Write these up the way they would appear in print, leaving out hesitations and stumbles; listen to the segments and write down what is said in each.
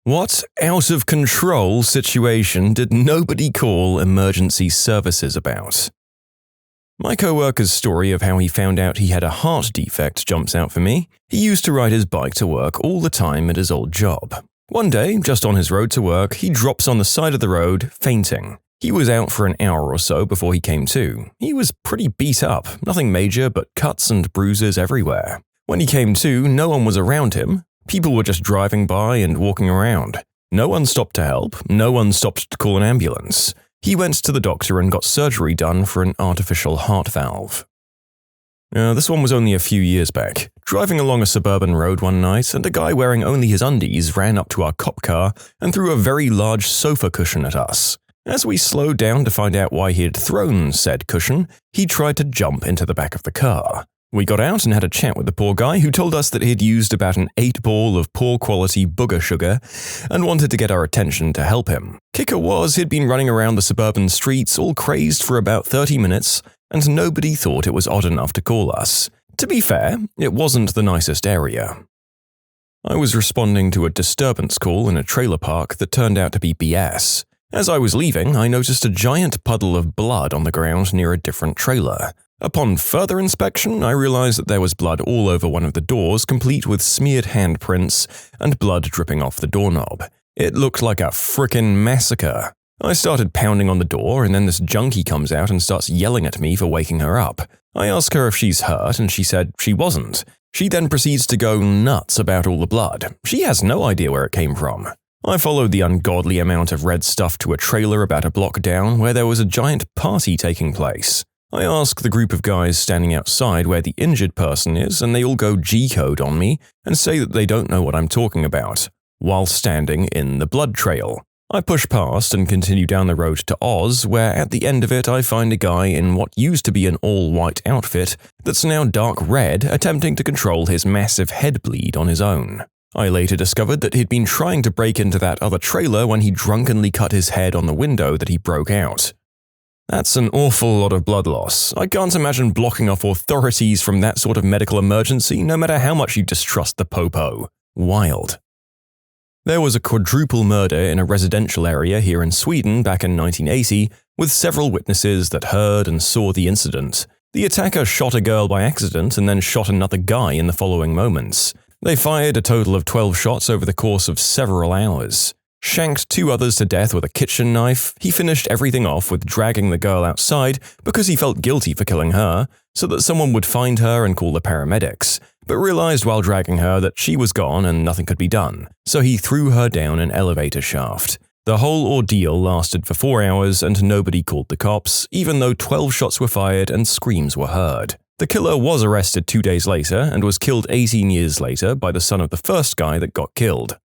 What out-of-control situation did nobody call emergency services about? My co-worker's story of how he found out he had a heart defect jumps out for me. He used to ride his bike to work all the time at his old job. One day, just on his road to work, he drops on the side of the road, fainting. He was out for an hour or so before he came to. He was pretty beat up, nothing major but cuts and bruises everywhere. When he came to, no one was around him. People were just driving by and walking around. No one stopped to help, no one stopped to call an ambulance. He went to the doctor and got surgery done for an artificial heart valve. This one was only a few years back. Driving along a suburban road one night, and a guy wearing only his undies ran up to our cop car and threw a very large sofa cushion at us. As we slowed down to find out why he had thrown said cushion, he tried to jump into the back of the car. We got out and had a chat with the poor guy, who told us that he'd used about an 8-ball of poor quality booger sugar and wanted to get our attention to help him. Kicker was, he'd been running around the suburban streets all crazed for about 30 minutes, and nobody thought it was odd enough to call us. To be fair, it wasn't the nicest area. I was responding to a disturbance call in a trailer park that turned out to be BS. As I was leaving, I noticed a giant puddle of blood on the ground near a different trailer. Upon further inspection, I realized that there was blood all over one of the doors, complete with smeared handprints and blood dripping off the doorknob. It looked like a frickin' massacre. I started pounding on the door, and then this junkie comes out and starts yelling at me for waking her up. I ask her if she's hurt, and she said she wasn't. She then proceeds to go nuts about all the blood. She has no idea where it came from. I followed the ungodly amount of red stuff to a trailer about a block down where there was a giant party taking place. I ask the group of guys standing outside where the injured person is, and they all go G-code on me and say that they don't know what I'm talking about, while standing in the blood trail. I push past and continue down the road to Oz, where at the end of it I find a guy in what used to be an all-white outfit that's now dark red attempting to control his massive head bleed on his own. I later discovered that he'd been trying to break into that other trailer when he drunkenly cut his head on the window that he broke out. That's an awful lot of blood loss. I can't imagine blocking off authorities from that sort of medical emergency, no matter how much you distrust the popo. Wild. There was a quadruple murder in a residential area here in Sweden back in 1980, with several witnesses that heard and saw the incident. The attacker shot a girl by accident and then shot another guy in the following moments. They fired a total of 12 shots over the course of several hours. Shanked 2 others to death with a kitchen knife. He finished everything off with dragging the girl outside because he felt guilty for killing her, so that someone would find her and call the paramedics, but realized while dragging her that she was gone and nothing could be done, so he threw her down an elevator shaft. The whole ordeal lasted for 4 hours and nobody called the cops, even though 12 shots were fired and screams were heard. The killer was arrested 2 days later and was killed 18 years later by the son of the first guy that got killed.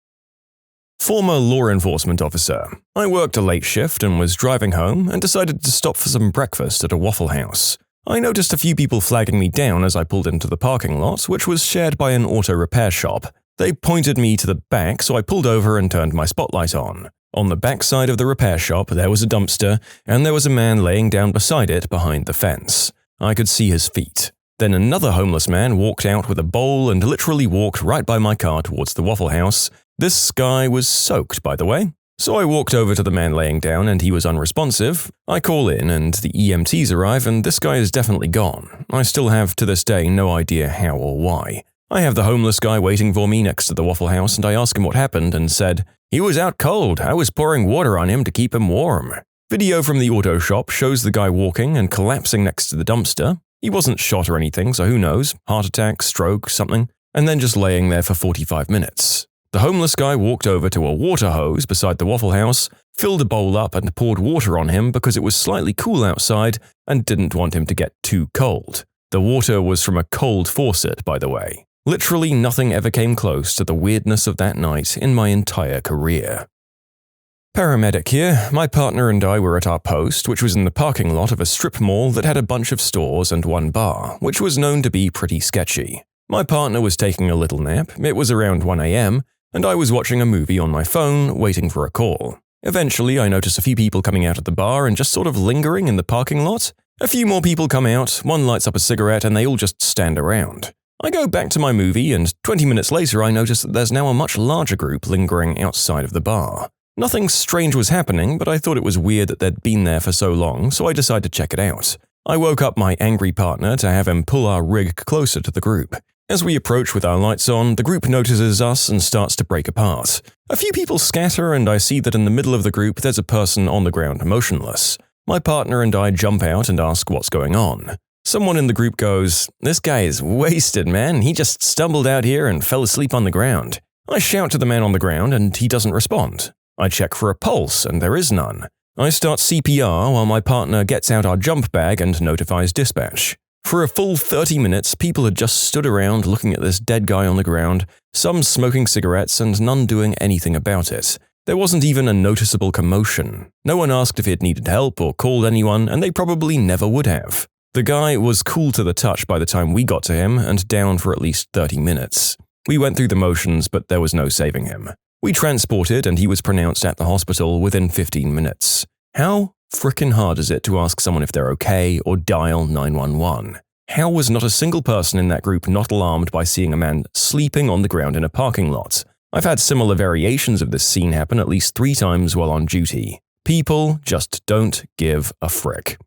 Former law enforcement officer. I worked a late shift and was driving home and decided to stop for some breakfast at a Waffle House. I noticed a few people flagging me down as I pulled into the parking lot, which was shared by an auto repair shop. They pointed me to the back, so I pulled over and turned my spotlight on. On the back side of the repair shop, there was a dumpster, and there was a man laying down beside it behind the fence. I could see his feet. Then another homeless man walked out with a bowl and literally walked right by my car towards the Waffle House. This guy was soaked, by the way. So I walked over to the man laying down and he was unresponsive. I call in and the EMTs arrive and this guy is definitely gone. I still have to this day no idea how or why. I have the homeless guy waiting for me next to the Waffle House and I ask him what happened and said, "He was out cold. I was pouring water on him to keep him warm." Video from the auto shop shows the guy walking and collapsing next to the dumpster. He wasn't shot or anything, so who knows, heart attack, stroke, something, and then just laying there for 45 minutes. The homeless guy walked over to a water hose beside the Waffle House, filled a bowl up and poured water on him because it was slightly cool outside and didn't want him to get too cold. The water was from a cold faucet, by the way. Literally nothing ever came close to the weirdness of that night in my entire career. Paramedic here. My partner and I were at our post, which was in the parking lot of a strip mall that had a bunch of stores and one bar, which was known to be pretty sketchy. My partner was taking a little nap. It was around 1 a.m., and I was watching a movie on my phone, waiting for a call. Eventually, I notice a few people coming out of the bar and just sort of lingering in the parking lot. A few more people come out, one lights up a cigarette, and they all just stand around. I go back to my movie, and 20 minutes later I notice that there's now a much larger group lingering outside of the bar. Nothing strange was happening, but I thought it was weird that they'd been there for so long, so I decided to check it out. I woke up my angry partner to have him pull our rig closer to the group. As we approach with our lights on, the group notices us and starts to break apart. A few people scatter, and I see that in the middle of the group there's a person on the ground motionless. My partner and I jump out and ask what's going on. Someone in the group goes, "This guy is wasted, man. He just stumbled out here and fell asleep on the ground." I shout to the man on the ground, and he doesn't respond. I check for a pulse, and there is none. I start CPR while my partner gets out our jump bag and notifies dispatch. For a full 30 minutes, people had just stood around looking at this dead guy on the ground, some smoking cigarettes and none doing anything about it. There wasn't even a noticeable commotion. No one asked if it needed help or called anyone, and they probably never would have. The guy was cool to the touch by the time we got to him and down for at least 30 minutes. We went through the motions, but there was no saving him. We transported, and he was pronounced at the hospital within 15 minutes. How frickin' hard is it to ask someone if they're okay or dial 911? How was not a single person in that group not alarmed by seeing a man sleeping on the ground in a parking lot? I've had similar variations of this scene happen at least 3 times while on duty. People just don't give a frick.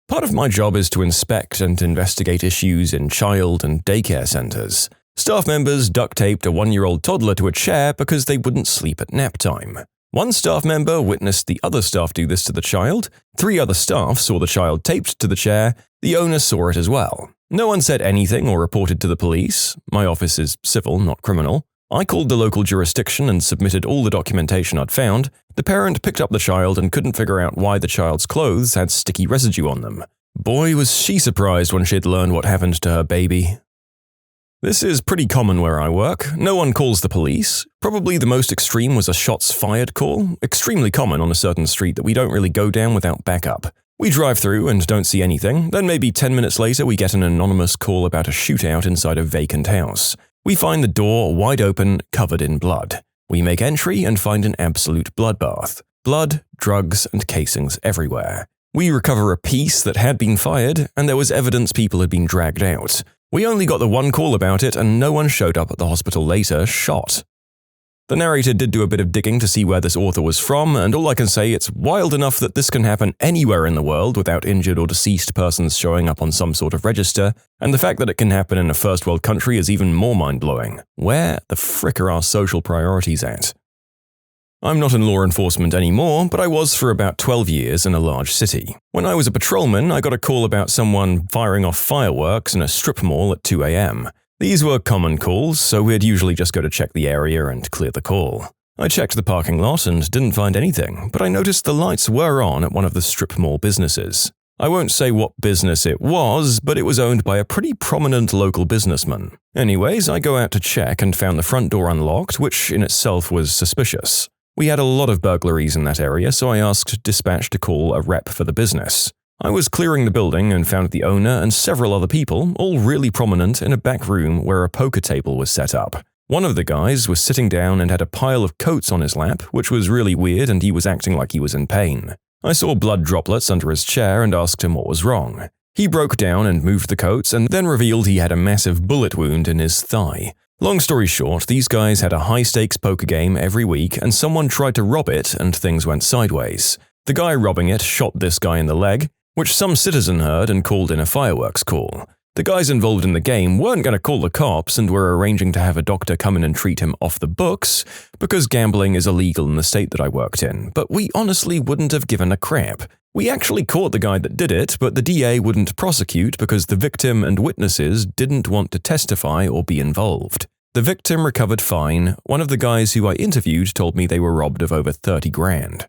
Part of my job is to inspect and investigate issues in child and daycare centers. Staff members duct-taped a 1-year-old toddler to a chair because they wouldn't sleep at nap time. One staff member witnessed the other staff do this to the child. 3 other staff saw the child taped to the chair. The owner saw it as well. No one said anything or reported to the police. My office is civil, not criminal. I called the local jurisdiction and submitted all the documentation I'd found. The parent picked up the child and couldn't figure out why the child's clothes had sticky residue on them. Boy, was she surprised when she'd learned what happened to her baby. This is pretty common where I work. No one calls the police. Probably the most extreme was a shots fired call, extremely common on a certain street that we don't really go down without backup. We drive through and don't see anything, then maybe 10 minutes later we get an anonymous call about a shootout inside a vacant house. We find the door wide open, covered in blood. We make entry and find an absolute bloodbath. Blood, drugs, and casings everywhere. We recover a piece that had been fired, and there was evidence people had been dragged out. We only got the one call about it, and no one showed up at the hospital later, shot. The narrator did do a bit of digging to see where this author was from, and all I can say, it's wild enough that this can happen anywhere in the world without injured or deceased persons showing up on some sort of register, and the fact that it can happen in a first world country is even more mind-blowing. Where the frick are our social priorities at? I'm not in law enforcement anymore, but I was for about 12 years in a large city. When I was a patrolman, I got a call about someone firing off fireworks in a strip mall at 2 a.m. These were common calls, so we'd usually just go to check the area and clear the call. I checked the parking lot and didn't find anything, but I noticed the lights were on at one of the strip mall businesses. I won't say what business it was, but it was owned by a pretty prominent local businessman. Anyways, I go out to check and found the front door unlocked, which in itself was suspicious. We had a lot of burglaries in that area, so I asked dispatch to call a rep for the business. I was clearing the building and found the owner and several other people, all really prominent, in a back room where a poker table was set up. One of the guys was sitting down and had a pile of coats on his lap, which was really weird, and he was acting like he was in pain. I saw blood droplets under his chair and asked him what was wrong. He broke down and moved the coats and then revealed he had a massive bullet wound in his thigh. Long story short, these guys had a high-stakes poker game every week and someone tried to rob it and things went sideways. The guy robbing it shot this guy in the leg, which some citizen heard and called in a fireworks call. The guys involved in the game weren't going to call the cops and were arranging to have a doctor come in and treat him off the books because gambling is illegal in the state that I worked in, but we honestly wouldn't have given a crap. We actually caught the guy that did it, but the DA wouldn't prosecute because the victim and witnesses didn't want to testify or be involved. The victim recovered fine. One of the guys who I interviewed told me they were robbed of over 30 grand.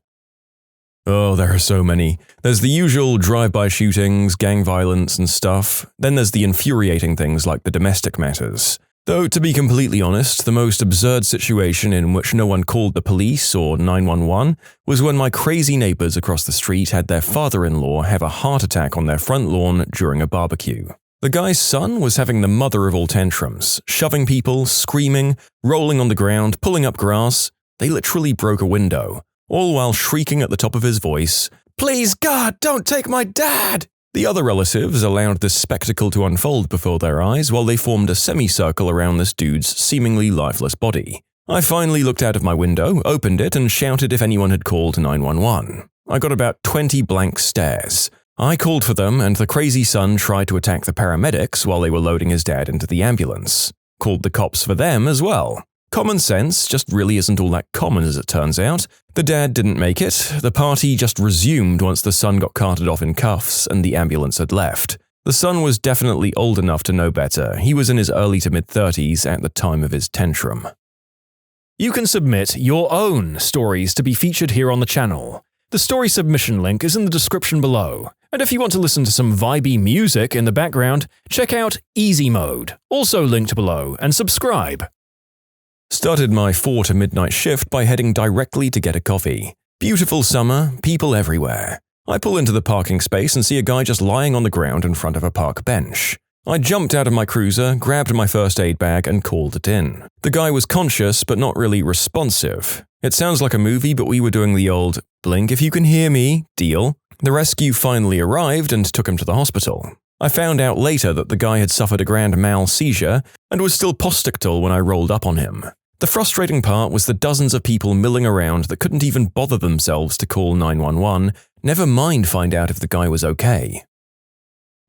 Oh, there are so many. There's the usual drive-by shootings, gang violence and stuff. Then there's the infuriating things like the domestic matters. Though, to be completely honest, the most absurd situation in which no one called the police or 911 was when my crazy neighbors across the street had their father-in-law have a heart attack on their front lawn during a barbecue. The guy's son was having the mother of all tantrums, shoving people, screaming, rolling on the ground, pulling up grass. They literally broke a window, all while shrieking at the top of his voice, "Please God, don't take my dad!" The other relatives allowed this spectacle to unfold before their eyes while they formed a semicircle around this dude's seemingly lifeless body. I finally looked out of my window, opened it, and shouted if anyone had called 911. I got about 20 blank stares. I called for them, and the crazy son tried to attack the paramedics while they were loading his dad into the ambulance. Called the cops for them as well. Common sense just really isn't all that common as it turns out. The dad didn't make it. The party just resumed once the son got carted off in cuffs and the ambulance had left. The son was definitely old enough to know better. He was in his early to mid-30s at the time of his tantrum. You can submit your own stories to be featured here on the channel. The story submission link is in the description below. And if you want to listen to some vibey music in the background, check out easymode, also linked below, and subscribe. Started my 4 to midnight shift by heading directly to get a coffee. Beautiful summer, people everywhere. I pull into the parking space and see a guy just lying on the ground in front of a park bench. I jumped out of my cruiser, grabbed my first aid bag, and called it in. The guy was conscious but not really responsive. It sounds like a movie, but we were doing the old blink if you can hear me deal. The rescue finally arrived and took him to the hospital. I found out later that the guy had suffered a grand mal seizure and was still postictal when I rolled up on him. The frustrating part was the dozens of people milling around that couldn't even bother themselves to call 911, never mind find out if the guy was okay.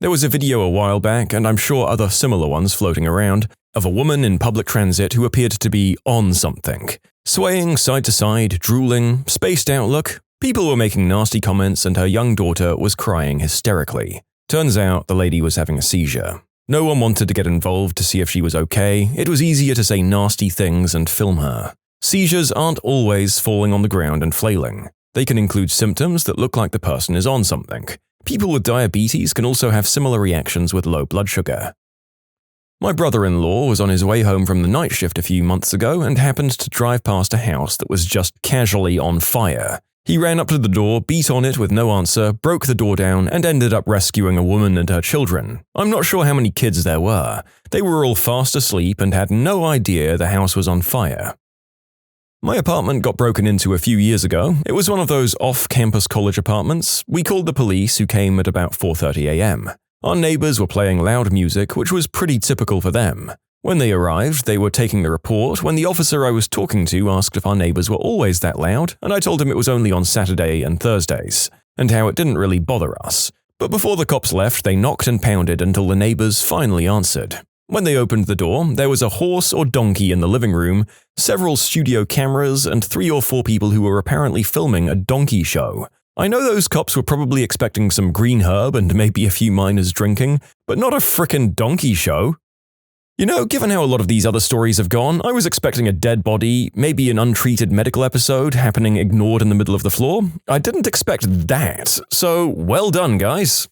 There was a video a while back, and I'm sure other similar ones floating around, of a woman in public transit who appeared to be on something. Swaying side to side, drooling, spaced out look. People were making nasty comments and her young daughter was crying hysterically. Turns out the lady was having a seizure. No one wanted to get involved to see if she was okay. It was easier to say nasty things and film her. Seizures aren't always falling on the ground and flailing. They can include symptoms that look like the person is on something. People with diabetes can also have similar reactions with low blood sugar. My brother-in-law was on his way home from the night shift a few months ago and happened to drive past a house that was just casually on fire. He ran up to the door, beat on it with no answer, broke the door down, and ended up rescuing a woman and her children. I'm not sure how many kids there were. They were all fast asleep and had no idea the house was on fire. My apartment got broken into a few years ago. It was one of those off-campus college apartments. We called the police, who came at about 4:30 a.m. Our neighbors were playing loud music, which was pretty typical for them. When they arrived, they were taking the report when the officer I was talking to asked if our neighbors were always that loud, and I told him it was only on Saturday and Thursdays, and how it didn't really bother us. But before the cops left, they knocked and pounded until the neighbors finally answered. When they opened the door, there was a horse or donkey in the living room, several studio cameras, and 3 or 4 people who were apparently filming a donkey show. I know those cops were probably expecting some green herb and maybe a few minors drinking, but not a frickin' donkey show. You know, given how a lot of these other stories have gone, I was expecting a dead body, maybe an untreated medical episode happening ignored in the middle of the floor. I didn't expect that, so well done, guys.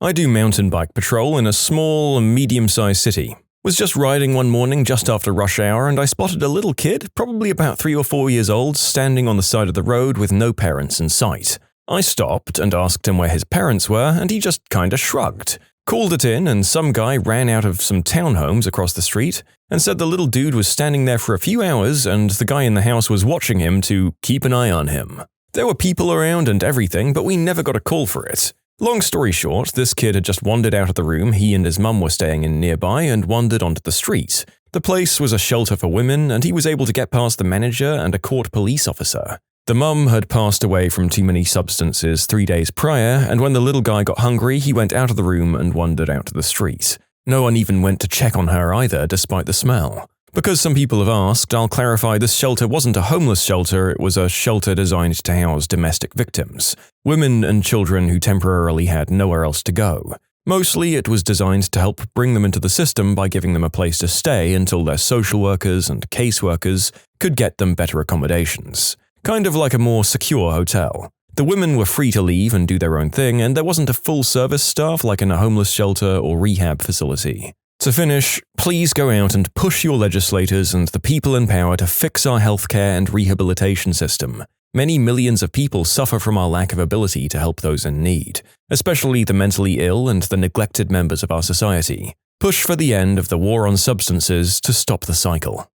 I do mountain bike patrol in a small, medium-sized city. Was just riding one morning just after rush hour and I spotted a little kid, probably about 3 or 4 years old, standing on the side of the road with no parents in sight. I stopped and asked him where his parents were and he just kinda shrugged. Called it in and some guy ran out of some townhomes across the street and said the little dude was standing there for a few hours and the guy in the house was watching him to keep an eye on him. There were people around and everything, but we never got a call for it. Long story short, this kid had just wandered out of the room he and his mum were staying in nearby and wandered onto the street. The place was a shelter for women and he was able to get past the manager and a court police officer. The mum had passed away from too many substances 3 days prior, and when the little guy got hungry, he went out of the room and wandered out to the street. No one even went to check on her either, despite the smell. Because some people have asked, I'll clarify this shelter wasn't a homeless shelter, it was a shelter designed to house domestic victims. Women and children who temporarily had nowhere else to go. Mostly, it was designed to help bring them into the system by giving them a place to stay until their social workers and caseworkers could get them better accommodations. Kind of like a more secure hotel. The women were free to leave and do their own thing, and there wasn't a full-service staff like in a homeless shelter or rehab facility. To finish, please go out and push your legislators and the people in power to fix our healthcare and rehabilitation system. Many millions of people suffer from our lack of ability to help those in need, especially the mentally ill and the neglected members of our society. Push for the end of the war on substances to stop the cycle.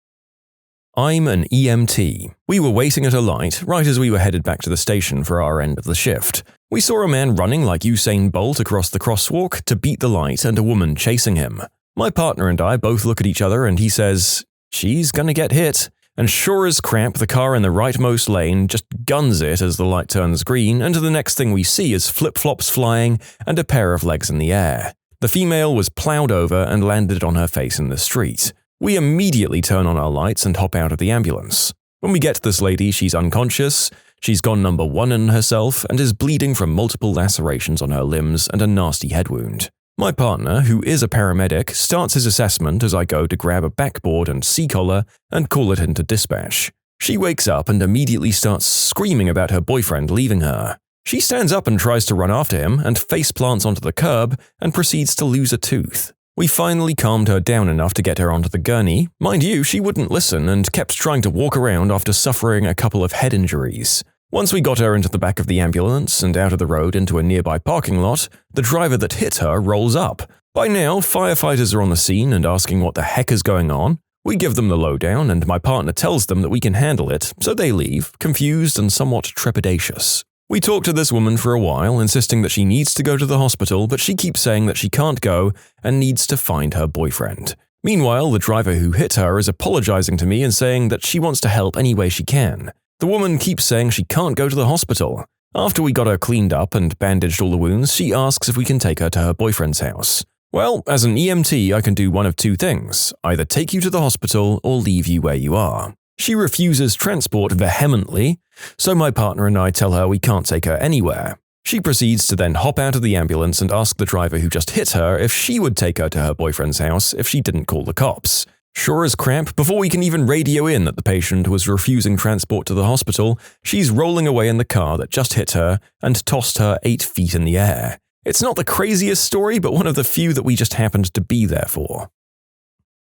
I'm an EMT. We were waiting at a light right as we were headed back to the station for our end of the shift. We saw a man running like Usain Bolt across the crosswalk to beat the light and a woman chasing him. My partner and I both look at each other and he says, "She's gonna get hit." And sure as crap, the car in the rightmost lane just guns it as the light turns green, and the next thing we see is flip-flops flying and a pair of legs in the air. The female was plowed over and landed on her face in the street. We immediately turn on our lights and hop out of the ambulance. When we get to this lady, she's unconscious, she's gone number 1 in herself, and is bleeding from multiple lacerations on her limbs and a nasty head wound. My partner, who is a paramedic, starts his assessment as I go to grab a backboard and C-collar and call it into dispatch. She wakes up and immediately starts screaming about her boyfriend leaving her. She stands up and tries to run after him and face plants onto the curb and proceeds to lose a tooth. We finally calmed her down enough to get her onto the gurney. Mind you, she wouldn't listen and kept trying to walk around after suffering a couple of head injuries. Once we got her into the back of the ambulance and out of the road into a nearby parking lot, the driver that hit her rolls up. By now, firefighters are on the scene and asking what the heck is going on. We give them the lowdown and my partner tells them that we can handle it, so they leave, confused and somewhat trepidatious. We talk to this woman for a while, insisting that she needs to go to the hospital, but she keeps saying that she can't go and needs to find her boyfriend. Meanwhile, the driver who hit her is apologizing to me and saying that she wants to help any way she can. The woman keeps saying she can't go to the hospital. After we got her cleaned up and bandaged all the wounds, she asks if we can take her to her boyfriend's house. Well, as an EMT, I can do one of two things, either take you to the hospital or leave you where you are. She refuses transport vehemently, so my partner and I tell her we can't take her anywhere. She proceeds to then hop out of the ambulance and ask the driver who just hit her if she would take her to her boyfriend's house if she didn't call the cops. Sure as crap, before we can even radio in that the patient was refusing transport to the hospital, she's rolling away in the car that just hit her and tossed her 8 feet in the air. It's not the craziest story, but one of the few that we just happened to be there for.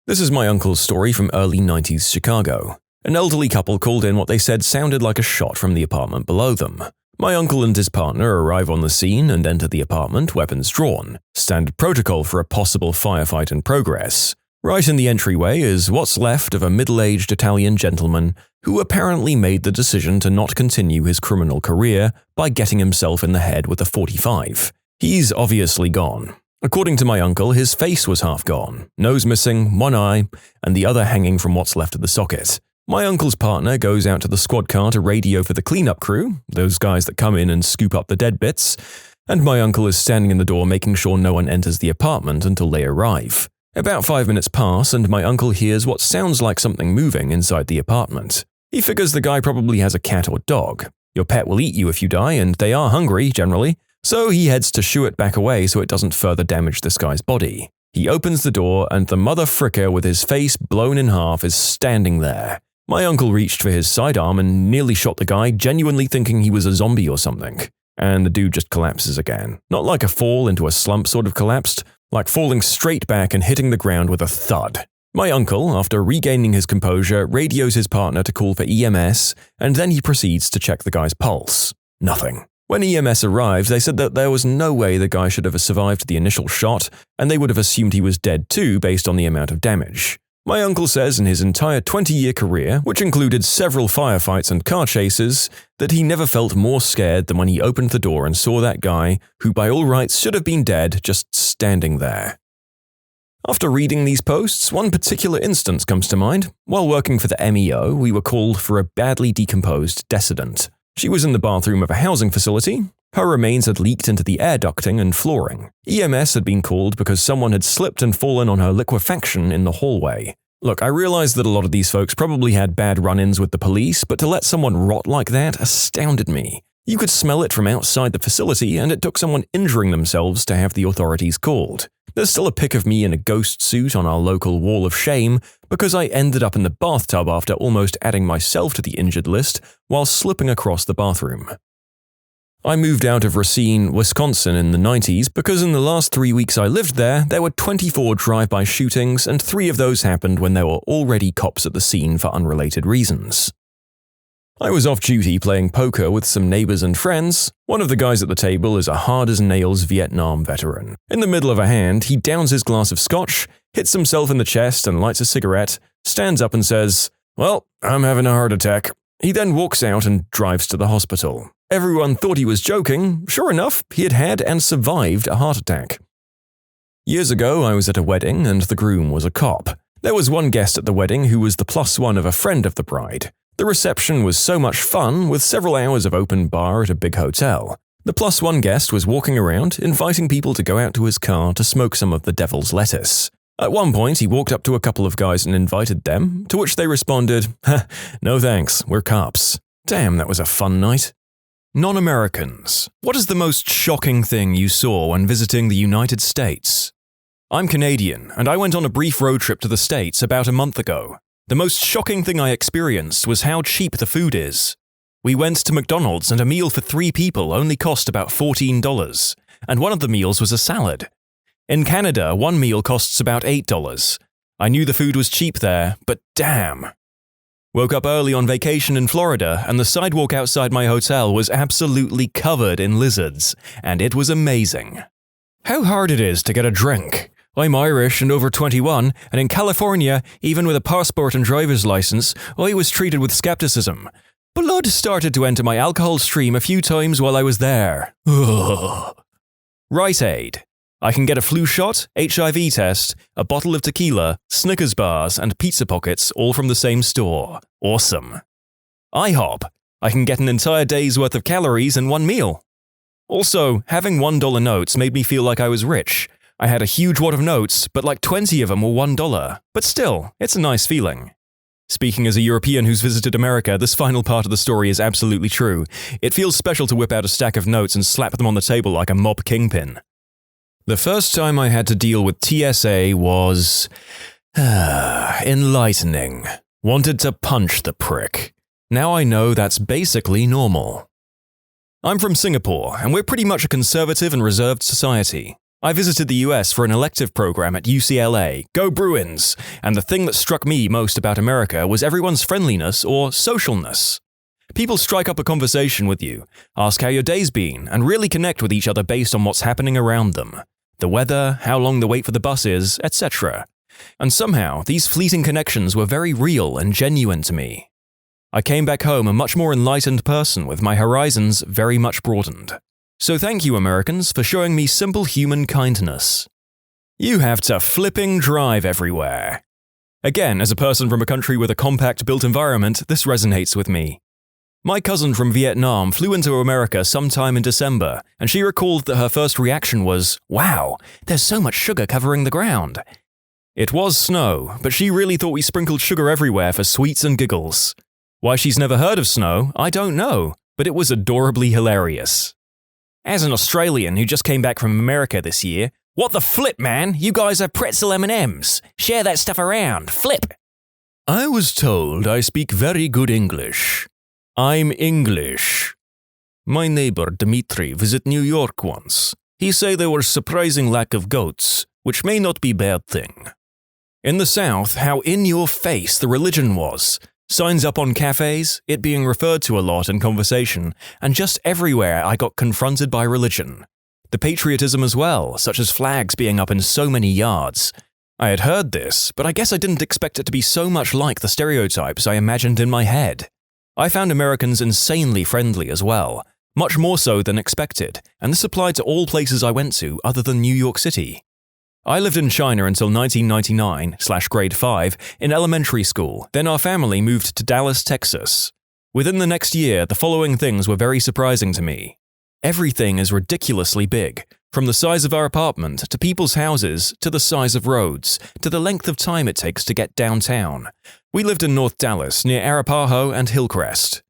This is my uncle's story from early 90s Chicago. An elderly couple called in what they said sounded like a shot from the apartment below them. My uncle and his partner arrive on the scene and enter the apartment, weapons drawn. Standard protocol for a possible firefight in progress. Right in the entryway is what's left of a middle-aged Italian gentleman who apparently made the decision to not continue his criminal career by getting himself in the head with a .45. He's obviously gone. According to my uncle, his face was half gone, nose missing, one eye, and the other hanging from what's left of the socket. My uncle's partner goes out to the squad car to radio for the cleanup crew, those guys that come in and scoop up the dead bits, and my uncle is standing in the door making sure no one enters the apartment until they arrive. About 5 minutes pass and my uncle hears what sounds like something moving inside the apartment. He figures the guy probably has a cat or dog. Your pet will eat you if you die, and they are hungry, generally, so he heads to shoo it back away so it doesn't further damage this guy's body. He opens the door and the mother fricker with his face blown in half is standing there. My uncle reached for his sidearm and nearly shot the guy, genuinely thinking he was a zombie or something. And the dude just collapses again. Not like a fall into a slump sort of collapsed, like falling straight back and hitting the ground with a thud. My uncle, after regaining his composure, radios his partner to call for EMS, and then he proceeds to check the guy's pulse. Nothing. When EMS arrived, they said that there was no way the guy should have survived the initial shot, and they would have assumed he was dead too based on the amount of damage. My uncle says in his entire 20-year career, which included several firefights and car chases, that he never felt more scared than when he opened the door and saw that guy, who by all rights should have been dead, just standing there. After reading these posts, one particular instance comes to mind. While working for the MEO, we were called for a badly decomposed decedent. She was in the bathroom of a housing facility. Her remains had leaked into the air ducting and flooring. EMS had been called because someone had slipped and fallen on her liquefaction in the hallway. Look, I realize that a lot of these folks probably had bad run-ins with the police, but to let someone rot like that astounded me. You could smell it from outside the facility, and it took someone injuring themselves to have the authorities called. There's still a pic of me in a ghost suit on our local wall of shame because I ended up in the bathtub after almost adding myself to the injured list while slipping across the bathroom. I moved out of Racine, Wisconsin in the 90s because in the last 3 weeks I lived there were 24 drive-by shootings and 3 of those happened when there were already cops at the scene for unrelated reasons. I was off duty playing poker with some neighbors and friends. One of the guys at the table is a hard-as-nails Vietnam veteran. In the middle of a hand, he downs his glass of scotch, hits himself in the chest and lights a cigarette, stands up and says, "Well, I'm having a heart attack." He then walks out and drives to the hospital. Everyone thought he was joking. Sure enough, he had had and survived a heart attack. Years ago, I was at a wedding and the groom was a cop. There was one guest at the wedding who was the +1 of a friend of the bride. The reception was so much fun, with several hours of open bar at a big hotel. The +1 guest was walking around, inviting people to go out to his car to smoke some of the devil's lettuce. At one point, he walked up to a couple of guys and invited them, to which they responded, "No thanks, we're cops." Damn, that was a fun night. Non-Americans. What is the most shocking thing you saw when visiting the United States? I'm Canadian, and I went on a brief road trip to the States about a month ago. The most shocking thing I experienced was how cheap the food is. We went to McDonald's and a meal for 3 people only cost about $14, and one of the meals was a salad. In Canada, one meal costs about $8. I knew the food was cheap there, but damn. Woke up early on vacation in Florida, and the sidewalk outside my hotel was absolutely covered in lizards, and it was amazing. How hard it is to get a drink. I'm Irish and over 21, and in California, even with a passport and driver's license, I was treated with skepticism. Blood started to enter my alcohol stream a few times while I was there. Ugh. Rite Aid. I can get a flu shot, HIV test, a bottle of tequila, Snickers bars, and pizza pockets all from the same store. Awesome. IHOP. I can get an entire day's worth of calories in one meal. Also, having $1 notes made me feel like I was rich. I had a huge wad of notes, but like 20 of them were $1. But still, it's a nice feeling. Speaking as a European who's visited America, this final part of the story is absolutely true. It feels special to whip out a stack of notes and slap them on the table like a mob kingpin. The first time I had to deal with TSA was enlightening. Wanted to punch the prick. Now I know that's basically normal. I'm from Singapore, and we're pretty much a conservative and reserved society. I visited the US for an elective program at UCLA, Go Bruins, and the thing that struck me most about America was everyone's friendliness or socialness. People strike up a conversation with you, ask how your day's been, and really connect with each other based on what's happening around them. The weather, how long the wait for the bus is, etc. And somehow, these fleeting connections were very real and genuine to me. I came back home a much more enlightened person with my horizons very much broadened. So thank you, Americans, for showing me simple human kindness. You have to flipping drive everywhere. Again, as a person from a country with a compact built environment, this resonates with me. My cousin from Vietnam flew into America sometime in December, and she recalled that her first reaction was, "Wow, there's so much sugar covering the ground." It was snow, but she really thought we sprinkled sugar everywhere for sweets and giggles. Why she's never heard of snow, I don't know, but it was adorably hilarious. As an Australian who just came back from America this year, what the flip, man? You guys have pretzel M&Ms. Share that stuff around. Flip! I was told I speak very good English. I'm English. My neighbor Dmitri visit New York once. He say there was surprising lack of goats, which may not be bad thing. In the South, how in your face the religion was. Signs up on cafes, it being referred to a lot in conversation, and just everywhere I got confronted by religion. The patriotism as well, such as flags being up in so many yards. I had heard this, but I guess I didn't expect it to be so much like the stereotypes I imagined in my head. I found Americans insanely friendly as well, much more so than expected, and this applied to all places I went to other than New York City. I lived in China until 1999/grade 5 in elementary school, then our family moved to Dallas, Texas. Within the next year, the following things were very surprising to me. Everything is ridiculously big, from the size of our apartment to people's houses to the size of roads to the length of time it takes to get downtown. We lived in North Dallas near Arapahoe and Hillcrest.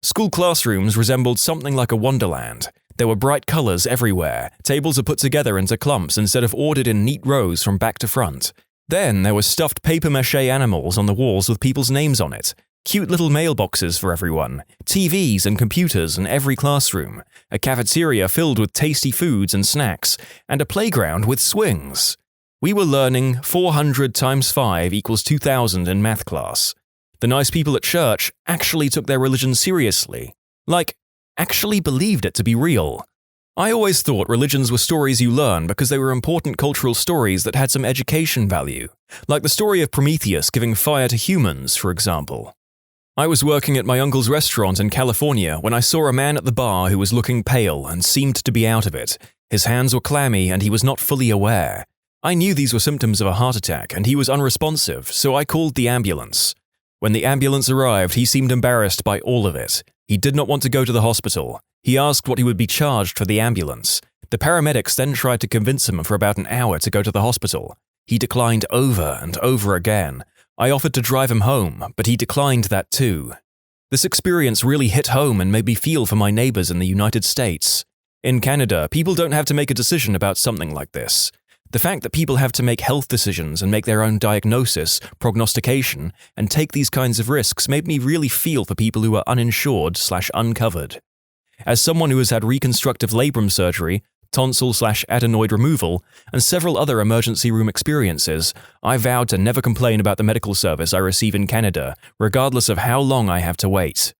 School classrooms resembled something like a wonderland. There were bright colors everywhere, tables are put together into clumps instead of ordered in neat rows from back to front. Then there were stuffed papier-mâché animals on the walls with people's names on it, cute little mailboxes for everyone, TVs and computers in every classroom, a cafeteria filled with tasty foods and snacks, and a playground with swings. We were learning 400 times 5 equals 2,000 in math class. The nice people at church actually took their religion seriously. Like, actually believed it to be real. I always thought religions were stories you learn because they were important cultural stories that had some education value, like the story of Prometheus giving fire to humans, for example. I was working at my uncle's restaurant in California when I saw a man at the bar who was looking pale and seemed to be out of it. His hands were clammy and he was not fully aware. I knew these were symptoms of a heart attack and he was unresponsive, so I called the ambulance. When the ambulance arrived, he seemed embarrassed by all of it. He did not want to go to the hospital. He asked what he would be charged for the ambulance. The paramedics then tried to convince him for about an hour to go to the hospital. He declined over and over again. I offered to drive him home, but he declined that too. This experience really hit home and made me feel for my neighbors in the United States. In Canada, people don't have to make a decision about something like this. The fact that people have to make health decisions and make their own diagnosis, prognostication, and take these kinds of risks made me really feel for people who are uninsured/uncovered. As someone who has had reconstructive labrum surgery, tonsil/adenoid removal, and several other emergency room experiences, I vowed to never complain about the medical service I receive in Canada, regardless of how long I have to wait.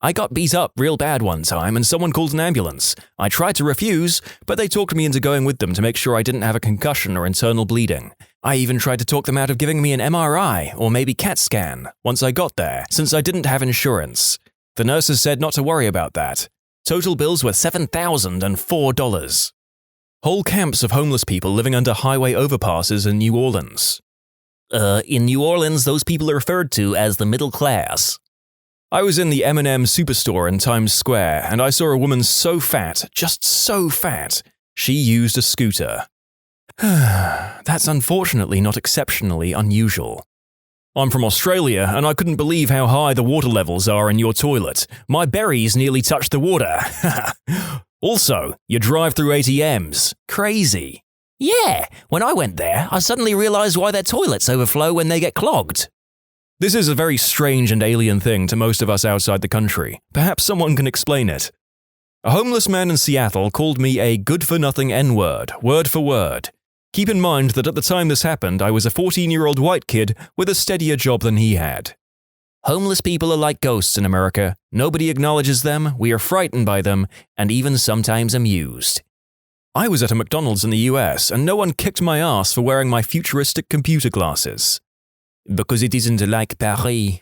I got beat up real bad one time and someone called an ambulance. I tried to refuse, but they talked me into going with them to make sure I didn't have a concussion or internal bleeding. I even tried to talk them out of giving me an MRI or maybe CAT scan once I got there, since I didn't have insurance. The nurses said not to worry about that. Total bills were $7,004. Whole camps of homeless people living under highway overpasses in New Orleans. In New Orleans, those people are referred to as the middle class. I was in the M&M superstore in Times Square, and I saw a woman so fat, just so fat, she used a scooter. That's unfortunately not exceptionally unusual. I'm from Australia, and I couldn't believe how high the water levels are in your toilet. My berries nearly touched the water. Also, you drive through ATMs. Crazy. Yeah, when I went there, I suddenly realized why their toilets overflow when they get clogged. This is a very strange and alien thing to most of us outside the country. Perhaps someone can explain it. A homeless man in Seattle called me a good-for-nothing N-word, word for word. Keep in mind that at the time this happened, I was a 14-year-old white kid with a steadier job than he had. Homeless people are like ghosts in America. Nobody acknowledges them, we are frightened by them, and even sometimes amused. I was at a McDonald's in the US, and no one kicked my ass for wearing my futuristic computer glasses. Because it isn't like Paris.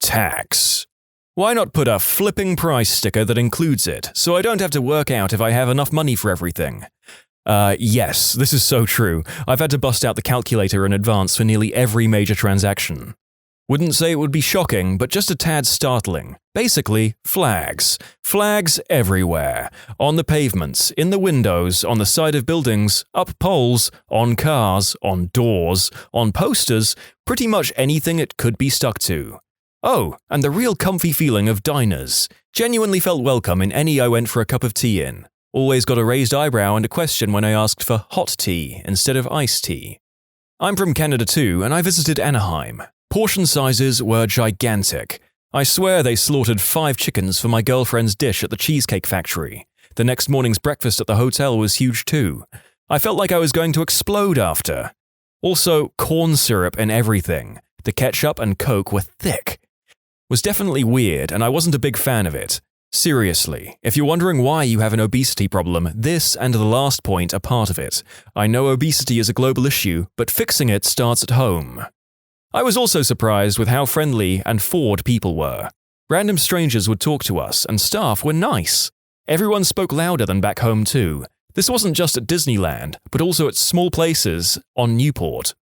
Tax. Why not put a flipping price sticker that includes it, so I don't have to work out if I have enough money for everything? Yes, this is so true. I've had to bust out the calculator in advance for nearly every major transaction. Wouldn't say it would be shocking, but just a tad startling. Basically, flags. Flags everywhere. On the pavements, in the windows, on the side of buildings, up poles, on cars, on doors, on posters, pretty much anything it could be stuck to. Oh, and the real comfy feeling of diners. Genuinely felt welcome in any I went for a cup of tea in. Always got a raised eyebrow and a question when I asked for hot tea instead of iced tea. I'm from Canada too, and I visited Anaheim. Portion sizes were gigantic. I swear they slaughtered 5 chickens for my girlfriend's dish at the Cheesecake Factory. The next morning's breakfast at the hotel was huge too. I felt like I was going to explode after. Also, corn syrup and everything. The ketchup and Coke were thick. Was definitely weird, and I wasn't a big fan of it. Seriously, if you're wondering why you have an obesity problem, this and the last point are part of it. I know obesity is a global issue, but fixing it starts at home. I was also surprised with how friendly and forward people were. Random strangers would talk to us, and staff were nice. Everyone spoke louder than back home too. This wasn't just at Disneyland, but also at small places on Newport.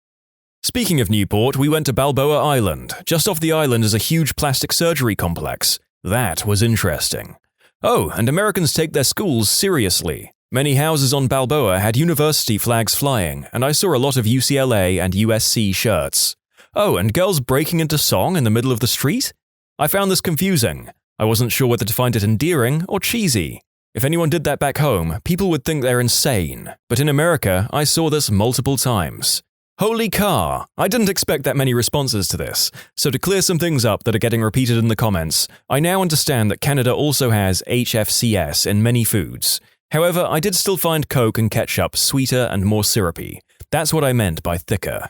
Speaking of Newport, we went to Balboa Island. Just off the island is a huge plastic surgery complex. That was interesting. Oh, and Americans take their schools seriously. Many houses on Balboa had university flags flying, and I saw a lot of UCLA and USC shirts. Oh, and girls breaking into song in the middle of the street? I found this confusing. I wasn't sure whether to find it endearing or cheesy. If anyone did that back home, people would think they're insane. But in America, I saw this multiple times. Holy car! I didn't expect that many responses to this. So to clear some things up that are getting repeated in the comments, I now understand that Canada also has HFCS in many foods. However, I did still find Coke and ketchup sweeter and more syrupy. That's what I meant by thicker.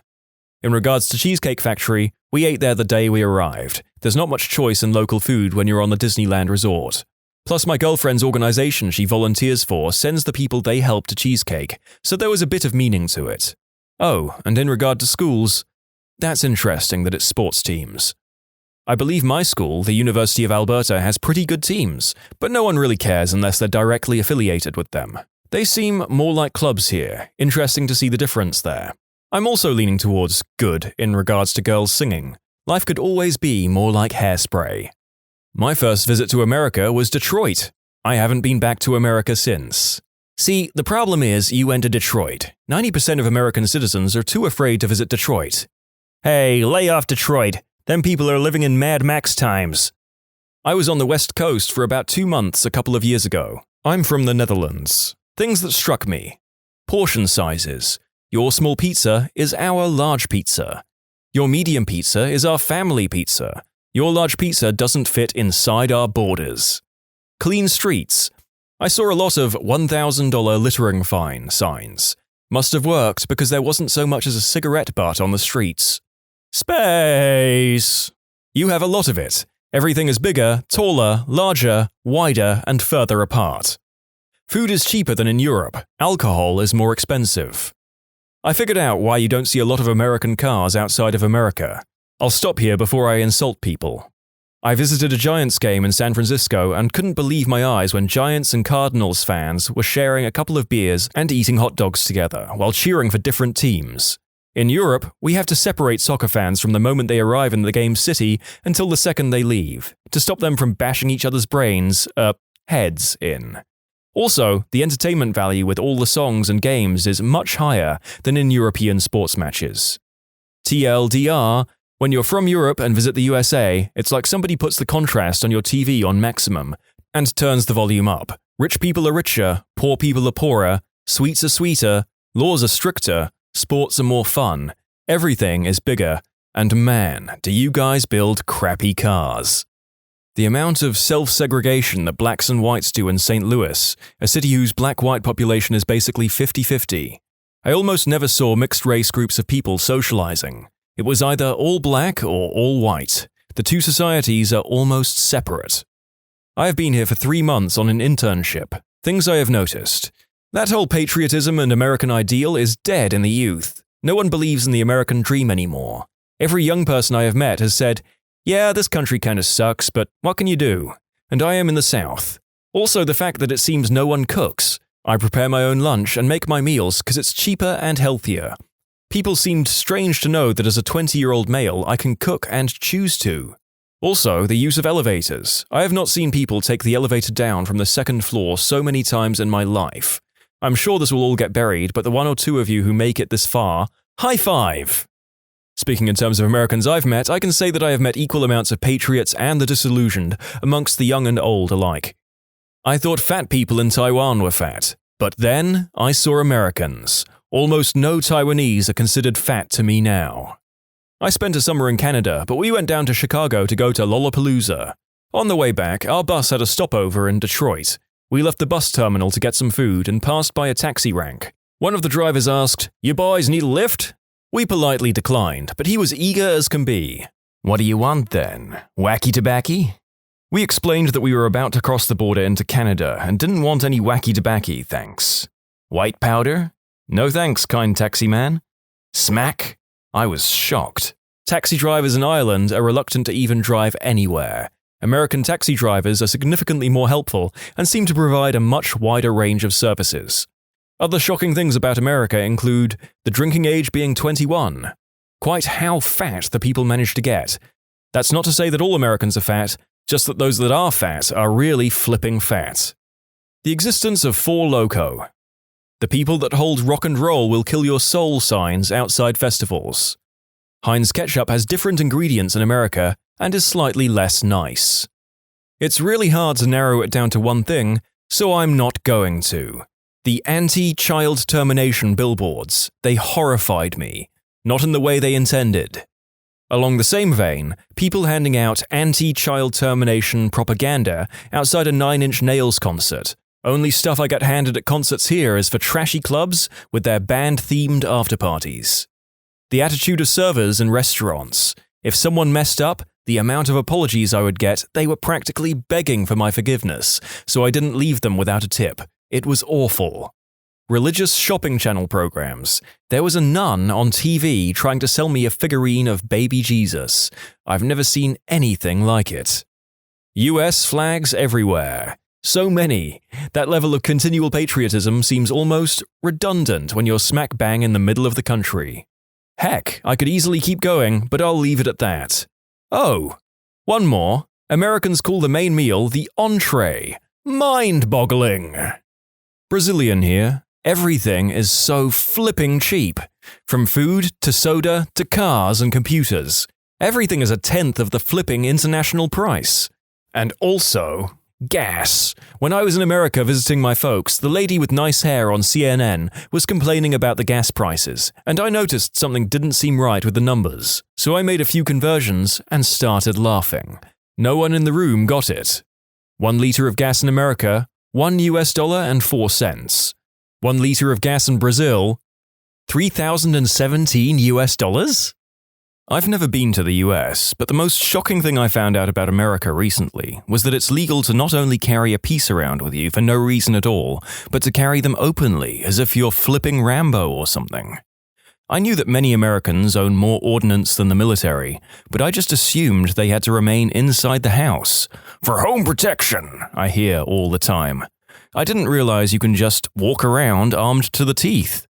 In regards to Cheesecake Factory, we ate there the day we arrived. There's not much choice in local food when you're on the Disneyland resort. Plus my girlfriend's organization she volunteers for sends the people they help to Cheesecake, so there was a bit of meaning to it. Oh, and in regard to schools, that's interesting that it's sports teams. I believe my school, the University of Alberta, has pretty good teams, but no one really cares unless they're directly affiliated with them. They seem more like clubs here, interesting to see the difference there. I'm also leaning towards good in regards to girls singing. Life could always be more like Hairspray. My first visit to America was Detroit. I haven't been back to America since. See, the problem is you went to Detroit. 90% of American citizens are too afraid to visit Detroit. Hey, lay off Detroit. Them people are living in Mad Max times. I was on the West Coast for about 2 months a couple of years ago. I'm from the Netherlands. Things that struck me. Portion sizes. Your small pizza is our large pizza. Your medium pizza is our family pizza. Your large pizza doesn't fit inside our borders. Clean streets. I saw a lot of $1,000 littering fine signs. Must have worked because there wasn't so much as a cigarette butt on the streets. Space. You have a lot of it. Everything is bigger, taller, larger, wider, and further apart. Food is cheaper than in Europe. Alcohol is more expensive. I figured out why you don't see a lot of American cars outside of America. I'll stop here before I insult people. I visited a Giants game in San Francisco and couldn't believe my eyes when Giants and Cardinals fans were sharing a couple of beers and eating hot dogs together while cheering for different teams. In Europe, we have to separate soccer fans from the moment they arrive in the game city until the second they leave, to stop them from bashing each other's heads in. Also, the entertainment value with all the songs and games is much higher than in European sports matches. TLDR, when you're from Europe and visit the USA, it's like somebody puts the contrast on your TV on maximum and turns the volume up. Rich people are richer, poor people are poorer, sweets are sweeter, laws are stricter, sports are more fun, everything is bigger, and man, do you guys build crappy cars. The amount of self-segregation that blacks and whites do in St. Louis, a city whose black-white population is basically 50-50. I almost never saw mixed-race groups of people socializing. It was either all black or all white. The two societies are almost separate. I have been here for 3 months on an internship. Things I have noticed. That whole patriotism and American ideal is dead in the youth. No one believes in the American dream anymore. Every young person I have met has said, "Yeah, this country kinda sucks, but what can you do?" And I am in the South. Also the fact that it seems no one cooks. I prepare my own lunch and make my meals because it's cheaper and healthier. People seemed strange to know that as a 20-year-old male, I can cook and choose to. Also, the use of elevators. I have not seen people take the elevator down from the second floor so many times in my life. I'm sure this will all get buried, but the 1 or 2 of you who make it this far, high five! Speaking in terms of Americans I've met, I can say that I have met equal amounts of patriots and the disillusioned amongst the young and old alike. I thought fat people in Taiwan were fat, but then I saw Americans. Almost no Taiwanese are considered fat to me now. I spent a summer in Canada, but we went down to Chicago to go to Lollapalooza. On the way back, our bus had a stopover in Detroit. We left the bus terminal to get some food and passed by a taxi rank. One of the drivers asked, "You boys need a lift?" We politely declined, but he was eager as can be. "What do you want then? Wacky tobacco?" We explained that we were about to cross the border into Canada and didn't want any wacky tobacco, thanks. "White powder?" "No thanks, kind taxi man." Smack? I was shocked. Taxi drivers in Ireland are reluctant to even drive anywhere. American taxi drivers are significantly more helpful and seem to provide a much wider range of services. Other shocking things about America include the drinking age being 21. Quite how fat the people manage to get. That's not to say that all Americans are fat, just that those that are fat are really flipping fat. The existence of Four Loko. The people that hold rock and roll will kill your soul signs outside festivals. Heinz ketchup has different ingredients in America and is slightly less nice. It's really hard to narrow it down to one thing, so I'm not going to. The anti-child termination billboards, they horrified me, not in the way they intended. Along the same vein, people handing out anti-child termination propaganda outside a 9 Inch Nails concert. Only stuff I get handed at concerts here is for trashy clubs with their band-themed after-parties. The attitude of servers in restaurants. If someone messed up, the amount of apologies I would get, they were practically begging for my forgiveness, so I didn't leave them without a tip. It was awful. religious shopping channel programs. There was a nun on TV trying to sell me a figurine of baby Jesus. I've never seen anything like it. US flags everywhere. So many. That level of continual patriotism seems almost redundant when you're smack bang in the middle of the country. Heck, I could easily keep going, but I'll leave it at that. Oh, one more. Americans call the main meal the entree. Mind-boggling. Brazilian here. Everything is so flipping cheap. From food to soda to cars and computers. Everything is a tenth of the flipping international price. And also, gas. When I was in America visiting my folks, the lady with nice hair on CNN was complaining about the gas prices, and I noticed something didn't seem right with the numbers, so I made a few conversions and started laughing. No one in the room got it. 1 liter of gas in America, $1.04. 1 liter of gas in Brazil, $3,017. I've never been to the US, but the most shocking thing I found out about America recently was that it's legal to not only carry a piece around with you for no reason at all, but to carry them openly as if you're flipping Rambo or something. I knew that many Americans own more ordnance than the military, but I just assumed they had to remain inside the house. For home protection, I hear all the time. I didn't realize you can just walk around armed to the teeth.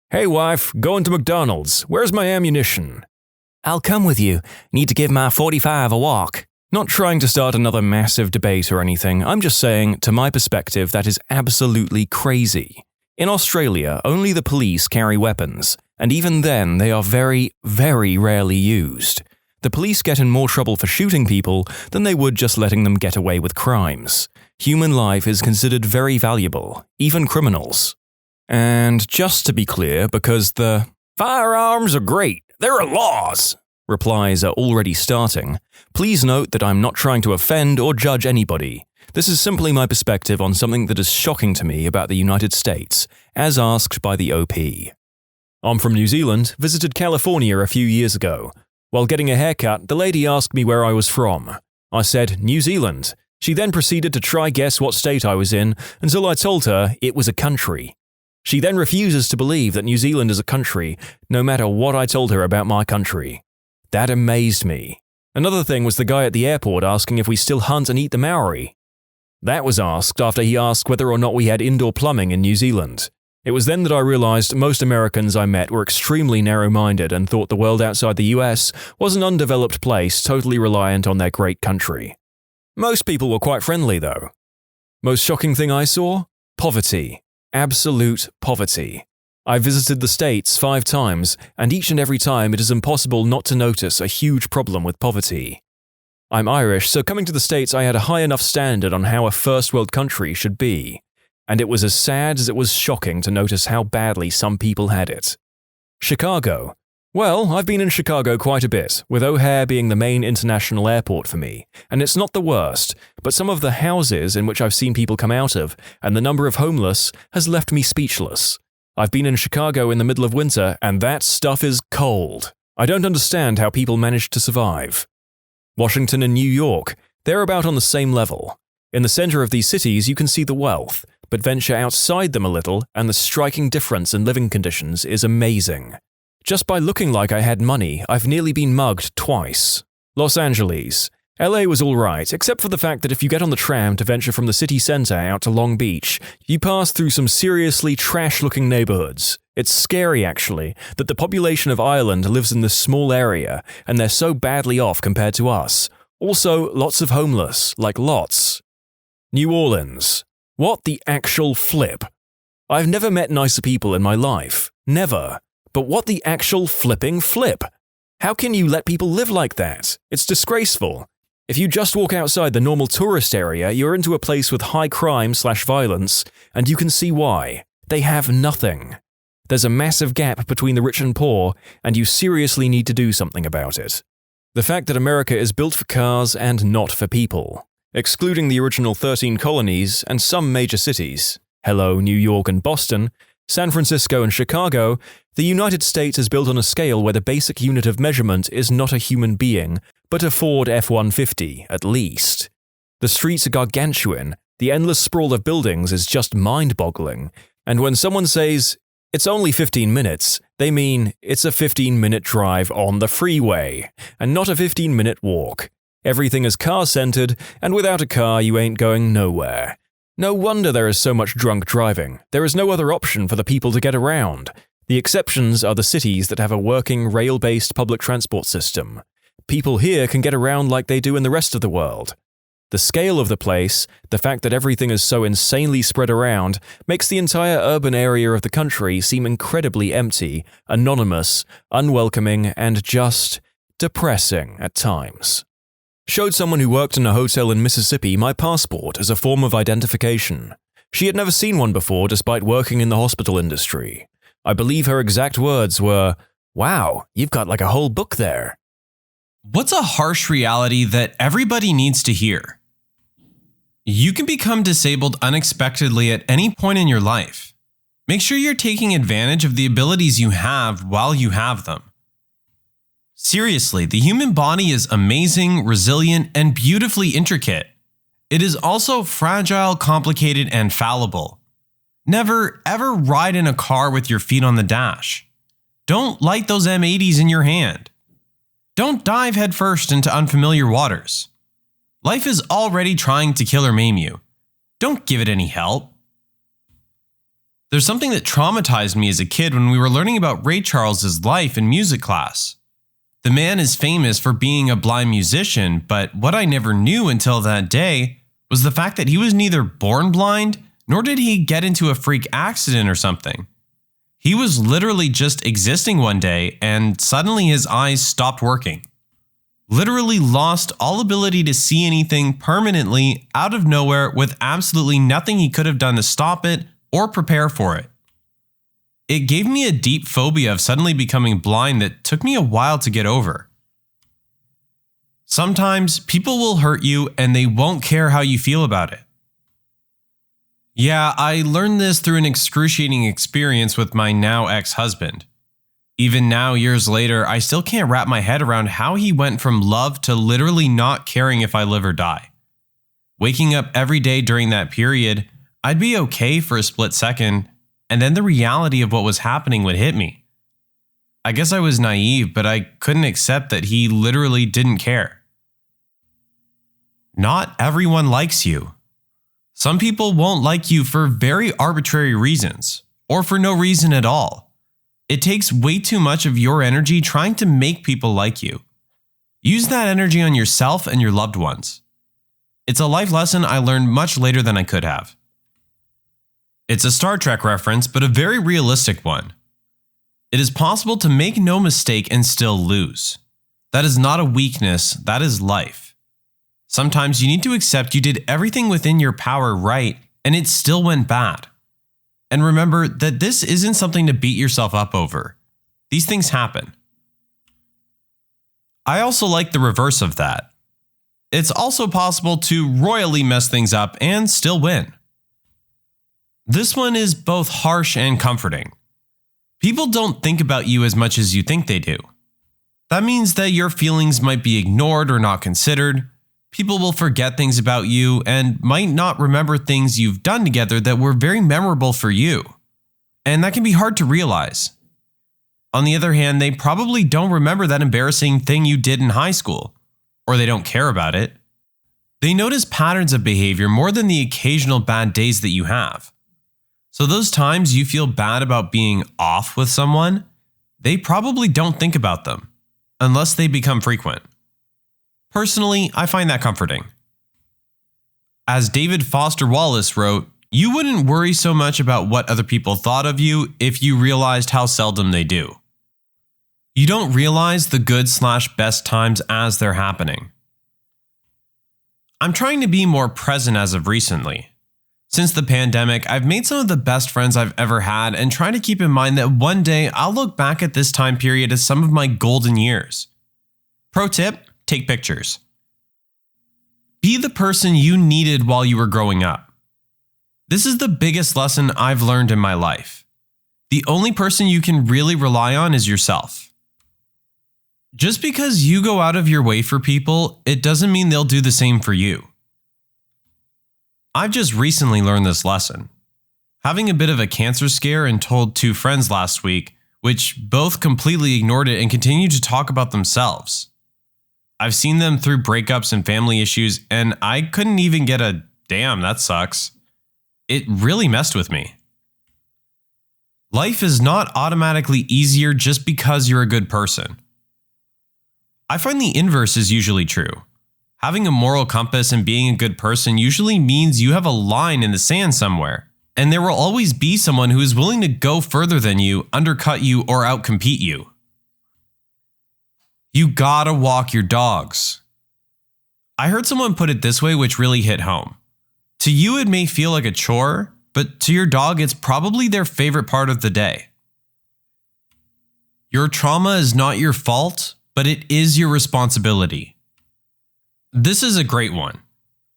Hey wife, going to McDonald's. Where's my ammunition? I'll come with you. Need to give my 45 a walk. Not trying to start another massive debate or anything, I'm just saying, to my perspective, that is absolutely crazy. In Australia, only the police carry weapons, and even then they are very, very rarely used. The police get in more trouble for shooting people than they would just letting them get away with crimes. Human life is considered very valuable, even criminals. And just to be clear, because the firearms are great, there are laws replies are already starting, please note that I'm not trying to offend or judge anybody. This is simply my perspective on something that is shocking to me about the United States, as asked by the OP. I'm from New Zealand, visited California a few years ago. While getting a haircut, the lady asked me where I was from. I said, New Zealand. She then proceeded to try guess what state I was in until I told her it was a country. She then refuses to believe that New Zealand is a country, no matter what I told her about my country. That amazed me. Another thing was the guy at the airport asking if we still hunt and eat the Maori. That was asked after he asked whether or not we had indoor plumbing in New Zealand. It was then that I realized most Americans I met were extremely narrow-minded and thought the world outside the US was an undeveloped place totally reliant on their great country. Most people were quite friendly, though. Most shocking thing I saw? Poverty. Absolute poverty. I visited the States 5 times, and each and every time it is impossible not to notice a huge problem with poverty. I'm Irish, so coming to the States I had a high enough standard on how a first world country should be. And it was as sad as it was shocking to notice how badly some people had it. Chicago. Well, I've been in Chicago quite a bit, with O'Hare being the main international airport for me, and it's not the worst, but some of the houses in which I've seen people come out of, and the number of homeless, has left me speechless. I've been in Chicago in the middle of winter, and that stuff is cold. I don't understand how people manage to survive. Washington and New York, they're about on the same level. In the center of these cities you can see the wealth, but venture outside them a little and the striking difference in living conditions is amazing. Just by looking like I had money, I've nearly been mugged twice. Los Angeles. LA was alright, except for the fact that if you get on the tram to venture from the city center out to Long Beach, you pass through some seriously trash-looking neighborhoods. It's scary, actually, that the population of Ireland lives in this small area, and they're so badly off compared to us. Also, lots of homeless, like lots. New Orleans. What the actual flip? I've never met nicer people in my life. Never. But what the actual flipping flip? How can you let people live like that? It's disgraceful. If you just walk outside the normal tourist area, you're into a place with high crime/violence, and you can see why. They have nothing. There's a massive gap between the rich and poor, and you seriously need to do something about it. The fact that America is built for cars and not for people. Excluding the original 13 colonies and some major cities, hello, New York and Boston, San Francisco and Chicago, the United States is built on a scale where the basic unit of measurement is not a human being, but a Ford F-150, at least. The streets are gargantuan, the endless sprawl of buildings is just mind-boggling, And when someone says, "It's only 15 minutes," they mean it's a 15-minute drive on the freeway, and not a 15-minute walk. Everything is car-centered, and without a car you ain't going nowhere. No wonder there is so much drunk driving. There is no other option for the people to get around. The exceptions are the cities that have a working rail-based public transport system. People here can get around like they do in the rest of the world. The scale of the place, the fact that everything is so insanely spread around, makes the entire urban area of the country seem incredibly empty, anonymous, unwelcoming, and just depressing at times. Showed someone who worked in a hotel in Mississippi my passport as a form of identification. She had never seen one before despite working in the hospital industry. I believe her exact words were, "Wow, you've got like a whole book there." What's a harsh reality that everybody needs to hear? You can become disabled unexpectedly at any point in your life. Make sure you're taking advantage of the abilities you have while you have them. Seriously, the human body is amazing, resilient, and beautifully intricate. It is also fragile, complicated, and fallible. Never, ever ride in a car with your feet on the dash. Don't light those M80s in your hand. Don't dive headfirst into unfamiliar waters. Life is already trying to kill or maim you. Don't give it any help. There's something that traumatized me as a kid when we were learning about Ray Charles's life in music class. The man is famous for being a blind musician, but what I never knew until that day was the fact that he was neither born blind, nor did he get into a freak accident or something. He was literally just existing one day and suddenly his eyes stopped working. Literally lost all ability to see anything permanently out of nowhere with absolutely nothing he could have done to stop it or prepare for it. It gave me a deep phobia of suddenly becoming blind that took me a while to get over. Sometimes people will hurt you and they won't care how you feel about it. Yeah, I learned this through an excruciating experience with my now ex-husband. Even now, years later, I still can't wrap my head around how he went from love to literally not caring if I live or die. Waking up every day during that period, I'd be okay for a split second, and then the reality of what was happening would hit me. I guess I was naive, but I couldn't accept that he literally didn't care. Not everyone likes you. Some people won't like you for very arbitrary reasons, or for no reason at all. It takes way too much of your energy trying to make people like you. Use that energy on yourself and your loved ones. It's a life lesson I learned much later than I could have. It's a Star Trek reference, but a very realistic one. It is possible to make no mistake and still lose. That is not a weakness, that is life. Sometimes you need to accept you did everything within your power right, and it still went bad. And remember that this isn't something to beat yourself up over. These things happen. I also like the reverse of that. It's also possible to royally mess things up and still win. This one is both harsh and comforting. People don't think about you as much as you think they do. That means that your feelings might be ignored or not considered. People will forget things about you and might not remember things you've done together that were very memorable for you. And that can be hard to realize. On the other hand, they probably don't remember that embarrassing thing you did in high school, or they don't care about it. They notice patterns of behavior more than the occasional bad days that you have. So those times you feel bad about being off with someone, they probably don't think about them, unless they become frequent. Personally, I find that comforting. As David Foster Wallace wrote, you wouldn't worry so much about what other people thought of you if you realized how seldom they do. You don't realize the good/best times as they're happening. I'm trying to be more present as of recently. Since the pandemic, I've made some of the best friends I've ever had and try to keep in mind that one day I'll look back at this time period as some of my golden years. Pro tip, take pictures. Be the person you needed while you were growing up. This is the biggest lesson I've learned in my life. The only person you can really rely on is yourself. Just because you go out of your way for people, it doesn't mean they'll do the same for you. I've just recently learned this lesson. having a bit of a cancer scare and told 2 friends last week, which both completely ignored it and continued to talk about themselves. I've seen them through breakups and family issues, and I couldn't even get a "damn, that sucks." It really messed with me. Life is not automatically easier just because you're a good person. I find the inverse is usually true. Having a moral compass and being a good person usually means you have a line in the sand somewhere, and there will always be someone who is willing to go further than you, undercut you, or outcompete you. You gotta walk your dogs. I heard someone put it this way, which really hit home. To you, it may feel like a chore, but to your dog, it's probably their favorite part of the day. Your trauma is not your fault, but it is your responsibility. This is a great one.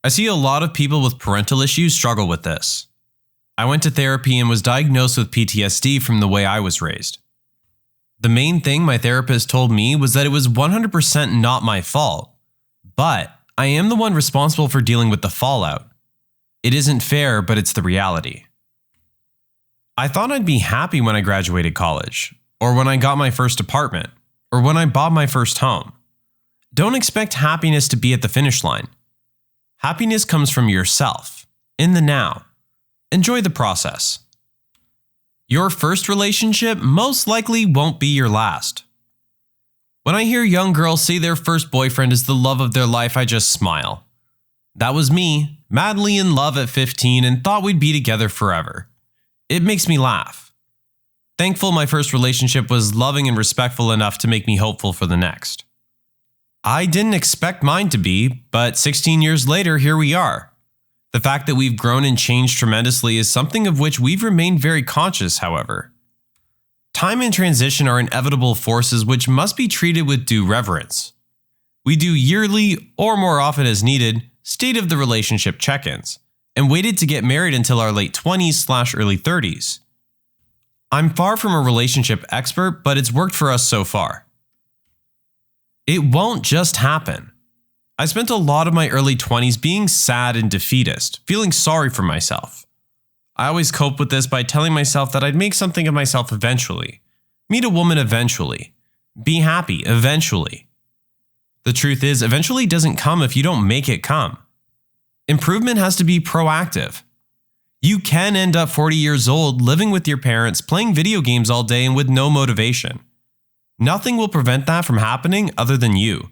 I see a lot of people with parental issues struggle with this. I went to therapy and was diagnosed with PTSD from the way I was raised. The main thing my therapist told me was that it was 100% not my fault, but I am the one responsible for dealing with the fallout. It isn't fair, but it's the reality. I thought I'd be happy when I graduated college, or when I got my first apartment, or when I bought my first home. Don't expect happiness to be at the finish line. Happiness comes from yourself, in the now. Enjoy the process. Your first relationship most likely won't be your last. When I hear young girls say their first boyfriend is the love of their life, I just smile. That was me, madly in love at 15 and thought we'd be together forever. It makes me laugh. Thankful my first relationship was loving and respectful enough to make me hopeful for the next. I didn't expect mine to be, but 16 years later, here we are. The fact that we've grown and changed tremendously is something of which we've remained very conscious, however. Time and transition are inevitable forces which must be treated with due reverence. We do yearly, or more often as needed, state of the relationship check-ins, and waited to get married until our late 20s/early 30s. I'm far from a relationship expert, but it's worked for us so far. It won't just happen. I spent a lot of my early 20s being sad and defeatist, feeling sorry for myself. I always cope with this by telling myself that I'd make something of myself eventually, meet a woman eventually, be happy eventually. The truth is, eventually doesn't come if you don't make it come. Improvement has to be proactive. You can end up 40 years old, living with your parents, playing video games all day and with no motivation. Nothing will prevent that from happening other than you.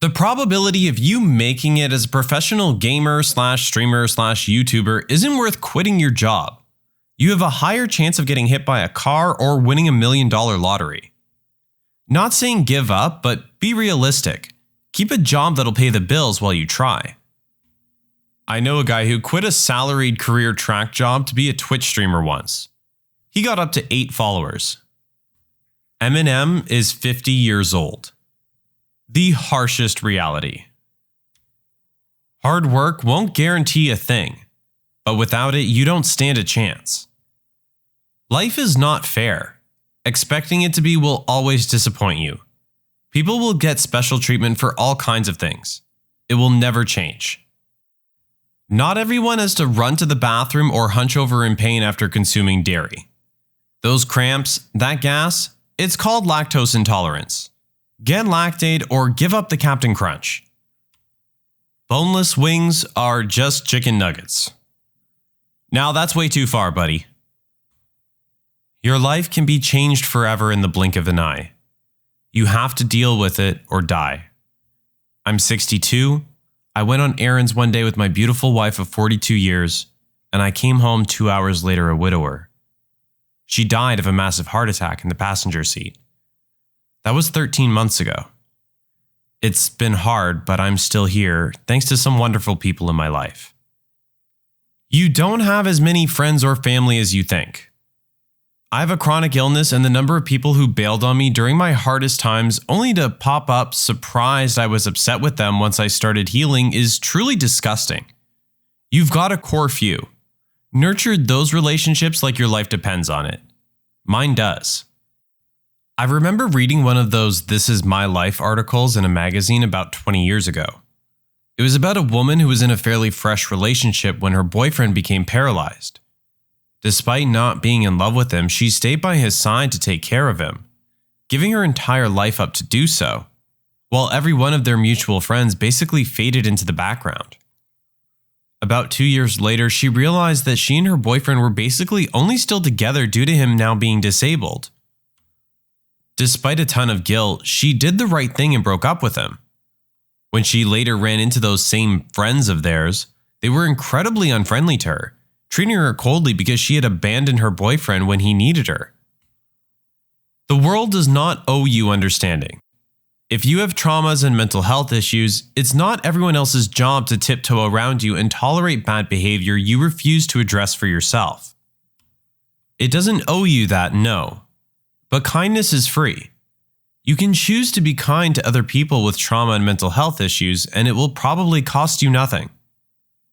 The probability of you making it as a professional gamer/streamer/YouTuber isn't worth quitting your job. You have a higher chance of getting hit by a car or winning $1 million lottery. Not saying give up, but be realistic. Keep a job that'll pay the bills while you try. I know a guy who quit a salaried career track job to be a Twitch streamer once. He got up to 8 followers. Eminem is 50 years old. The harshest reality. Hard work won't guarantee a thing, but without it, you don't stand a chance. Life is not fair. Expecting it to be will always disappoint you. People will get special treatment for all kinds of things. It will never change. Not everyone has to run to the bathroom or hunch over in pain after consuming dairy. Those cramps, that gas, it's called lactose intolerance. Get Lactaid or give up the Captain Crunch. Boneless wings are just chicken nuggets. Now that's way too far, buddy. Your life can be changed forever in the blink of an eye. You have to deal with it or die. I'm 62. I went on errands one day with my beautiful wife of 42 years, and I came home 2 hours later a widower. She died of a massive heart attack in the passenger seat. That was 13 months ago. It's been hard, but I'm still here, thanks to some wonderful people in my life. You don't have as many friends or family as you think. I have a chronic illness, and the number of people who bailed on me during my hardest times only to pop up surprised I was upset with them once I started healing is truly disgusting. You've got a core few. Nurture those relationships like your life depends on it. Mine does. I remember reading one of those "This Is My Life" articles in a magazine about 20 years ago. It was about a woman who was in a fairly fresh relationship when her boyfriend became paralyzed. Despite not being in love with him, she stayed by his side to take care of him, giving her entire life up to do so, while every one of their mutual friends basically faded into the background. About 2 years later, she realized that she and her boyfriend were basically only still together due to him now being disabled. Despite a ton of guilt, she did the right thing and broke up with him. When she later ran into those same friends of theirs, they were incredibly unfriendly to her, treating her coldly because she had abandoned her boyfriend when he needed her. The world does not owe you understanding. If you have traumas and mental health issues, it's not everyone else's job to tiptoe around you and tolerate bad behavior you refuse to address for yourself. It doesn't owe you that, no. But kindness is free. You can choose to be kind to other people with trauma and mental health issues, and it will probably cost you nothing.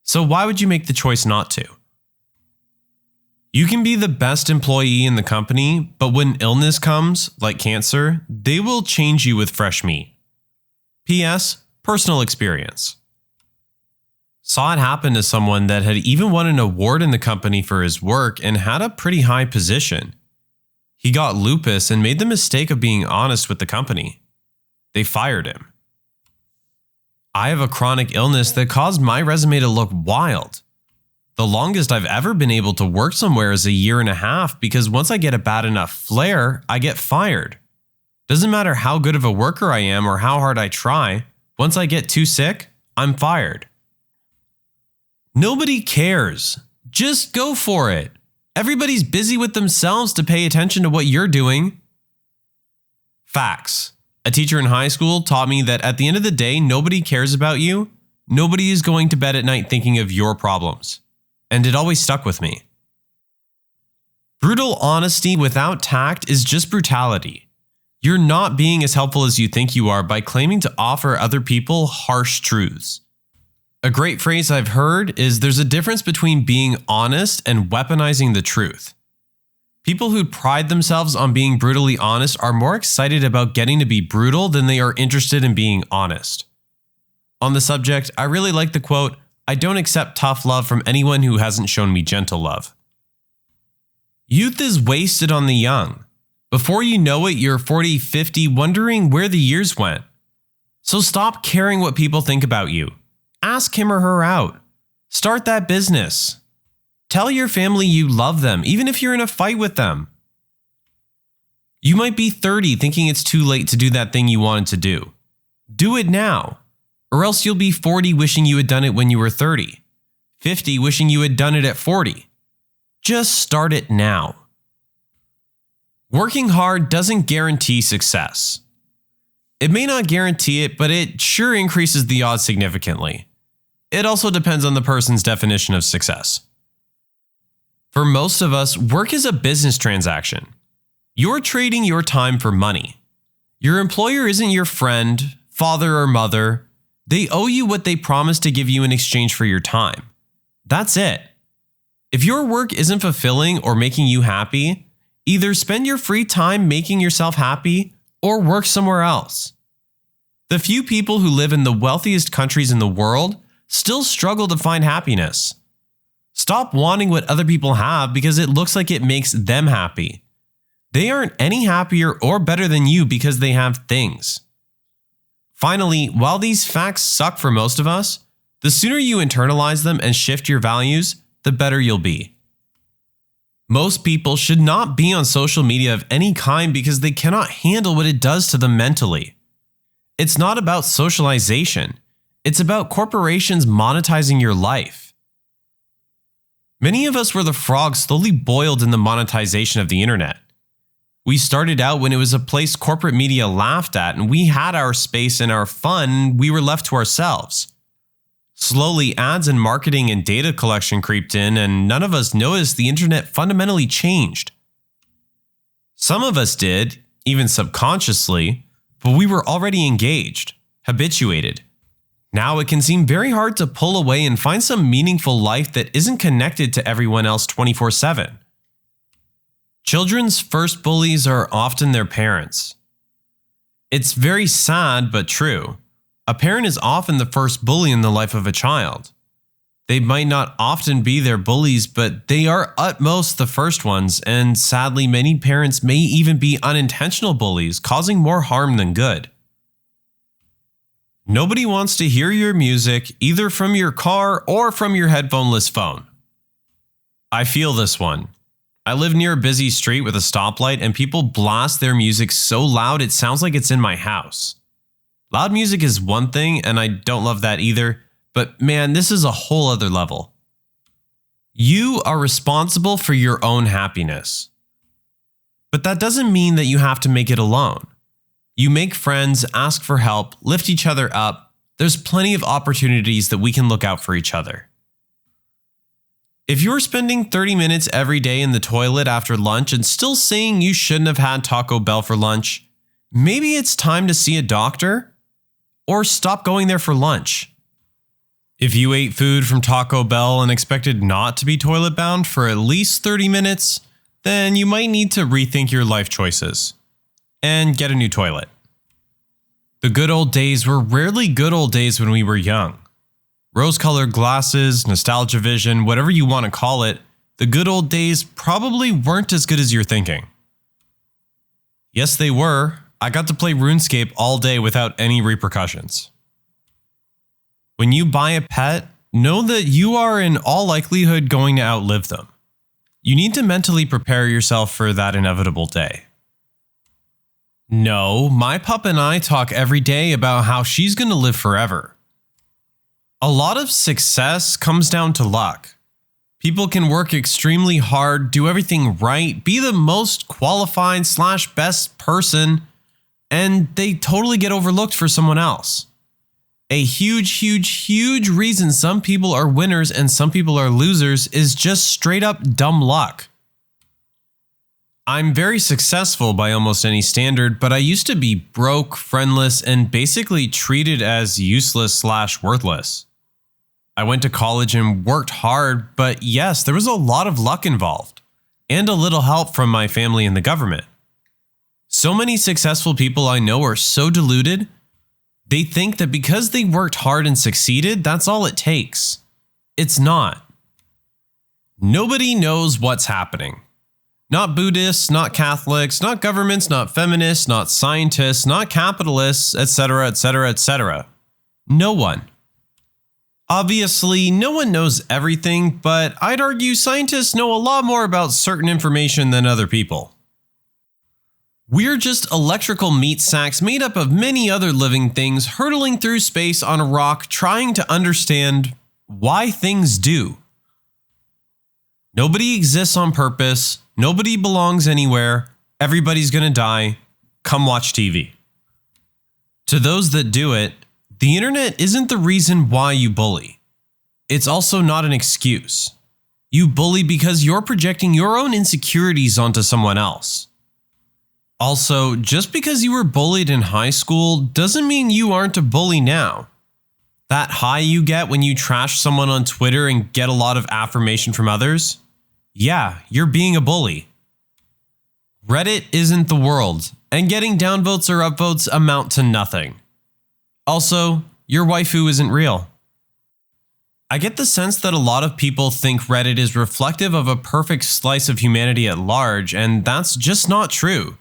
So why would you make the choice not to? You can be the best employee in the company, but when illness comes, like cancer, they will change you with fresh meat. P.S. Personal experience. Saw it happen to someone that had even won an award in the company for his work and had a pretty high position. He got lupus and made the mistake of being honest with the company. They fired him. I have a chronic illness that caused my resume to look wild. The longest I've ever been able to work somewhere is 1.5 years because once I get a bad enough flare, I get fired. Doesn't matter how good of a worker I am or how hard I try, once I get too sick, I'm fired. Nobody cares. Just go for it. Everybody's busy with themselves to pay attention to what you're doing. Facts. A teacher in high school taught me that at the end of the day, nobody cares about you. Nobody is going to bed at night thinking of your problems. And it always stuck with me. Brutal honesty without tact is just brutality. You're not being as helpful as you think you are by claiming to offer other people harsh truths. A great phrase I've heard is there's a difference between being honest and weaponizing the truth. People who pride themselves on being brutally honest are more excited about getting to be brutal than they are interested in being honest. On the subject, I really like the quote, "I don't accept tough love from anyone who hasn't shown me gentle love." Youth is wasted on the young. Before you know it, you're 40, 50, wondering where the years went. So stop caring what people think about you. Ask him or her out. Start that business. Tell your family you love them, even if you're in a fight with them. You might be 30 thinking it's too late to do that thing you wanted to do. Do it now. Or else you'll be 40 wishing you had done it when you were 30. 50 wishing you had done it at 40. Just start it now. Working hard doesn't guarantee success. It may not guarantee it, but it sure increases the odds significantly. It also depends on the person's definition of success. For most of us, work is a business transaction. You're trading your time for money. Your employer isn't your friend, father or mother. They owe you what they promised to give you in exchange for your time. That's it. If your work isn't fulfilling or making you happy, either spend your free time making yourself happy or work somewhere else. The few people who live in the wealthiest countries in the world still struggle to find happiness. Stop wanting what other people have because it looks like it makes them happy. They aren't any happier or better than you because they have things. Finally, while these facts suck for most of us, the sooner you internalize them and shift your values, the better you'll be. Most people should not be on social media of any kind because they cannot handle what it does to them mentally. It's not about socialization. It's about corporations monetizing your life. Many of us were the frog slowly boiled in the monetization of the internet. We started out when it was a place corporate media laughed at, and we had our space and our fun, we were left to ourselves. Slowly, ads and marketing and data collection creeped in, and none of us noticed the internet fundamentally changed. Some of us did, even subconsciously, but we were already engaged, habituated. Now it can seem very hard to pull away and find some meaningful life that isn't connected to everyone else 24/7. Children's first bullies are often their parents. It's very sad but true. A parent is often the first bully in the life of a child. They might not often be their bullies, but they are at most the first ones, and sadly many parents may even be unintentional bullies, causing more harm than good. Nobody wants to hear your music either from your car or from your headphoneless phone. I feel this one. I live near a busy street with a stoplight and people blast their music so loud it sounds like it's in my house. Loud music is one thing and I don't love that either, but man, this is a whole other level. You are responsible for your own happiness. But that doesn't mean that you have to make it alone. You make friends, ask for help, lift each other up. There's plenty of opportunities that we can look out for each other. If you're spending 30 minutes every day in the toilet after lunch and still saying you shouldn't have had Taco Bell for lunch, maybe it's time to see a doctor or stop going there for lunch. If you ate food from Taco Bell and expected not to be toilet bound for at least 30 minutes, then you might need to rethink your life choices and get a new toilet. The good old days were rarely good old days when we were young. Rose-colored glasses, nostalgia vision, whatever you want to call it, the good old days probably weren't as good as you're thinking. Yes, they were. I got to play RuneScape all day without any repercussions. When you buy a pet, know that you are in all likelihood going to outlive them. You need to mentally prepare yourself for that inevitable day. No, my pup and I talk every day about how she's going to live forever. A lot of success comes down to luck. People can work extremely hard, do everything right, be the most qualified / best person, and they totally get overlooked for someone else. A huge reason some people are winners and some people are losers is just straight up dumb luck. I'm very successful by almost any standard, but I used to be broke, friendless, and basically treated as useless / worthless. I went to college and worked hard, but yes, there was a lot of luck involved, and a little help from my family and the government. So many successful people I know are so deluded, they think that because they worked hard and succeeded, that's all it takes. It's not. Nobody knows what's happening. Not Buddhists, not Catholics, not governments, not feminists, not scientists, not capitalists, etc., etc., etc. No one. Obviously, no one knows everything, but I'd argue scientists know a lot more about certain information than other people. We're just electrical meat sacks made up of many other living things hurtling through space on a rock trying to understand why things do. Nobody exists on purpose, nobody belongs anywhere, everybody's gonna die, come watch TV. To those that do it, the internet isn't the reason why you bully. It's also not an excuse. You bully because you're projecting your own insecurities onto someone else. Also, just because you were bullied in high school doesn't mean you aren't a bully now. That high you get when you trash someone on Twitter and get a lot of affirmation from others? Yeah, you're being a bully. Reddit isn't the world, and getting downvotes or upvotes amount to nothing. Also, your waifu isn't real. I get the sense that a lot of people think Reddit is reflective of a perfect slice of humanity at large, and that's just not true.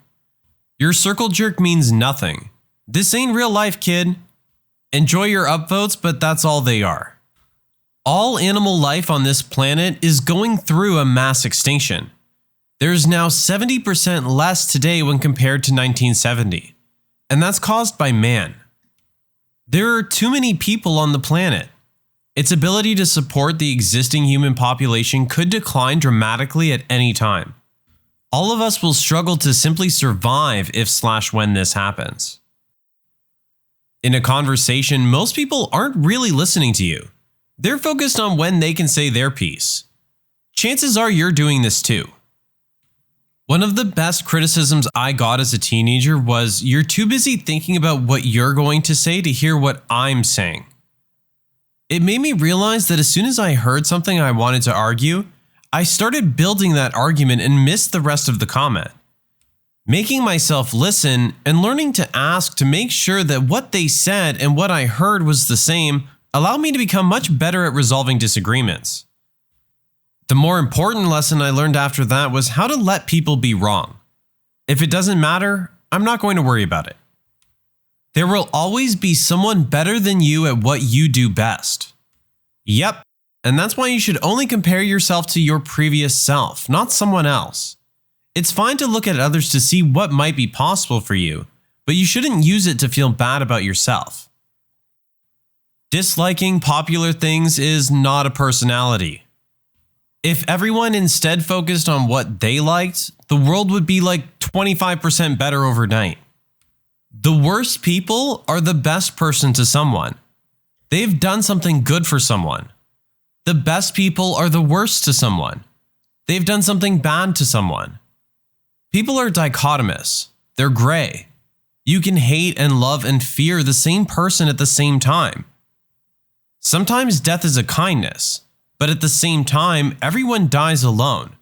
Your circle jerk means nothing. This ain't real life, kid. Enjoy your upvotes, but that's all they are. All animal life on this planet is going through a mass extinction. There's now 70% less today when compared to 1970, and that's caused by man. There are too many people on the planet. Its ability to support the existing human population could decline dramatically at any time. All of us will struggle to simply survive if / when this happens. In a conversation, most people aren't really listening to you. They're focused on when they can say their piece. Chances are you're doing this too. One of the best criticisms I got as a teenager was, you're too busy thinking about what you're going to say to hear what I'm saying. It made me realize that as soon as I heard something I wanted to argue, I started building that argument and missed the rest of the comment. Making myself listen and learning to ask to make sure that what they said and what I heard was the same allowed me to become much better at resolving disagreements. The more important lesson I learned after that was how to let people be wrong. If it doesn't matter, I'm not going to worry about it. There will always be someone better than you at what you do best. Yep, and that's why you should only compare yourself to your previous self, not someone else. It's fine to look at others to see what might be possible for you, but you shouldn't use it to feel bad about yourself. Disliking popular things is not a personality. If everyone instead focused on what they liked, the world would be like 25% better overnight. The worst people are the best person to someone. They've done something good for someone. The best people are the worst to someone. They've done something bad to someone. People are dichotomous. They're gray. You can hate and love and fear the same person at the same time. Sometimes death is a kindness, but at the same time, everyone dies alone.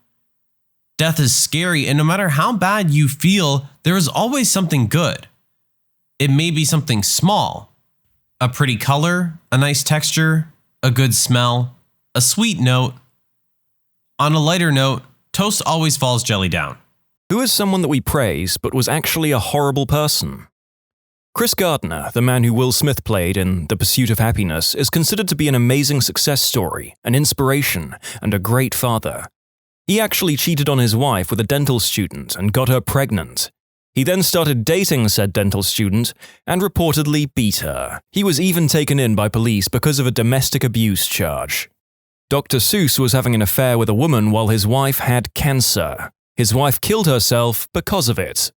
Death is scary, and no matter how bad you feel, there is always something good. It may be something small, a pretty color, a nice texture, a good smell, a sweet note. On a lighter note, toast always falls jelly down. Who is someone that we praise but was actually a horrible person? Chris Gardner, the man who Will Smith played in The Pursuit of Happiness, is considered to be an amazing success story, an inspiration, and a great father. He actually cheated on his wife with a dental student and got her pregnant. He then started dating said dental student and reportedly beat her. He was even taken in by police because of a domestic abuse charge. Dr. Seuss was having an affair with a woman while his wife had cancer. His wife killed herself because of it.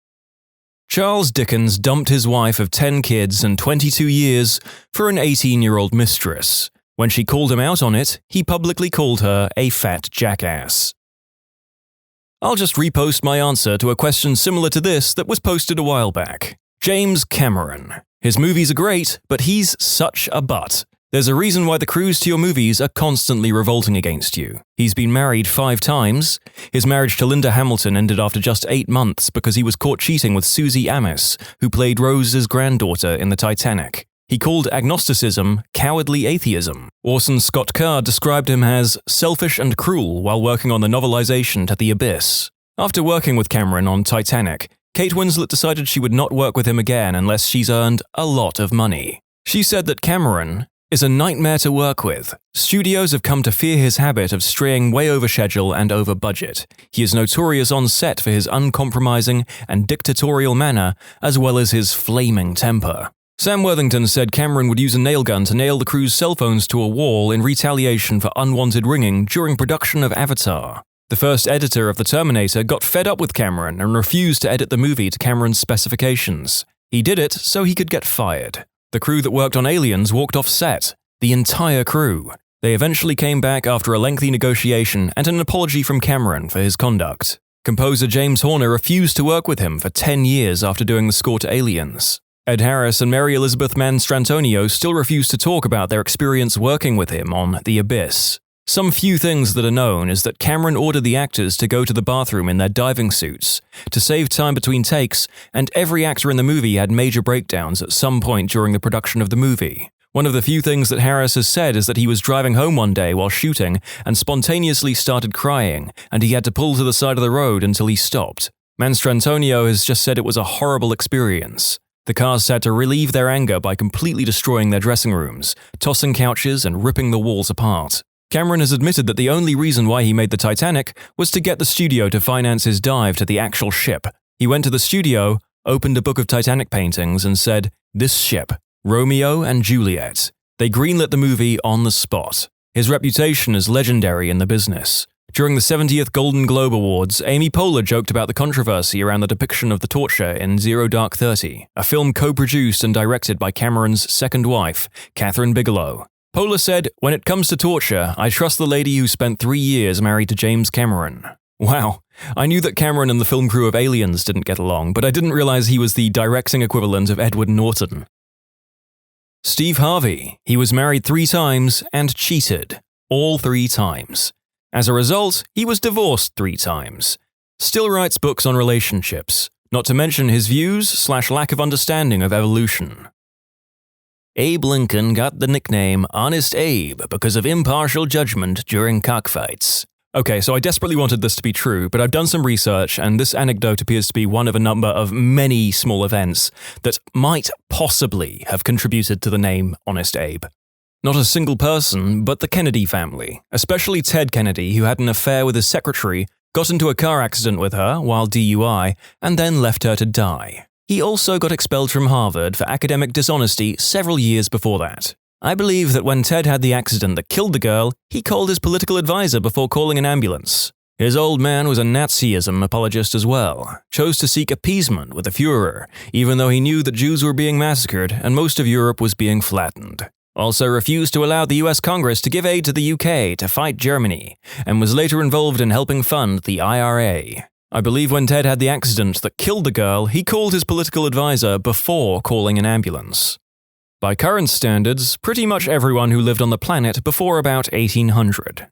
Charles Dickens dumped his wife of 10 kids and 22 years for an 18-year-old mistress. When she called him out on it, he publicly called her a fat jackass. I'll just repost my answer to a question similar to this that was posted a while back. James Cameron. His movies are great, but he's such a butt. There's a reason why the crews to your movies are constantly revolting against you. He's been married 5 times. His marriage to Linda Hamilton ended after just 8 months because he was caught cheating with Susie Amis, who played Rose's granddaughter in the Titanic. He called agnosticism cowardly atheism. Orson Scott Card described him as selfish and cruel while working on the novelization to The Abyss. After working with Cameron on Titanic, Kate Winslet decided she would not work with him again unless she's earned a lot of money. She said that Cameron is a nightmare to work with. Studios have come to fear his habit of straying way over schedule and over budget. He is notorious on set for his uncompromising and dictatorial manner, as well as his flaming temper. Sam Worthington said Cameron would use a nail gun to nail the crew's cell phones to a wall in retaliation for unwanted ringing during production of Avatar. The first editor of The Terminator got fed up with Cameron and refused to edit the movie to Cameron's specifications. He did it so he could get fired. The crew that worked on Aliens walked off set. The entire crew. They eventually came back after a lengthy negotiation and an apology from Cameron for his conduct. Composer James Horner refused to work with him for 10 years after doing the score to Aliens. Ed Harris and Mary Elizabeth Mastrantonio still refuse to talk about their experience working with him on The Abyss. Some few things that are known is that Cameron ordered the actors to go to the bathroom in their diving suits to save time between takes, and every actor in the movie had major breakdowns at some point during the production of the movie. One of the few things that Harris has said is that he was driving home one day while shooting and spontaneously started crying, and he had to pull to the side of the road until he stopped. Mastrantonio has just said it was a horrible experience. The cast had to relieve their anger by completely destroying their dressing rooms, tossing couches and ripping the walls apart. Cameron has admitted that the only reason why he made the Titanic was to get the studio to finance his dive to the actual ship. He went to the studio, opened a book of Titanic paintings and said, "This ship, Romeo and Juliet." They greenlit the movie on the spot. His reputation is legendary in the business. During the 70th Golden Globe Awards, Amy Poehler joked about the controversy around the depiction of the torture in Zero Dark 30, a film co-produced and directed by Cameron's second wife, Catherine Bigelow. Poehler said, "When it comes to torture, I trust the lady who spent 3 years married to James Cameron." Wow, I knew that Cameron and the film crew of Aliens didn't get along, but I didn't realize he was the directing equivalent of Edward Norton. Steve Harvey. He was married 3 times and cheated. All 3 times. As a result, he was divorced 3 times. Still writes books on relationships, not to mention his views/lack of understanding of evolution. Abe Lincoln got the nickname Honest Abe because of impartial judgment during cockfights. Okay, so I desperately wanted this to be true, but I've done some research, and this anecdote appears to be one of a number of many small events that might possibly have contributed to the name Honest Abe. Not a single person, but the Kennedy family, especially Ted Kennedy, who had an affair with his secretary, got into a car accident with her while DUI, and then left her to die. He also got expelled from Harvard for academic dishonesty several years before that. I believe that when Ted had the accident that killed the girl, he called his political advisor before calling an ambulance. His old man was a Nazism apologist as well, chose to seek appeasement with the Führer, even though he knew that Jews were being massacred and most of Europe was being flattened. Also refused to allow the US Congress to give aid to the UK to fight Germany, and was later involved in helping fund the IRA. I believe when Ted had the accident that killed the girl, he called his political advisor before calling an ambulance. By current standards, pretty much everyone who lived on the planet before about 1800.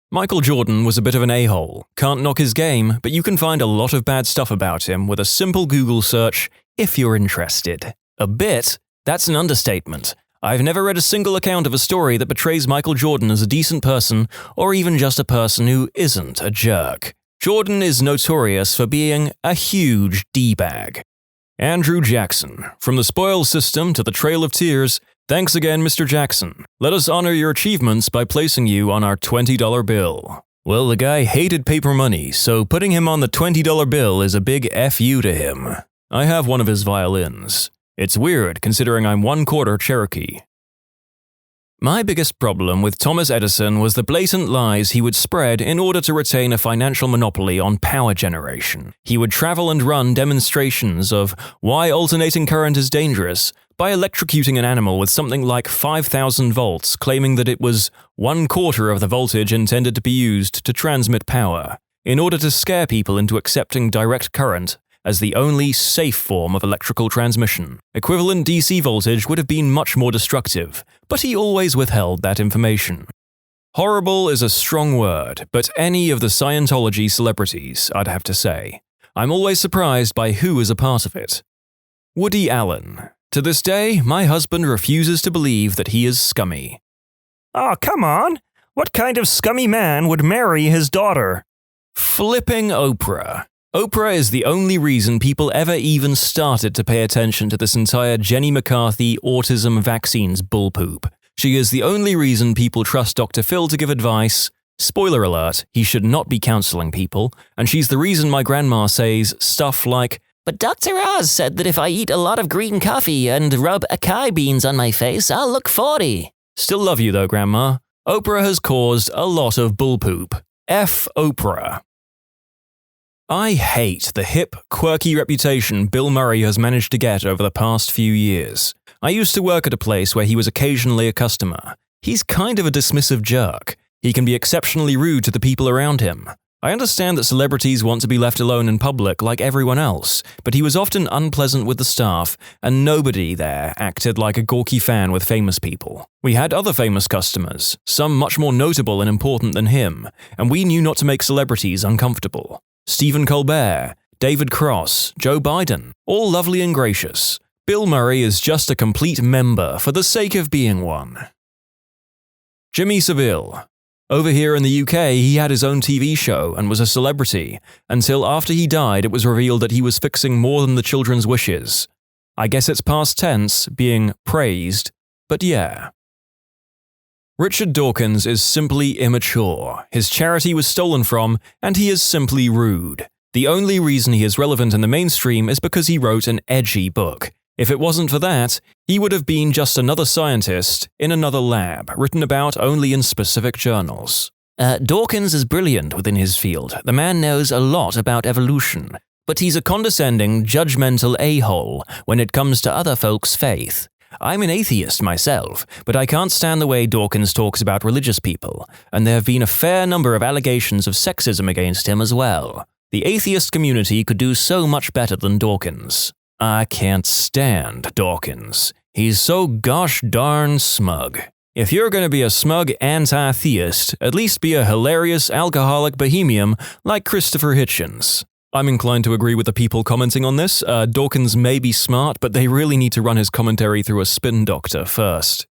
Michael Jordan was a bit of an a-hole. Can't knock his game, but you can find a lot of bad stuff about him with a simple Google search if you're interested. A bit? That's an understatement. I've never read a single account of a story that portrays Michael Jordan as a decent person or even just a person who isn't a jerk. Jordan is notorious for being a huge D-bag. Andrew Jackson. From the spoils system to the Trail of Tears, thanks again, Mr. Jackson. Let us honor your achievements by placing you on our $20 bill. Well, the guy hated paper money, so putting him on the $20 bill is a big F-U to him. I have one of his violins. It's weird, considering I'm 1/4 Cherokee. My biggest problem with Thomas Edison was the blatant lies he would spread in order to retain a financial monopoly on power generation. He would travel and run demonstrations of why alternating current is dangerous by electrocuting an animal with something like 5,000 volts, claiming that it was 1/4 of the voltage intended to be used to transmit power, in order to scare people into accepting direct current as the only safe form of electrical transmission. Equivalent DC voltage would have been much more destructive, but he always withheld that information. Horrible is a strong word, but any of the Scientology celebrities, I'd have to say. I'm always surprised by who is a part of it. Woody Allen. To this day, my husband refuses to believe that he is scummy. Oh, come on! What kind of scummy man would marry his daughter? Flipping Oprah. Oprah is the only reason people ever even started to pay attention to this entire Jenny McCarthy autism vaccines bullpoop. She is the only reason people trust Dr. Phil to give advice. Spoiler alert, he should not be counseling people, and she's the reason my grandma says stuff like, "But Dr. Oz said that if I eat a lot of green coffee and rub acai beans on my face, I'll look 40. Still love you though, Grandma. Oprah has caused a lot of bullpoop. F Oprah. I hate the hip, quirky reputation Bill Murray has managed to get over the past few years. I used to work at a place where he was occasionally a customer. He's kind of a dismissive jerk. He can be exceptionally rude to the people around him. I understand that celebrities want to be left alone in public like everyone else, but he was often unpleasant with the staff, and nobody there acted like a gawky fan with famous people. We had other famous customers, some much more notable and important than him, and we knew not to make celebrities uncomfortable. Stephen Colbert, David Cross, Joe Biden, all lovely and gracious. Bill Murray is just a complete member for the sake of being one. Jimmy Savile. Over here in the UK, he had his own TV show and was a celebrity, until after he died it was revealed that he was fixing more than the children's wishes. I guess it's past tense, being praised, but yeah. Richard Dawkins is simply immature, his charity was stolen from, and he is simply rude. The only reason he is relevant in the mainstream is because he wrote an edgy book. If it wasn't for that, he would have been just another scientist in another lab, written about only in specific journals. Dawkins is brilliant within his field. The man knows a lot about evolution, but he's a condescending, judgmental a-hole when it comes to other folks' faith. I'm an atheist myself, but I can't stand the way Dawkins talks about religious people, and there have been a fair number of allegations of sexism against him as well. The atheist community could do so much better than Dawkins. I can't stand Dawkins. He's so gosh darn smug. If you're going to be a smug anti-theist, at least be a hilarious alcoholic bohemian like Christopher Hitchens. I'm inclined to agree with the people commenting on this. Dawkins may be smart, but they really need to run his commentary through a spin doctor first.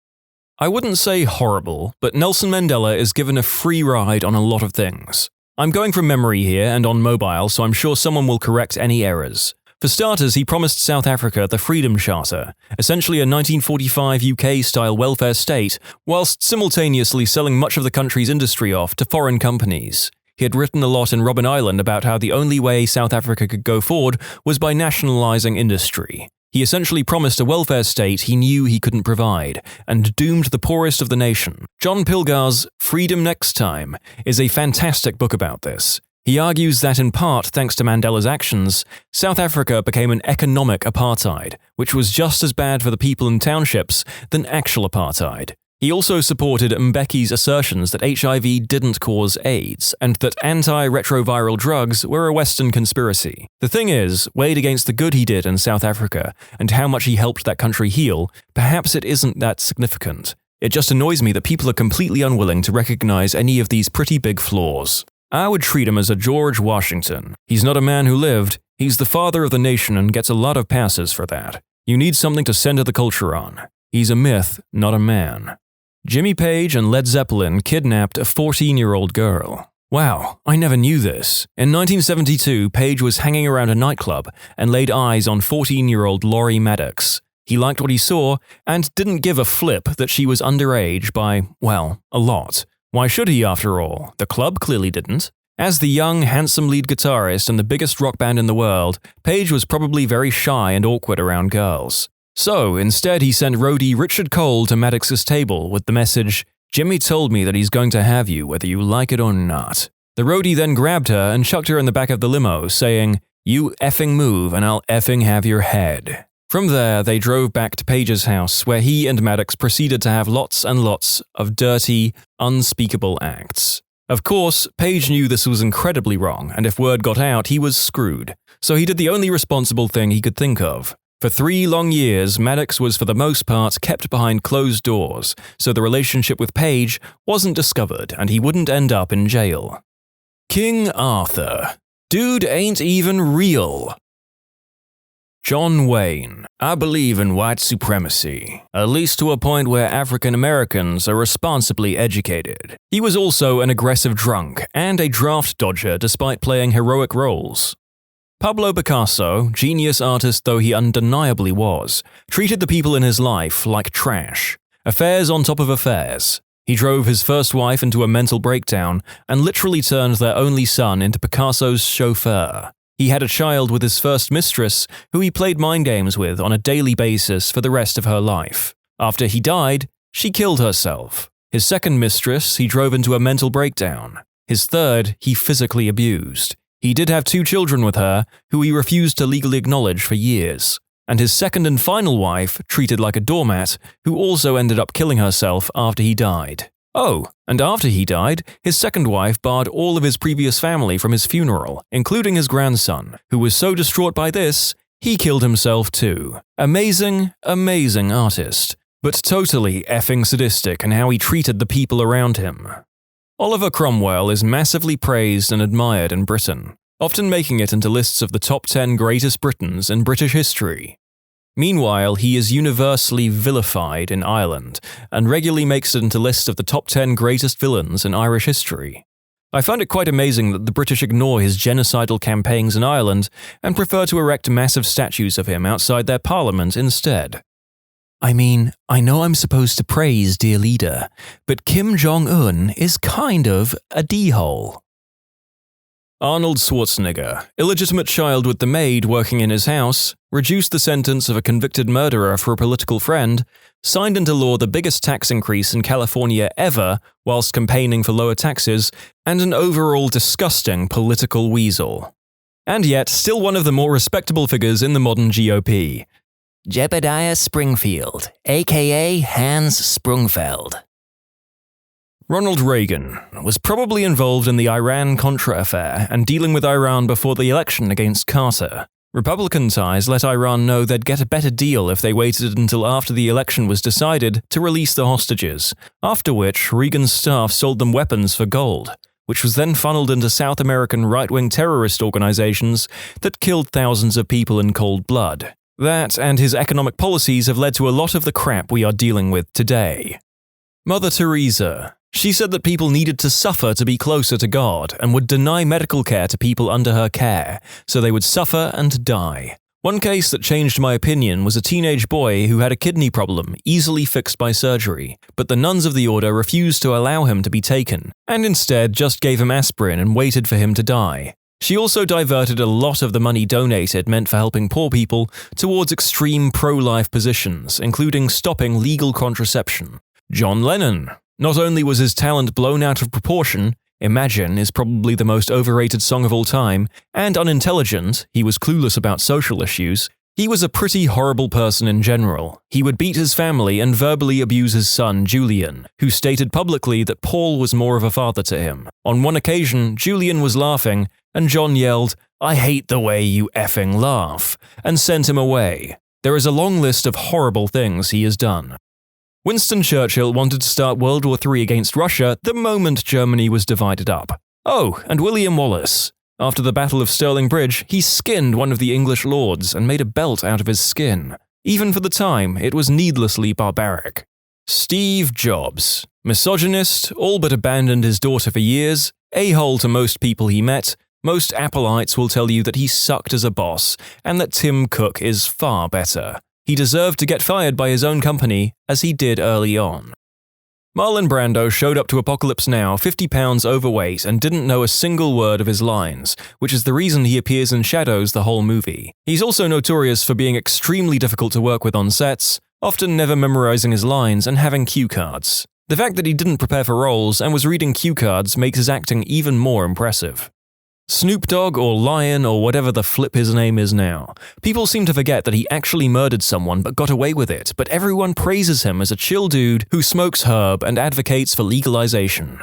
I wouldn't say horrible, but Nelson Mandela is given a free ride on a lot of things. I'm going from memory here and on mobile, so I'm sure someone will correct any errors. For starters, he promised South Africa the Freedom Charter, essentially a 1945 UK-style welfare state, whilst simultaneously selling much of the country's industry off to foreign companies. He had written a lot in Robben Island about how the only way South Africa could go forward was by nationalising industry. He essentially promised a welfare state he knew he couldn't provide, and doomed the poorest of the nation. John Pilgar's Freedom Next Time is a fantastic book about this. He argues that in part thanks to Mandela's actions, South Africa became an economic apartheid, which was just as bad for the people in townships than actual apartheid. He also supported Mbeki's assertions that HIV didn't cause AIDS, and that anti-retroviral drugs were a Western conspiracy. The thing is, weighed against the good he did in South Africa, and how much he helped that country heal, perhaps it isn't that significant. It just annoys me that people are completely unwilling to recognize any of these pretty big flaws. I would treat him as a George Washington. He's not a man who lived, he's the father of the nation and gets a lot of passes for that. You need something to center the culture on. He's a myth, not a man. Jimmy Page and Led Zeppelin kidnapped a 14-year-old girl. Wow, I never knew this. In 1972, Page was hanging around a nightclub and laid eyes on 14-year-old Laurie Maddox. He liked what he saw and didn't give a flip that she was underage by, well, a lot. Why should he, after all? The club clearly didn't. As the young, handsome lead guitarist in the biggest rock band in the world, Page was probably very shy and awkward around girls. So, instead he sent roadie Richard Cole to Maddox's table with the message, "Jimmy told me that he's going to have you whether you like it or not." The roadie then grabbed her and chucked her in the back of the limo, saying, "You effing move and I'll effing have your head." From there, they drove back to Page's house, where he and Maddox proceeded to have lots and lots of dirty, unspeakable acts. Of course, Page knew this was incredibly wrong, and if word got out, he was screwed. So he did the only responsible thing he could think of. For 3 long years, Maddox was for the most part kept behind closed doors, so the relationship with Page wasn't discovered and he wouldn't end up in jail. King Arthur. Dude ain't even real. John Wayne. I believe in white supremacy, at least to a point where African Americans are responsibly educated. He was also an aggressive drunk and a draft dodger despite playing heroic roles. Pablo Picasso, genius artist though he undeniably was, treated the people in his life like trash. Affairs on top of affairs. He drove his first wife into a mental breakdown and literally turned their only son into Picasso's chauffeur. He had a child with his first mistress, who he played mind games with on a daily basis for the rest of her life. After he died, she killed herself. His second mistress he drove into a mental breakdown. His third he physically abused. He did have 2 children with her, who he refused to legally acknowledge for years. And his second and final wife, treated like a doormat, who also ended up killing herself after he died. Oh, and after he died, his second wife barred all of his previous family from his funeral, including his grandson, who was so distraught by this, he killed himself too. Amazing, amazing artist, but totally effing sadistic in how he treated the people around him. Oliver Cromwell is massively praised and admired in Britain, often making it into lists of the top 10 greatest Britons in British history. Meanwhile, he is universally vilified in Ireland, and regularly makes it into lists of the top 10 greatest villains in Irish history. I find it quite amazing that the British ignore his genocidal campaigns in Ireland and prefer to erect massive statues of him outside their parliament instead. I mean, I know I'm supposed to praise dear leader, but Kim Jong-un is kind of a d-hole. Arnold Schwarzenegger, illegitimate child with the maid working in his house, reduced the sentence of a convicted murderer for a political friend, signed into law the biggest tax increase in California ever whilst campaigning for lower taxes, and an overall disgusting political weasel. And yet, still one of the more respectable figures in the modern GOP. Jebediah Springfield, aka Hans Sprungfeld. Ronald Reagan was probably involved in the Iran-Contra affair and dealing with Iran before the election against Carter. Republican ties let Iran know they'd get a better deal if they waited until after the election was decided to release the hostages, after which Reagan's staff sold them weapons for gold. which was then funneled into South American right-wing terrorist organizations that killed thousands of people in cold blood. That and his economic policies have led to a lot of the crap we are dealing with today. Mother Teresa. She said that people needed to suffer to be closer to God and would deny medical care to people under her care, so they would suffer and die. One case that changed my opinion was a teenage boy who had a kidney problem easily fixed by surgery, but the nuns of the order refused to allow him to be taken, and instead just gave him aspirin and waited for him to die. She also diverted a lot of the money donated meant for helping poor people towards extreme pro-life positions, including stopping legal contraception. John Lennon. Not only was his talent blown out of proportion, Imagine is probably the most overrated song of all time, and unintelligent, he was clueless about social issues, he was a pretty horrible person in general. He would beat his family and verbally abuse his son, Julian, who stated publicly that Paul was more of a father to him. On one occasion, Julian was laughing, and John yelled, "I hate the way you effing laugh," and sent him away. There is a long list of horrible things he has done. Winston Churchill wanted to start World War III against Russia the moment Germany was divided up. Oh, and William Wallace. After the Battle of Stirling Bridge, he skinned one of the English lords and made a belt out of his skin. Even for the time, it was needlessly barbaric. Steve Jobs. Misogynist, all but abandoned his daughter for years, a-hole to most people he met, most Appleites will tell you that he sucked as a boss, and that Tim Cook is far better. He deserved to get fired by his own company, as he did early on. Marlon Brando showed up to Apocalypse Now 50 pounds overweight and didn't know a single word of his lines, which is the reason he appears in shadows the whole movie. He's also notorious for being extremely difficult to work with on sets, often never memorizing his lines and having cue cards. The fact that he didn't prepare for roles and was reading cue cards makes his acting even more impressive. Snoop Dogg or Lion or whatever the flip his name is now. People seem to forget that he actually murdered someone but got away with it, but everyone praises him as a chill dude who smokes herb and advocates for legalization.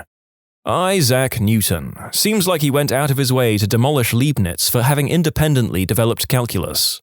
Isaac Newton. Seems like he went out of his way to demolish Leibniz for having independently developed calculus.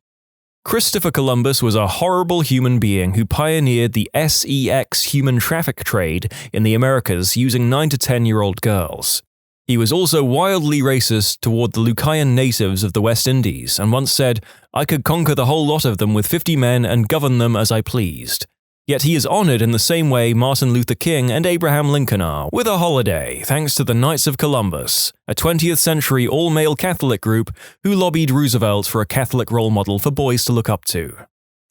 Christopher Columbus was a horrible human being who pioneered the sex human traffic trade in the Americas using 9 to 10-year-old girls. He was also wildly racist toward the Lucayan natives of the West Indies and once said, "I could conquer the whole lot of them with 50 men and govern them as I pleased." Yet he is honored in the same way Martin Luther King and Abraham Lincoln are, with a holiday thanks to the Knights of Columbus, a 20th century all-male Catholic group who lobbied Roosevelt for a Catholic role model for boys to look up to.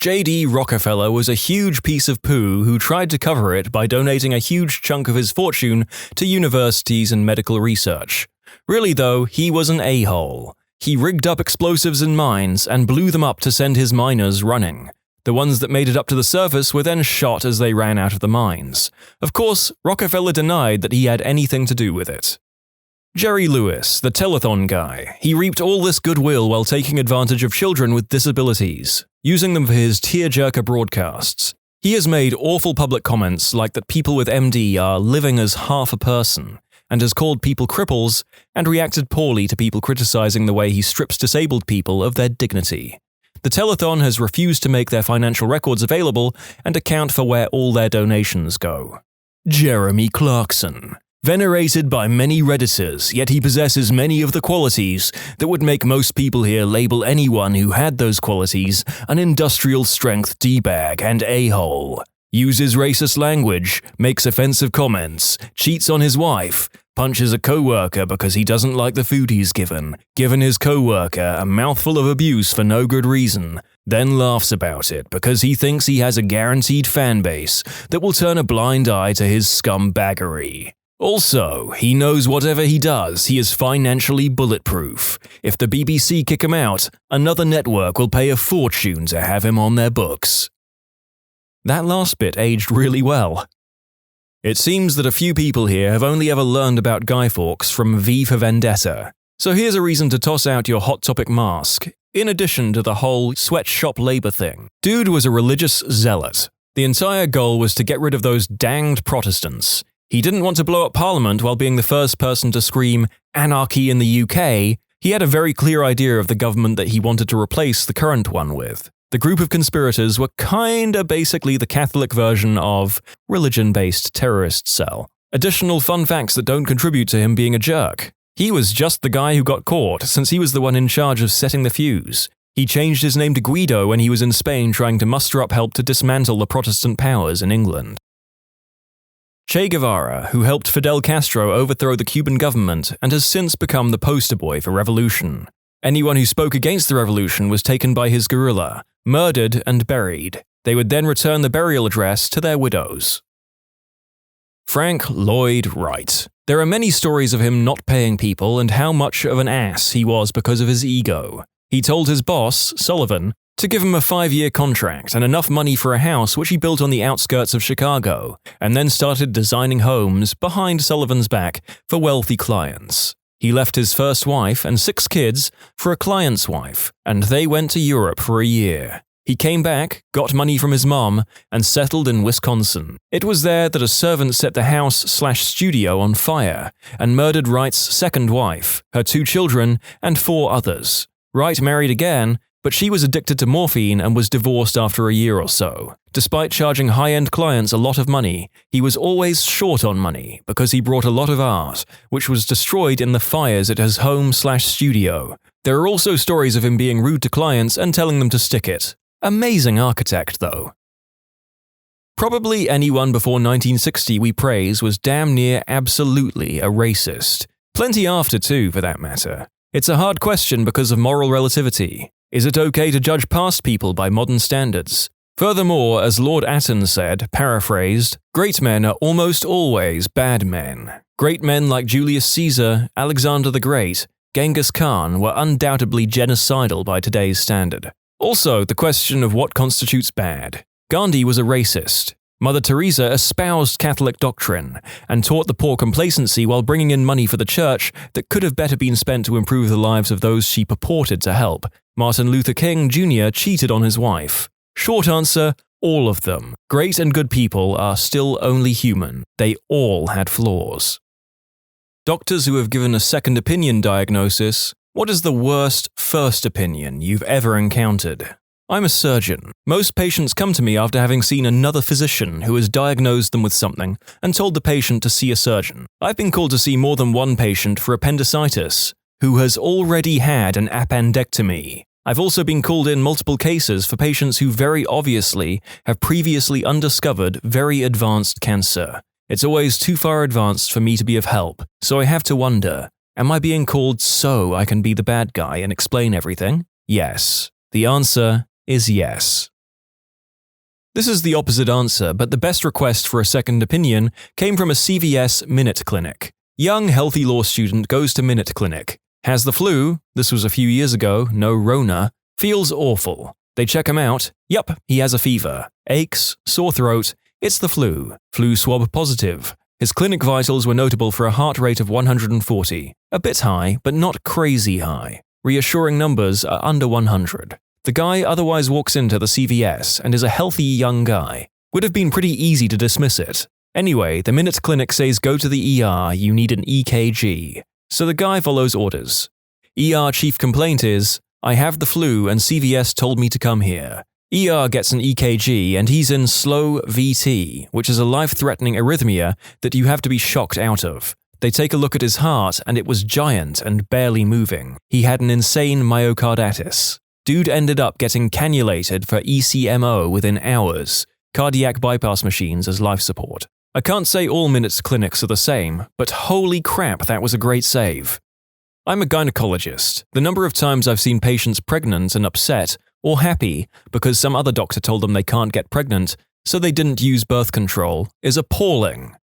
J.D. Rockefeller was a huge piece of poo who tried to cover it by donating a huge chunk of his fortune to universities and medical research. Really though, he was an a-hole. He rigged up explosives in mines and blew them up to send his miners running. The ones that made it up to the surface were then shot as they ran out of the mines. Of course, Rockefeller denied that he had anything to do with it. Jerry Lewis, the telethon guy. He reaped all this goodwill while taking advantage of children with disabilities, using them for his tearjerker broadcasts. He has made awful public comments like that people with MD are living as half a person, and has called people cripples, and reacted poorly to people criticizing the way he strips disabled people of their dignity. The telethon has refused to make their financial records available and account for where all their donations go. Jeremy Clarkson. Venerated by many Redditors, yet he possesses many of the qualities that would make most people here label anyone who had those qualities an industrial-strength D-bag and a-hole. Uses racist language, makes offensive comments, cheats on his wife, punches a co-worker because he doesn't like the food he's given his co-worker a mouthful of abuse for no good reason, then laughs about it because he thinks he has a guaranteed fan base that will turn a blind eye to his scumbaggery. Also, he knows whatever he does, he is financially bulletproof. If the BBC kick him out, another network will pay a fortune to have him on their books. That last bit aged really well. It seems that a few people here have only ever learned about Guy Fawkes from V for Vendetta. So here's a reason to toss out your Hot Topic mask, in addition to the whole sweatshop labor thing. Dude was a religious zealot. The entire goal was to get rid of those danged Protestants. He didn't want to blow up Parliament while being the first person to scream, "Anarchy in the UK." He had a very clear idea of the government that he wanted to replace the current one with. The group of conspirators were kinda basically the Catholic version of religion-based terrorist cell. Additional fun facts that don't contribute to him being a jerk. He was just the guy who got caught, since he was the one in charge of setting the fuse. He changed his name to Guido when he was in Spain trying to muster up help to dismantle the Protestant powers in England. Che Guevara, who helped Fidel Castro overthrow the Cuban government and has since become the poster boy for revolution. Anyone who spoke against the revolution was taken by his guerrilla, murdered and buried. They would then return the burial address to their widows. Frank Lloyd Wright. There are many stories of him not paying people and how much of an ass he was because of his ego. He told his boss, Sullivan, to give him a 5-year contract and enough money for a house which he built on the outskirts of Chicago, and then started designing homes behind Sullivan's back for wealthy clients. He left his first wife and 6 kids for a client's wife, and they went to Europe for a year. He came back, got money from his mom, and settled in Wisconsin. It was there that a servant set the house/studio on fire and murdered Wright's second wife, her 2 children, and 4 others. Wright married again, but she was addicted to morphine and was divorced after a year or so. Despite charging high-end clients a lot of money, he was always short on money because he brought a lot of art, which was destroyed in the fires at his home/studio. There are also stories of him being rude to clients and telling them to stick it. Amazing architect, though. Probably anyone before 1960 we praise was damn near absolutely a racist. Plenty after too, for that matter. It's a hard question because of moral relativity. Is it okay to judge past people by modern standards? Furthermore, as Lord Atton said, paraphrased, great men are almost always bad men. Great men like Julius Caesar, Alexander the Great, Genghis Khan were undoubtedly genocidal by today's standard. Also, the question of what constitutes bad. Gandhi was a racist. Mother Teresa espoused Catholic doctrine and taught the poor complacency while bringing in money for the church that could have better been spent to improve the lives of those she purported to help. Martin Luther King Jr. cheated on his wife. Short answer, all of them. Great and good people are still only human. They all had flaws. Doctors who have given a second opinion diagnosis. What is the worst first opinion you've ever encountered? I'm a surgeon. Most patients come to me after having seen another physician who has diagnosed them with something and told the patient to see a surgeon. I've been called to see more than one patient for appendicitis who has already had an appendectomy. I've also been called in multiple cases for patients who very obviously have previously undiscovered very advanced cancer. It's always too far advanced for me to be of help, so I have to wonder, am I being called so I can be the bad guy and explain everything? Yes. The answer is yes. This is the opposite answer, but the best request for a second opinion came from a CVS Minute Clinic. Young, healthy law student goes to Minute Clinic. Has the flu, this was a few years ago, no Rona, feels awful. They check him out. Yup, he has a fever. Aches, sore throat, it's the flu. Flu swab positive. His clinic vitals were notable for a heart rate of 140. A bit high, but not crazy high. Reassuring numbers are under 100. The guy otherwise walks into the CVS and is a healthy young guy. Would have been pretty easy to dismiss it. Anyway, the Minute Clinic says go to the ER, you need an EKG. So the guy follows orders. ER chief complaint is, I have the flu and CVS told me to come here. ER gets an EKG and he's in slow VT, which is a life-threatening arrhythmia that you have to be shocked out of. They take a look at his heart and it was giant and barely moving. He had an insane myocarditis. Dude ended up getting cannulated for ECMO within hours, cardiac bypass machines as life support. I can't say all Minute clinics are the same, but holy crap, that was a great save. I'm a gynecologist. The number of times I've seen patients pregnant and upset or happy because some other doctor told them they can't get pregnant, so they didn't use birth control, is appalling.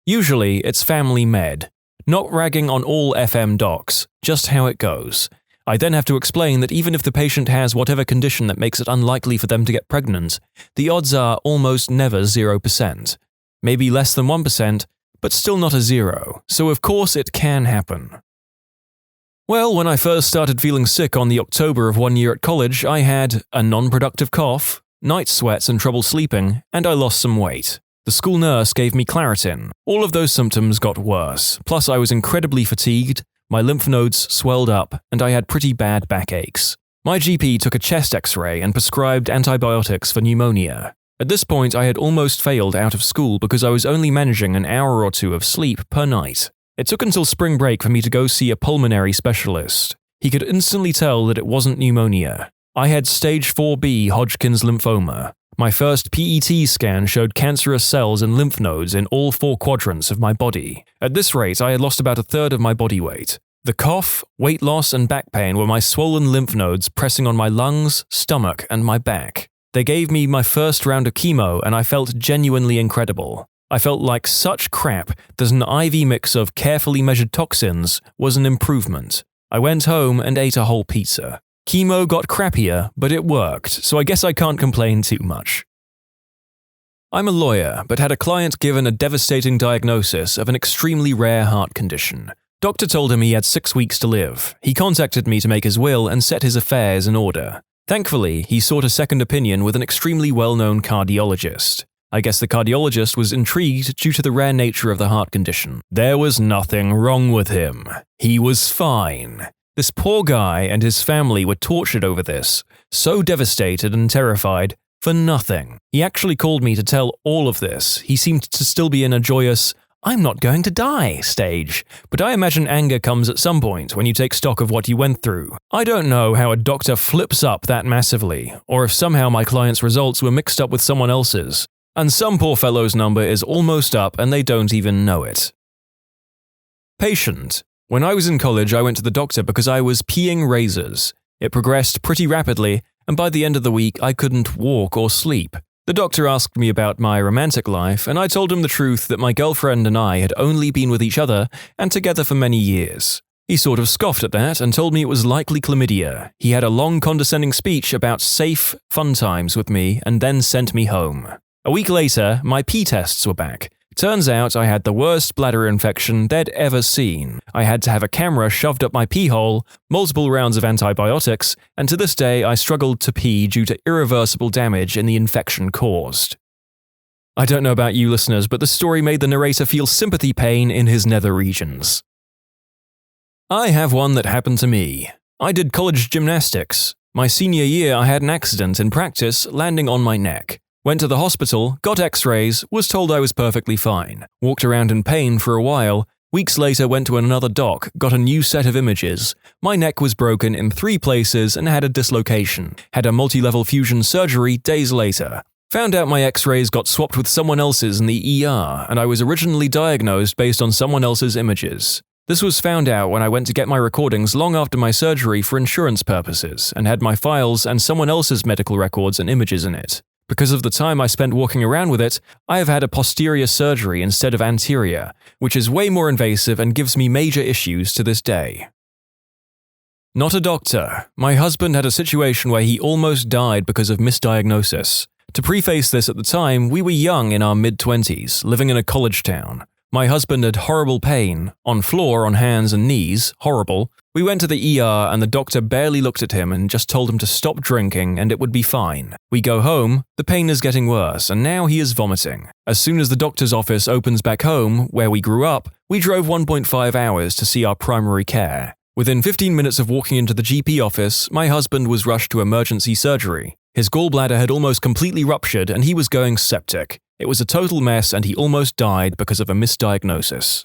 Usually, it's family med. Not ragging on all FM docs, just how it goes. I then have to explain that even if the patient has whatever condition that makes it unlikely for them to get pregnant, the odds are almost never 0%. Maybe less than 1%, but still not a 0, so of course it can happen. Well, when I first started feeling sick on the October of one year at college, I had a non-productive cough, night sweats and trouble sleeping, and I lost some weight. The school nurse gave me Claritin. All of those symptoms got worse, plus I was incredibly fatigued, my lymph nodes swelled up, and I had pretty bad backaches. My GP took a chest x-ray and prescribed antibiotics for pneumonia. At this point, I had almost failed out of school because I was only managing an hour or two of sleep per night. It took until spring break for me to go see a pulmonary specialist. He could instantly tell that it wasn't pneumonia. I had stage 4B Hodgkin's lymphoma. My first PET scan showed cancerous cells and lymph nodes in all 4 quadrants of my body. At this rate, I had lost about a third of my body weight. The cough, weight loss, and back pain were my swollen lymph nodes pressing on my lungs, stomach, and my back. They gave me my first round of chemo, and I felt genuinely incredible. I felt like such crap that an IV mix of carefully measured toxins was an improvement. I went home and ate a whole pizza. Chemo got crappier, but it worked, so I guess I can't complain too much. I'm a lawyer, but had a client given a devastating diagnosis of an extremely rare heart condition. Doctor told him he had 6 weeks to live. He contacted me to make his will and set his affairs in order. Thankfully, he sought a second opinion with an extremely well-known cardiologist. I guess the cardiologist was intrigued due to the rare nature of the heart condition. There was nothing wrong with him. He was fine. This poor guy and his family were tortured over this, so devastated and terrified, for nothing. He actually called me to tell all of this. He seemed to still be in a joyous, "I'm not going to die" stage, but I imagine anger comes at some point when you take stock of what you went through. I don't know how a doctor flips up that massively, or if somehow my client's results were mixed up with someone else's, and some poor fellow's number is almost up and they don't even know it. Patient. When I was in college, I went to the doctor because I was peeing razors. It progressed pretty rapidly, and by the end of the week, I couldn't walk or sleep. The doctor asked me about my romantic life, and I told him the truth that my girlfriend and I had only been with each other and together for many years. He sort of scoffed at that and told me it was likely chlamydia. He had a long condescending speech about safe, fun times with me and then sent me home. A week later, my pee tests were back. Turns out I had the worst bladder infection they'd ever seen. I had to have a camera shoved up my pee hole, multiple rounds of antibiotics, and to this day I struggled to pee due to irreversible damage in the infection caused. I don't know about you listeners, but the story made the narrator feel sympathy pain in his nether regions. I have one that happened to me. I did college gymnastics. My senior year I had an accident in practice landing on my neck. Went to the hospital, got x-rays, was told I was perfectly fine. Walked around in pain for a while. Weeks later went to another doc, got a new set of images. My neck was broken in 3 places and had a dislocation. Had a multi-level fusion surgery days later. Found out my x-rays got swapped with someone else's in the ER, and I was originally diagnosed based on someone else's images. This was found out when I went to get my recordings long after my surgery for insurance purposes, and had my files and someone else's medical records and images in it. Because of the time I spent walking around with it, I have had a posterior surgery instead of anterior, which is way more invasive and gives me major issues to this day. Not a doctor. My husband had a situation where he almost died because of misdiagnosis. To preface this, at the time, we were young in our mid-20s, living in a college town. My husband had horrible pain, on floor on hands and knees, horrible. We went to the ER and the doctor barely looked at him and just told him to stop drinking and it would be fine. We go home, the pain is getting worse and now he is vomiting. As soon as the doctor's office opens back home, where we grew up, we drove 1.5 hours to see our primary care. Within 15 minutes of walking into the GP office, my husband was rushed to emergency surgery. His gallbladder had almost completely ruptured and he was going septic. It was a total mess and he almost died because of a misdiagnosis.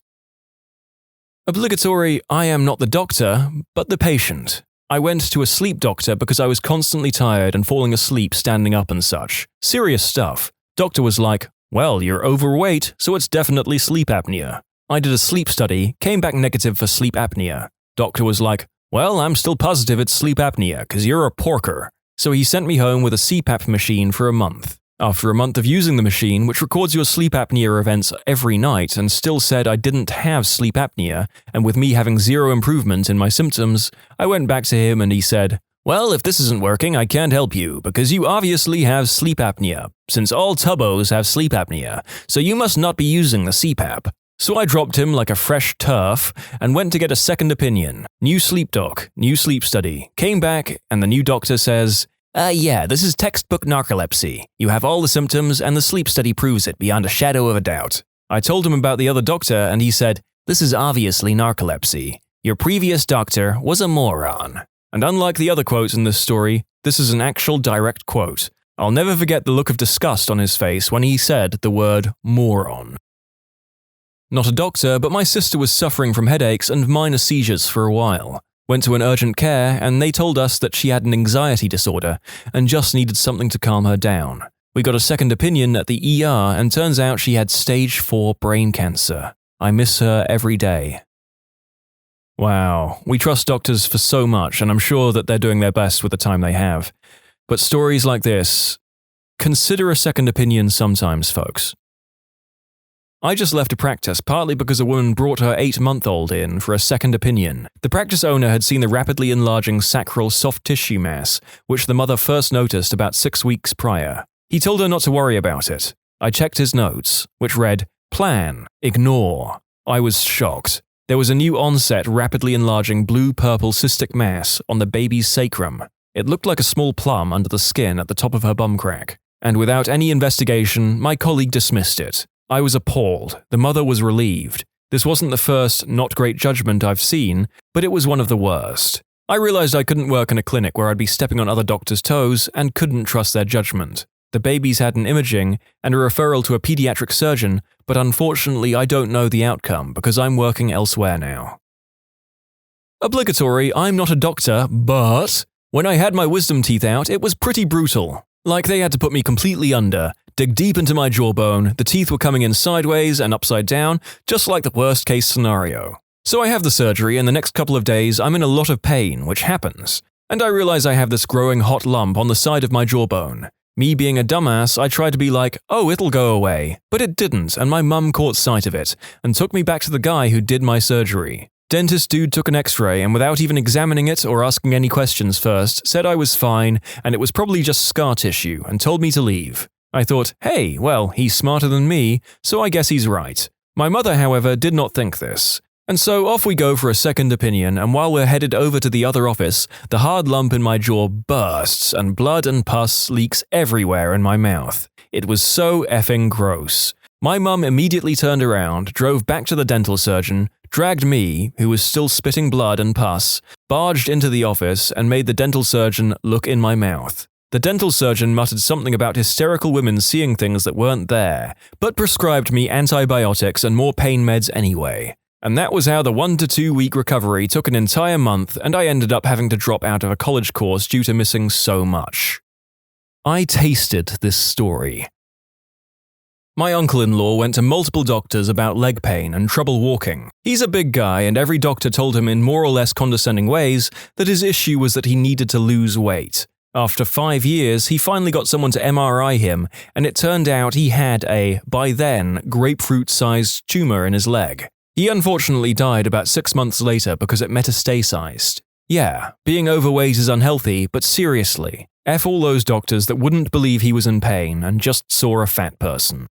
Obligatory, I am not the doctor, but the patient. I went to a sleep doctor because I was constantly tired and falling asleep standing up and such. Serious stuff. Doctor was like, "Well, you're overweight, so it's definitely sleep apnea." I did a sleep study, came back negative for sleep apnea. Doctor was like, "Well, I'm still positive it's sleep apnea, because you're a porker." So he sent me home with a CPAP machine for a month. After a month of using the machine, which records your sleep apnea events every night, and still said I didn't have sleep apnea, and with me having zero improvement in my symptoms, I went back to him and he said, "Well, if this isn't working, I can't help you, because you obviously have sleep apnea, since all tubbos have sleep apnea, so you must not be using the CPAP." So I dropped him like a fresh turf and went to get a second opinion. New sleep doc, new sleep study. Came back and the new doctor says, yeah, this is textbook narcolepsy. You have all the symptoms and the sleep study proves it beyond a shadow of a doubt. I told him about the other doctor and he said, "This is obviously narcolepsy. Your previous doctor was a moron." And unlike the other quotes in this story, this is an actual direct quote. I'll never forget the look of disgust on his face when he said the word moron. Not a doctor, but my sister was suffering from headaches and minor seizures for a while. Went to an urgent care and they told us that she had an anxiety disorder and just needed something to calm her down. We got a second opinion at the ER and turns out she had stage 4 brain cancer. I miss her every day. Wow, we trust doctors for so much and I'm sure that they're doing their best with the time they have. But stories like this, consider a second opinion sometimes, folks. I just left a practice partly because a woman brought her 8-month-old in for a second opinion. The practice owner had seen the rapidly enlarging sacral soft tissue mass, which the mother first noticed about 6 weeks prior. He told her not to worry about it. I checked his notes, which read, plan, ignore. I was shocked. There was a new onset rapidly enlarging blue-purple cystic mass on the baby's sacrum. It looked like a small plum under the skin at the top of her bum crack. And without any investigation, my colleague dismissed it. I was appalled. The mother was relieved. This wasn't the first not great judgment I've seen, but it was one of the worst. I realized I couldn't work in a clinic where I'd be stepping on other doctors' toes and couldn't trust their judgment. The babies had an imaging and a referral to a pediatric surgeon, but unfortunately I don't know the outcome because I'm working elsewhere now. Obligatory, I'm not a doctor, but when I had my wisdom teeth out, it was pretty brutal. Like they had to put me completely under, dig deep into my jawbone, the teeth were coming in sideways and upside down, just like the worst case scenario. So I have the surgery and the next couple of days I'm in a lot of pain, which happens. And I realize I have this growing hot lump on the side of my jawbone. Me being a dumbass, I tried to be like, oh, it'll go away. But it didn't, and my mum caught sight of it, and took me back to the guy who did my surgery. Dentist dude took an x-ray and without even examining it or asking any questions first, said I was fine and it was probably just scar tissue and told me to leave. I thought, hey, well, he's smarter than me, so I guess he's right. My mother, however, did not think this. And so off we go for a second opinion, and while we're headed over to the other office, the hard lump in my jaw bursts and blood and pus leaks everywhere in my mouth. It was so effing gross. My mum immediately turned around, drove back to the dental surgeon, dragged me, who was still spitting blood and pus, barged into the office and made the dental surgeon look in my mouth. The dental surgeon muttered something about hysterical women seeing things that weren't there, but prescribed me antibiotics and more pain meds anyway. And that was how the 1 to 2 week recovery took an entire month and I ended up having to drop out of a college course due to missing so much. I tasted this story. My uncle-in-law went to multiple doctors about leg pain and trouble walking. He's a big guy and every doctor told him in more or less condescending ways that his issue was that he needed to lose weight. After 5 years, he finally got someone to MRI him and it turned out he had a, by then, grapefruit-sized tumor in his leg. He unfortunately died about 6 months later because it metastasized. Yeah, being overweight is unhealthy, but seriously, F all those doctors that wouldn't believe he was in pain and just saw a fat person.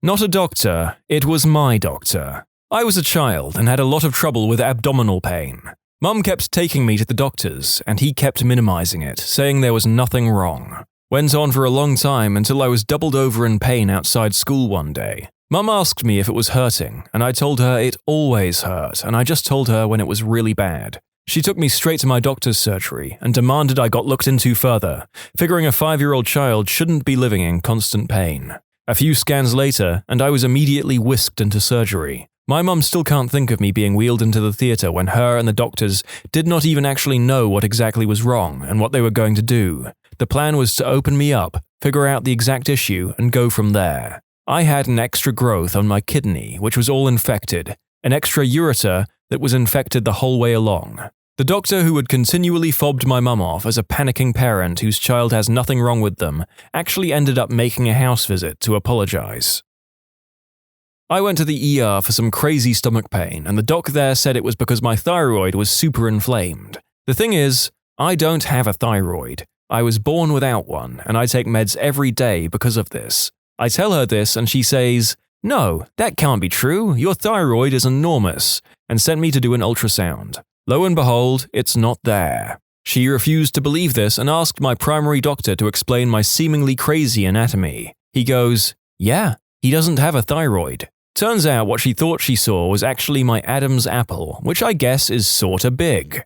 Not a doctor, it was my doctor. I was a child and had a lot of trouble with abdominal pain. Mum kept taking me to the doctors, and he kept minimizing it, saying there was nothing wrong. Went on for a long time until I was doubled over in pain outside school one day. Mum asked me if it was hurting, and I told her it always hurt, and I just told her when it was really bad. She took me straight to my doctor's surgery and demanded I got looked into further, figuring a 5-year-old child shouldn't be living in constant pain. A few scans later, and I was immediately whisked into surgery. My mum still can't think of me being wheeled into the theatre when her and the doctors did not even actually know what exactly was wrong and what they were going to do. The plan was to open me up, figure out the exact issue, and go from there. I had an extra growth on my kidney, which was all infected, an extra ureter that was infected the whole way along. The doctor who had continually fobbed my mum off as a panicking parent whose child has nothing wrong with them actually ended up making a house visit to apologize. I went to the ER for some crazy stomach pain, and the doc there said it was because my thyroid was super inflamed. The thing is, I don't have a thyroid. I was born without one, and I take meds every day because of this. I tell her this, and she says, "No, that can't be true. Your thyroid is enormous," and sent me to do an ultrasound. Lo and behold, it's not there. She refused to believe this and asked my primary doctor to explain my seemingly crazy anatomy. He goes, "Yeah, he doesn't have a thyroid." Turns out what she thought she saw was actually my Adam's apple, which I guess is sorta big.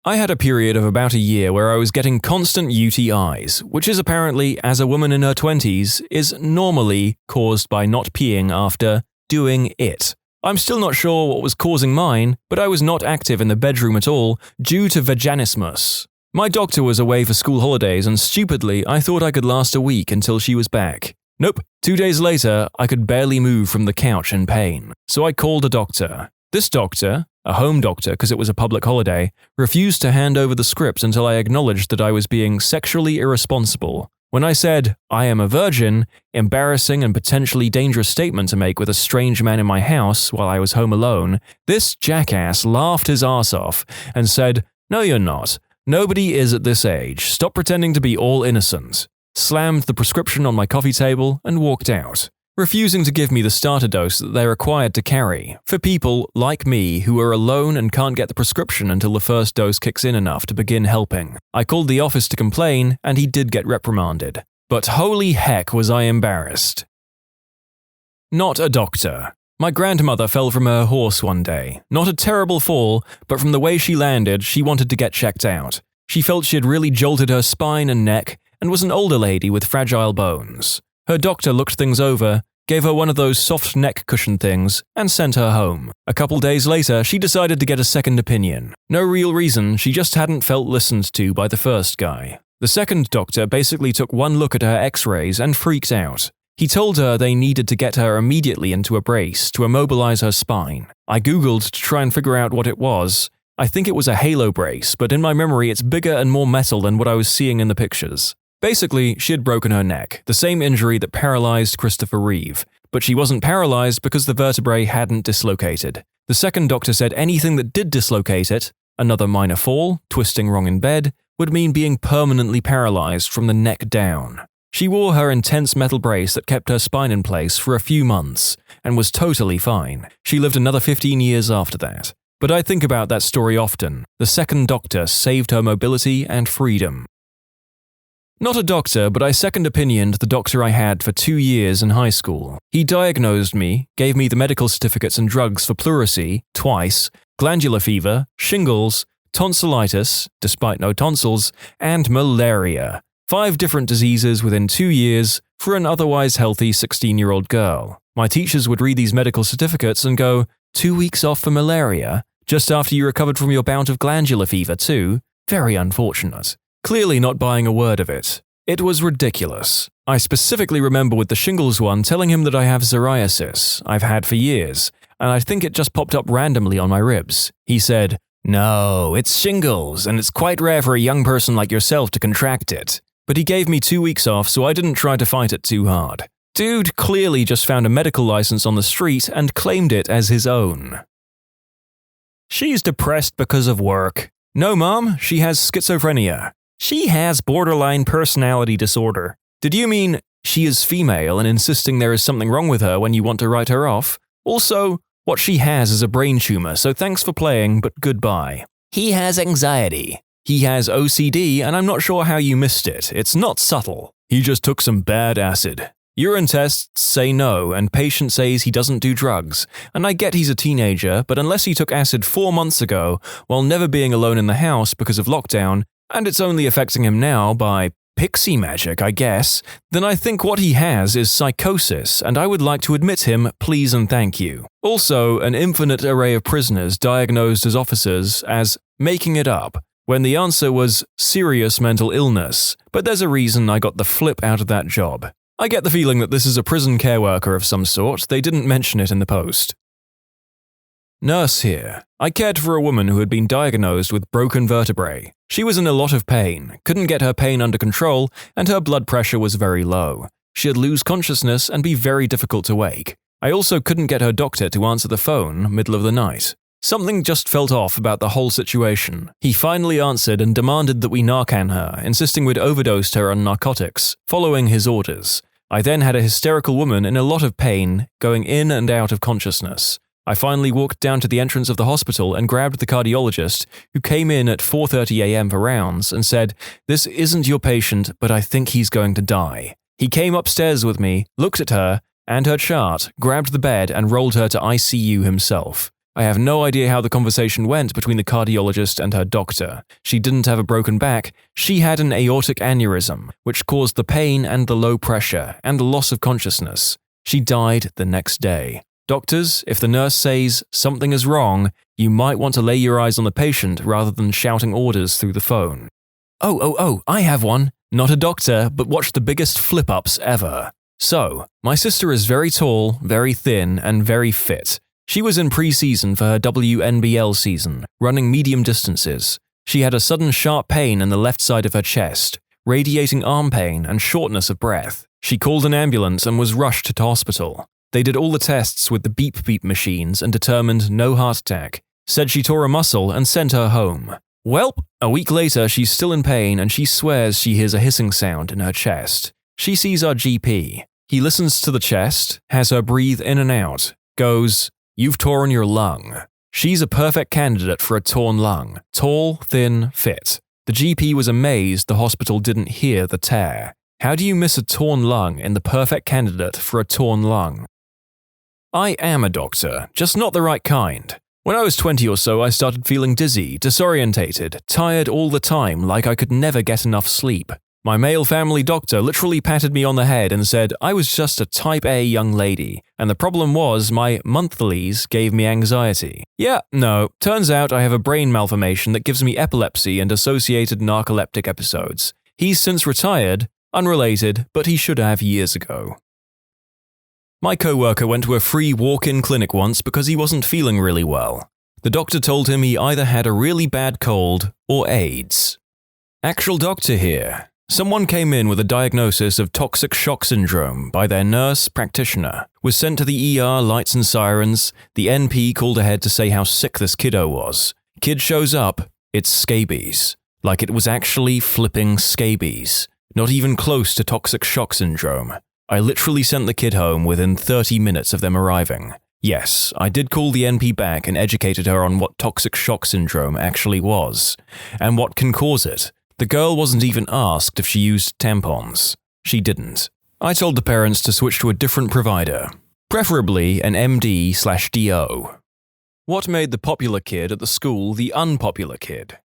I had a period of about a year where I was getting constant UTIs, which is apparently, as a woman in her 20s, is normally caused by not peeing after doing it. I'm still not sure what was causing mine, but I was not active in the bedroom at all due to vaginismus. My doctor was away for school holidays and stupidly I thought I could last a week until she was back. Nope, 2 days later I could barely move from the couch in pain, so I called a doctor. This doctor, a home doctor because it was a public holiday, refused to hand over the script until I acknowledged that I was being sexually irresponsible. When I said, I am a virgin, embarrassing and potentially dangerous statement to make with a strange man in my house while I was home alone, this jackass laughed his ass off and said, "No, you're not. Nobody is at this age. Stop pretending to be all innocent." Slammed the prescription on my coffee table and walked out, refusing to give me the starter dose that they're required to carry for people like me who are alone and can't get the prescription until the first dose kicks in enough to begin helping. I called the office to complain and he did get reprimanded. But holy heck was I embarrassed. Not a doctor. My grandmother fell from her horse one day. Not a terrible fall, but from the way she landed, she wanted to get checked out. She felt she had really jolted her spine and neck and was an older lady with fragile bones. Her doctor looked things over, gave her one of those soft neck cushion things, and sent her home. A couple days later, she decided to get a second opinion. No real reason, she just hadn't felt listened to by the first guy. The second doctor basically took one look at her x-rays and freaked out. He told her they needed to get her immediately into a brace to immobilize her spine. I googled to try and figure out what it was. I think it was a halo brace, but in my memory it's bigger and more metal than what I was seeing in the pictures. Basically, she had broken her neck, the same injury that paralyzed Christopher Reeve, but she wasn't paralyzed because the vertebrae hadn't dislocated. The second doctor said anything that did dislocate it, another minor fall, twisting wrong in bed, would mean being permanently paralyzed from the neck down. She wore her intense metal brace that kept her spine in place for a few months, and was totally fine. She lived another 15 years after that. But I think about that story often. The second doctor saved her mobility and freedom. Not a doctor, but I second opinioned the doctor I had for 2 years in high school. He diagnosed me, gave me the medical certificates and drugs for pleurisy, twice, glandular fever, shingles, tonsillitis, despite no tonsils, and malaria. 5 different diseases within 2 years for an otherwise healthy 16-year-old girl. My teachers would read these medical certificates and go, 2 weeks off for malaria? Just after you recovered from your bout of glandular fever too? Very unfortunate. Clearly not buying a word of it. It was ridiculous. I specifically remember with the shingles one telling him that I have psoriasis, I've had for years, and I think it just popped up randomly on my ribs. He said, "No, it's shingles, and it's quite rare for a young person like yourself to contract it." But he gave me 2 weeks off, so I didn't try to fight it too hard. Dude clearly just found a medical license on the street and claimed it as his own. She's depressed because of work. No, Mom, she has schizophrenia. She has borderline personality disorder. Did you mean she is female and insisting there is something wrong with her when you want to write her off? Also, what she has is a brain tumor, so thanks for playing, but goodbye. He has anxiety. He has OCD, and I'm not sure how you missed it. It's not subtle. He just took some bad acid. Urine tests say no, and patient says he doesn't do drugs. And I get he's a teenager, but unless he took acid 4 months ago, while never being alone in the house because of lockdown, and it's only affecting him now by pixie magic, I guess, then I think what he has is psychosis, and I would like to admit him, please and thank you. Also, an infinite array of prisoners diagnosed as officers as making it up, when the answer was serious mental illness, but there's a reason I got the flip out of that job. I get the feeling that this is a prison care worker of some sort, they didn't mention it in the post. Nurse here. I cared for a woman who had been diagnosed with broken vertebrae. She was in a lot of pain, couldn't get her pain under control, and her blood pressure was very low. She'd lose consciousness and be very difficult to wake. I also couldn't get her doctor to answer the phone middle of the night. Something just felt off about the whole situation. He finally answered and demanded that we Narcan her, insisting we'd overdosed her on narcotics, following his orders. I then had a hysterical woman in a lot of pain, going in and out of consciousness. I finally walked down to the entrance of the hospital and grabbed the cardiologist, who came in at 4:30 a.m. for rounds, and said, "This isn't your patient, but I think he's going to die." He came upstairs with me, looked at her and her chart, grabbed the bed and rolled her to ICU himself. I have no idea how the conversation went between the cardiologist and her doctor. She didn't have a broken back, she had an aortic aneurysm, which caused the pain and the low pressure and the loss of consciousness. She died the next day. Doctors, if the nurse says something is wrong, you might want to lay your eyes on the patient rather than shouting orders through the phone. Oh, I have one. Not a doctor, but watch the biggest flip-ups ever. So, my sister is very tall, very thin, and very fit. She was in pre-season for her WNBL season, running medium distances. She had a sudden sharp pain in the left side of her chest, radiating arm pain and shortness of breath. She called an ambulance and was rushed to hospital. They did all the tests with the beep-beep machines and determined no heart attack, said she tore a muscle and sent her home. Welp, a week later she's still in pain and she swears she hears a hissing sound in her chest. She sees our GP. He listens to the chest, has her breathe in and out, goes, "You've torn your lung." She's a perfect candidate for a torn lung, tall, thin, fit. The GP was amazed the hospital didn't hear the tear. How do you miss a torn lung in the perfect candidate for a torn lung? I am a doctor, just not the right kind. When I was 20 or so, I started feeling dizzy, disorientated, tired all the time like I could never get enough sleep. My male family doctor literally patted me on the head and said I was just a type A young lady, and the problem was my monthlies gave me anxiety. Yeah, no, turns out I have a brain malformation that gives me epilepsy and associated narcoleptic episodes. He's since retired, unrelated, but he should have years ago. My coworker went to a free walk-in clinic once because he wasn't feeling really well. The doctor told him he either had a really bad cold or AIDS. Actual doctor here. Someone came in with a diagnosis of toxic shock syndrome by their nurse practitioner, was sent to the ER, lights and sirens. The NP called ahead to say how sick this kiddo was. Kid shows up, it's scabies. Like it was actually flipping scabies. Not even close to toxic shock syndrome. I literally sent the kid home within 30 minutes of them arriving. Yes, I did call the NP back and educated her on what toxic shock syndrome actually was, and what can cause it. The girl wasn't even asked if she used tampons. She didn't. I told the parents to switch to a different provider, preferably an MD/DO. What made the popular kid at the school the unpopular kid?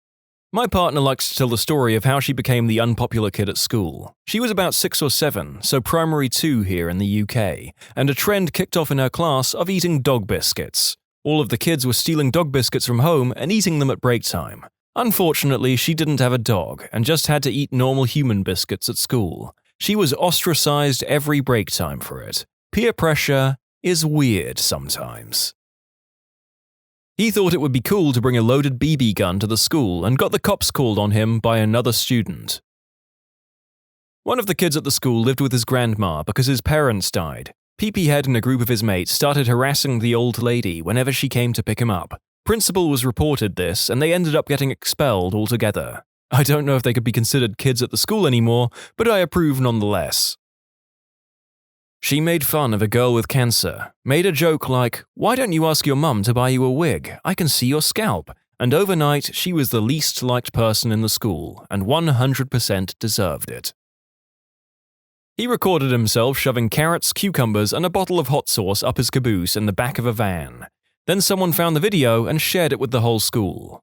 My partner likes to tell the story of how she became the unpopular kid at school. She was about 6 or 7, so primary 2 here in the UK, and a trend kicked off in her class of eating dog biscuits. All of the kids were stealing dog biscuits from home and eating them at break time. Unfortunately, she didn't have a dog and just had to eat normal human biscuits at school. She was ostracized every break time for it. Peer pressure is weird sometimes. He thought it would be cool to bring a loaded BB gun to the school and got the cops called on him by another student. One of the kids at the school lived with his grandma because his parents died. PP-head and a group of his mates started harassing the old lady whenever she came to pick him up. Principal was reported this, and they ended up getting expelled altogether. I don't know if they could be considered kids at the school anymore, but I approve nonetheless. She made fun of a girl with cancer, made a joke like, "Why don't you ask your mum to buy you a wig? I can see your scalp." And overnight, she was the least liked person in the school, and 100% deserved it. He recorded himself shoving carrots, cucumbers, and a bottle of hot sauce up his caboose in the back of a van. Then someone found the video and shared it with the whole school.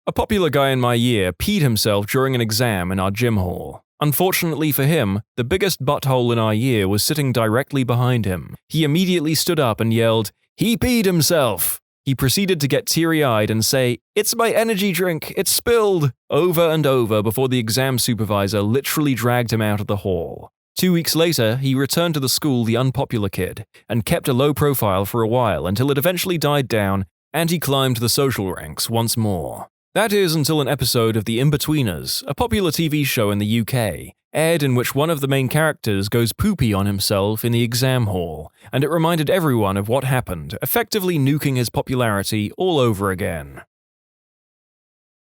A popular guy in my year peed himself during an exam in our gym hall. Unfortunately for him, the biggest butthole in our year was sitting directly behind him. He immediately stood up and yelled, "He peed himself!" He proceeded to get teary-eyed and say, "It's my energy drink, it's spilled," over and over before the exam supervisor literally dragged him out of the hall. 2 weeks later, he returned to the school the unpopular kid, and kept a low profile for a while until it eventually died down and he climbed the social ranks once more. That is until an episode of The In-Betweeners, a popular TV show in the UK, aired in which one of the main characters goes poopy on himself in the exam hall, and it reminded everyone of what happened, effectively nuking his popularity all over again.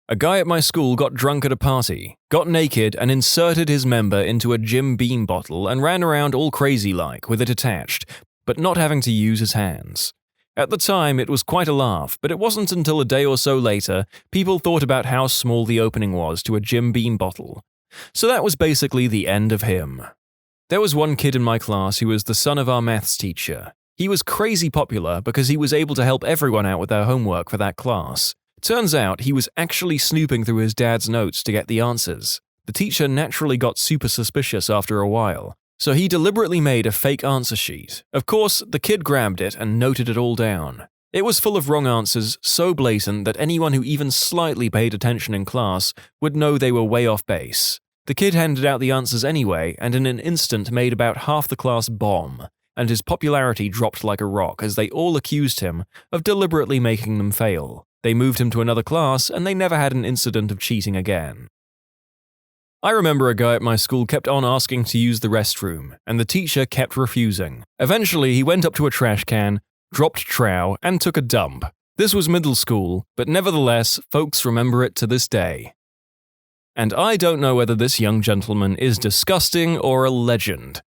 A guy at my school got drunk at a party, got naked and inserted his member into a Jim Beam bottle and ran around all crazy-like with it attached, but not having to use his hands. At the time, it was quite a laugh, but it wasn't until a day or so later people thought about how small the opening was to a Jim Beam bottle. So that was basically the end of him. There was one kid in my class who was the son of our maths teacher. He was crazy popular because he was able to help everyone out with their homework for that class. Turns out he was actually snooping through his dad's notes to get the answers. The teacher naturally got super suspicious after a while, so he deliberately made a fake answer sheet. Of course, the kid grabbed it and noted it all down. It was full of wrong answers, so blatant that anyone who even slightly paid attention in class would know they were way off base. The kid handed out the answers anyway, and in an instant made about half the class bomb, and his popularity dropped like a rock as they all accused him of deliberately making them fail. They moved him to another class, and they never had an incident of cheating again. I remember a guy at my school kept on asking to use the restroom, and the teacher kept refusing. Eventually, he went up to a trash can, dropped trow, and took a dump. This was middle school, but nevertheless, folks remember it to this day. And I don't know whether this young gentleman is disgusting or a legend.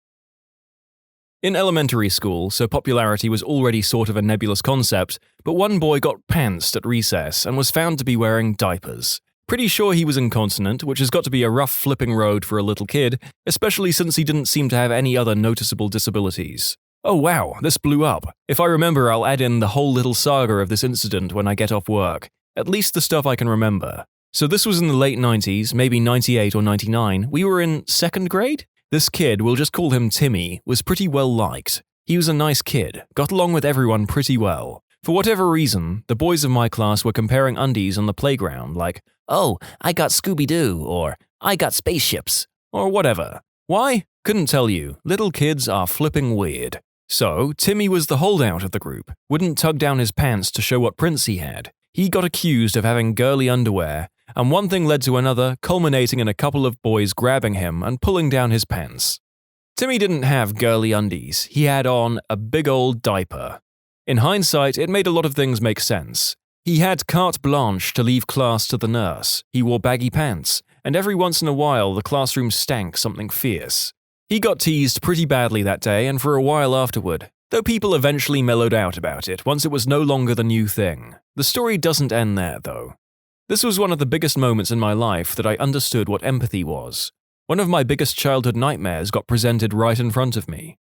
In elementary school, so popularity was already sort of a nebulous concept, but one boy got pantsed at recess and was found to be wearing diapers. Pretty sure he was incontinent, which has got to be a rough flipping road for a little kid, especially since he didn't seem to have any other noticeable disabilities. Oh wow, this blew up. If I remember, I'll add in the whole little saga of this incident when I get off work. At least the stuff I can remember. So this was in the late 90s, maybe 98 or 99. We were in 2nd grade? This kid, we'll just call him Timmy, was pretty well liked. He was a nice kid, got along with everyone pretty well. For whatever reason, the boys of my class were comparing undies on the playground like, "Oh, I got Scooby-Doo," or "I got spaceships," or whatever. Why? Couldn't tell you. Little kids are flipping weird. So, Timmy was the holdout of the group, wouldn't tug down his pants to show what prints he had. He got accused of having girly underwear, and one thing led to another, culminating in a couple of boys grabbing him and pulling down his pants. Timmy didn't have girly undies, he had on a big old diaper. In hindsight, it made a lot of things make sense. He had carte blanche to leave class to the nurse, he wore baggy pants, and every once in a while the classroom stank something fierce. He got teased pretty badly that day and for a while afterward, though people eventually mellowed out about it once it was no longer the new thing. The story doesn't end there, though. This was one of the biggest moments in my life that I understood what empathy was. One of my biggest childhood nightmares got presented right in front of me.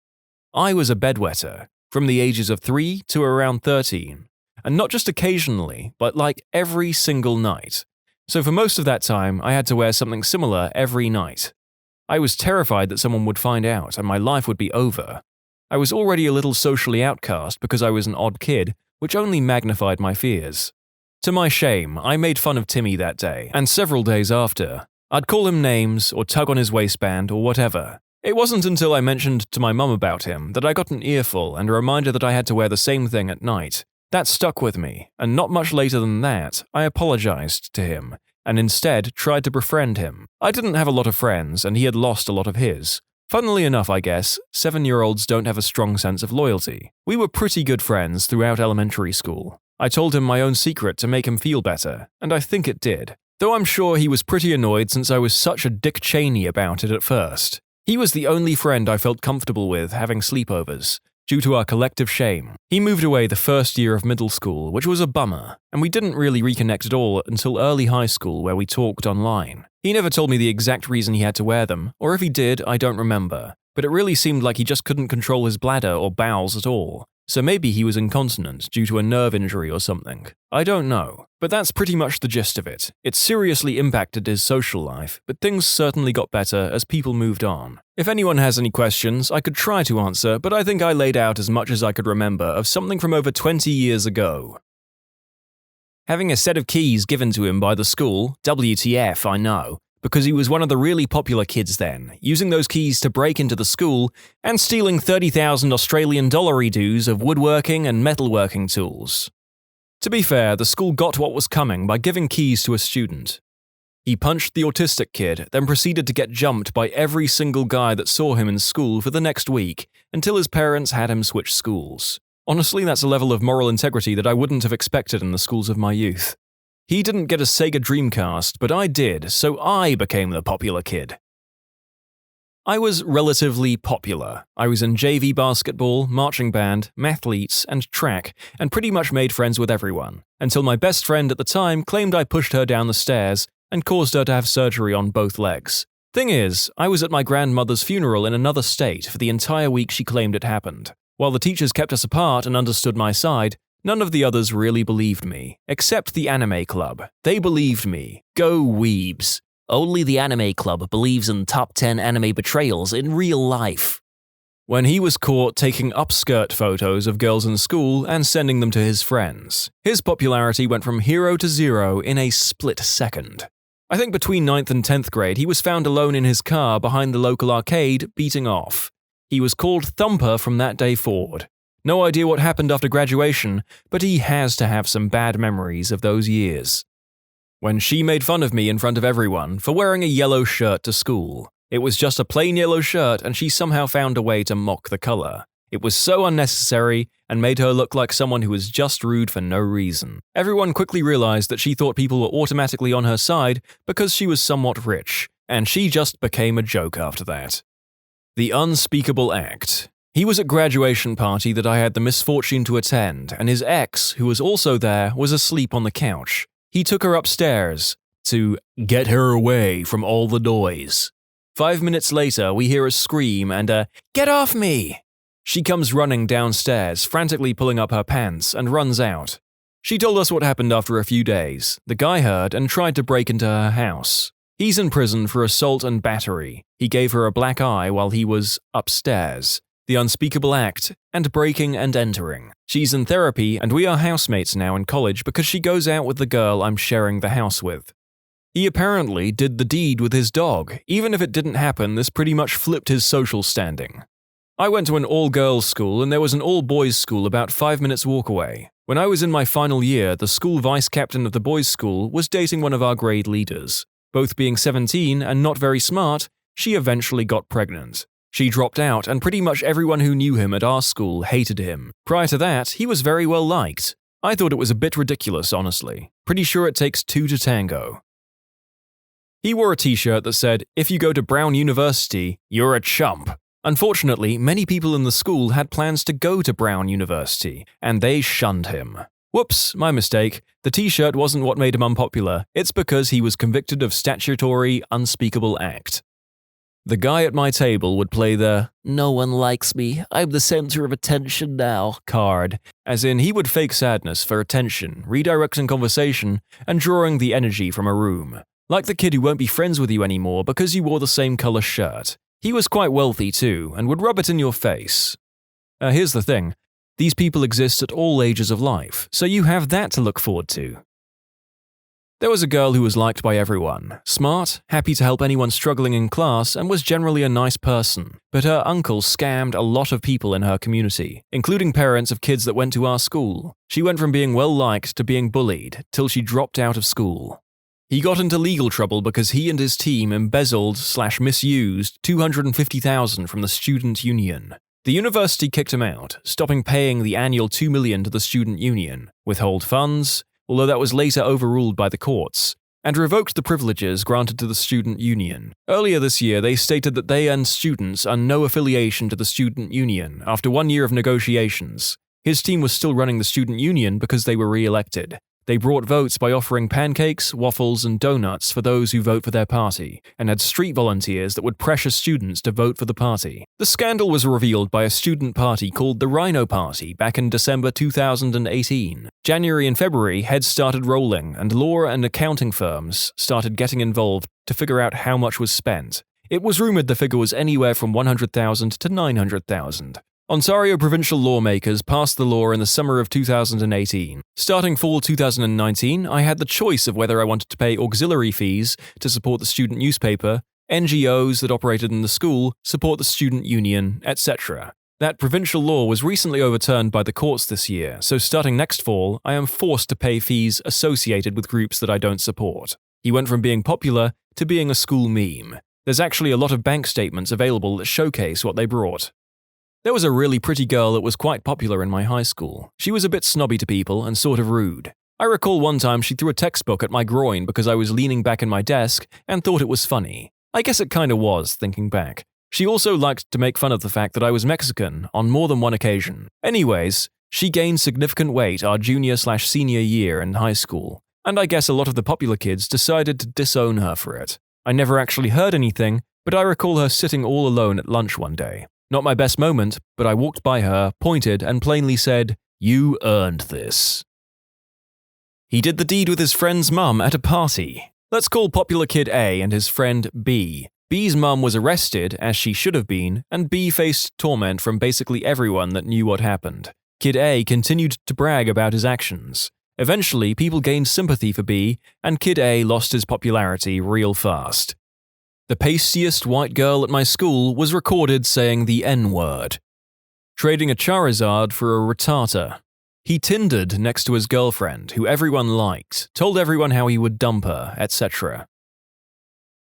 I was a bedwetter, from the ages of 3 to around 13, and not just occasionally, but like every single night. So for most of that time, I had to wear something similar every night. I was terrified that someone would find out and my life would be over. I was already a little socially outcast because I was an odd kid, which only magnified my fears. To my shame, I made fun of Timmy that day, and several days after. I'd call him names, or tug on his waistband, or whatever. It wasn't until I mentioned to my mum about him that I got an earful and a reminder that I had to wear the same thing at night. That stuck with me, and not much later than that, I apologized to him, and instead tried to befriend him. I didn't have a lot of friends, and he had lost a lot of his. Funnily enough, I guess, 7-year-olds don't have a strong sense of loyalty. We were pretty good friends throughout elementary school. I told him my own secret to make him feel better, and I think it did. Though I'm sure he was pretty annoyed since I was such a Dick Cheney about it at first. He was the only friend I felt comfortable with having sleepovers, due to our collective shame. He moved away the first year of middle school, which was a bummer, and we didn't really reconnect at all until early high school where we talked online. He never told me the exact reason he had to wear them, or if he did, I don't remember, but it really seemed like he just couldn't control his bladder or bowels at all. So maybe he was incontinent due to a nerve injury or something. I don't know. But that's pretty much the gist of it. It seriously impacted his social life, but things certainly got better as people moved on. If anyone has any questions, I could try to answer, but I think I laid out as much as I could remember of something from over 20 years ago. Having a set of keys given to him by the school, WTF, I know, because he was one of the really popular kids then, using those keys to break into the school and stealing 30,000 Australian dollar dues of woodworking and metalworking tools. To be fair, the school got what was coming by giving keys to a student. He punched the autistic kid, then proceeded to get jumped by every single guy that saw him in school for the next week, until his parents had him switch schools. Honestly, that's a level of moral integrity that I wouldn't have expected in the schools of my youth. He didn't get a Sega Dreamcast, but I did, so I became the popular kid. I was relatively popular. I was in JV basketball, marching band, mathletes, and track, and pretty much made friends with everyone, until my best friend at the time claimed I pushed her down the stairs and caused her to have surgery on both legs. Thing is, I was at my grandmother's funeral in another state for the entire week she claimed it happened. While the teachers kept us apart and understood my side, none of the others really believed me, except the anime club. They believed me. Go weebs. Only the anime club believes in top 10 anime betrayals in real life. When he was caught taking upskirt photos of girls in school and sending them to his friends, his popularity went from hero to zero in a split second. I think between 9th and 10th grade, he was found alone in his car behind the local arcade, beating off. He was called Thumper from that day forward. No idea what happened after graduation, but he has to have some bad memories of those years. When she made fun of me in front of everyone for wearing a yellow shirt to school. It was just a plain yellow shirt and she somehow found a way to mock the color. It was so unnecessary and made her look like someone who was just rude for no reason. Everyone quickly realized that she thought people were automatically on her side because she was somewhat rich, and she just became a joke after that. The unspeakable act. He was at graduation party that I had the misfortune to attend, and his ex, who was also there, was asleep on the couch. He took her upstairs to get her away from all the noise. 5 minutes later, we hear a scream and a, "Get off me!" She comes running downstairs, frantically pulling up her pants, and runs out. She told us what happened after a few days. The guy heard and tried to break into her house. He's in prison for assault and battery. He gave her a black eye while he was upstairs. The unspeakable act, and breaking and entering. She's in therapy, and we are housemates now in college because she goes out with the girl I'm sharing the house with. He apparently did the deed with his dog. Even if it didn't happen, this pretty much flipped his social standing. I went to an all-girls school and there was an all-boys school about 5 minutes walk away. When I was in my final year, the school vice captain of the boys' school was dating one of our grade leaders. Both being 17 and not very smart, she eventually got pregnant. She dropped out and pretty much everyone who knew him at our school hated him. Prior to that, he was very well liked. I thought it was a bit ridiculous, honestly. Pretty sure it takes two to tango. He wore a t-shirt that said, "If you go to Brown University, you're a chump." Unfortunately, many people in the school had plans to go to Brown University, and they shunned him. Whoops, my mistake. The t-shirt wasn't what made him unpopular. It's because he was convicted of statutory, unspeakable act. The guy at my table would play the "no one likes me, I'm the center of attention now" card, as in he would fake sadness for attention, redirecting conversation, and drawing the energy from a room. Like the kid who won't be friends with you anymore because you wore the same color shirt. He was quite wealthy too, and would rub it in your face. Here's the thing. These people exist at all ages of life, so you have that to look forward to. There was a girl who was liked by everyone. Smart, happy to help anyone struggling in class, and was generally a nice person. But her uncle scammed a lot of people in her community, including parents of kids that went to our school. She went from being well-liked to being bullied, till she dropped out of school. He got into legal trouble because he and his team embezzled/misused $250,000 from the student union. The university kicked him out, stopping paying the annual $2 million to the student union, withhold funds, although that was later overruled by the courts, and revoked the privileges granted to the student union. Earlier this year, they stated that they and students are no affiliation to the student union after 1 year of negotiations. His team was still running the student union because they were re-elected. They brought votes by offering pancakes, waffles, and donuts for those who vote for their party, and had street volunteers that would pressure students to vote for the party. The scandal was revealed by a student party called the Rhino Party back in December 2018. January and February, heads started rolling, and law and accounting firms started getting involved to figure out how much was spent. It was rumored the figure was anywhere from $100,000 to $900,000. Ontario provincial lawmakers passed the law in the summer of 2018. Starting fall 2019, I had the choice of whether I wanted to pay auxiliary fees to support the student newspaper, NGOs that operated in the school, support the student union, etc. That provincial law was recently overturned by the courts this year, so starting next fall, I am forced to pay fees associated with groups that I don't support. He went from being popular to being a school meme. There's actually a lot of bank statements available that showcase what they brought. There was a really pretty girl that was quite popular in my high school. She was a bit snobby to people and sort of rude. I recall one time she threw a textbook at my groin because I was leaning back in my desk and thought it was funny. I guess it kinda was, thinking back. She also liked to make fun of the fact that I was Mexican on more than one occasion. Anyways, she gained significant weight our junior/senior year in high school, and I guess a lot of the popular kids decided to disown her for it. I never actually heard anything, but I recall her sitting all alone at lunch one day. Not my best moment, but I walked by her, pointed, and plainly said, "You earned this." He did the deed with his friend's mum at a party. Let's call popular kid A and his friend B. B's mum was arrested, as she should have been, and B faced torment from basically everyone that knew what happened. Kid A continued to brag about his actions. Eventually, people gained sympathy for B, and Kid A lost his popularity real fast. The pastiest white girl at my school was recorded saying the N-word, trading a Charizard for a Rattata. He Tindered next to his girlfriend, who everyone liked, told everyone how he would dump her, etc.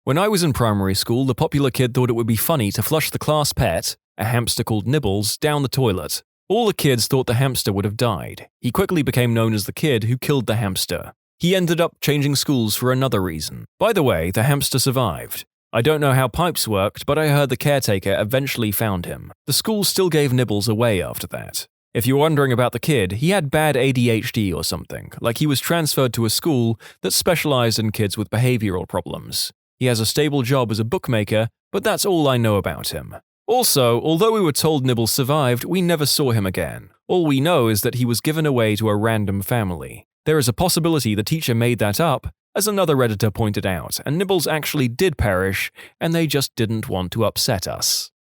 When I was in primary school, the popular kid thought it would be funny to flush the class pet, a hamster called Nibbles, down the toilet. All the kids thought the hamster would have died. He quickly became known as the kid who killed the hamster. He ended up changing schools for another reason. By the way, the hamster survived. I don't know how pipes worked, but I heard the caretaker eventually found him. The school still gave Nibbles away after that. If you're wondering about the kid, he had bad ADHD or something, like he was transferred to a school that specialized in kids with behavioral problems. He has a stable job as a bookmaker, but that's all I know about him. Also, although we were told Nibbles survived, we never saw him again. All we know is that he was given away to a random family. There is a possibility the teacher made that up, as another Redditor pointed out, and Nibbles actually did perish, and they just didn't want to upset us.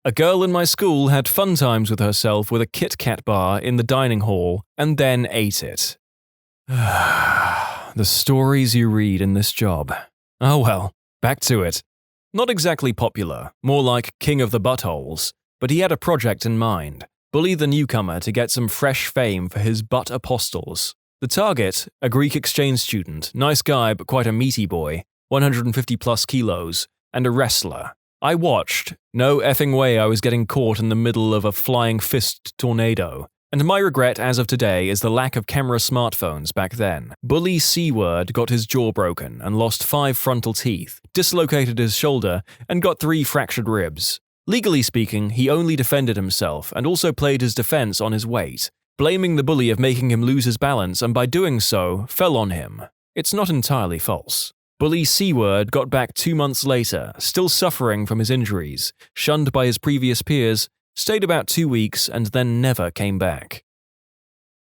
A girl in my school had fun times with herself with a Kit Kat bar in the dining hall, and then ate it. The stories you read in this job. Oh well, back to it. Not exactly popular, more like king of the buttholes, but he had a project in mind. Bully the newcomer to get some fresh fame for his butt apostles. The target, a Greek exchange student, nice guy but quite a meaty boy, 150 plus kilos, and a wrestler. I watched. No effing way I was getting caught in the middle of a flying fist tornado. And my regret as of today is the lack of camera smartphones back then. Bully C-word got his jaw broken and lost 5 frontal teeth, dislocated his shoulder, and got 3 fractured ribs. Legally speaking, he only defended himself and also played his defense on his weight, blaming the bully of making him lose his balance and by doing so, fell on him. It's not entirely false. Bully C-word got back 2 months later, still suffering from his injuries, shunned by his previous peers, stayed about 2 weeks, and then never came back.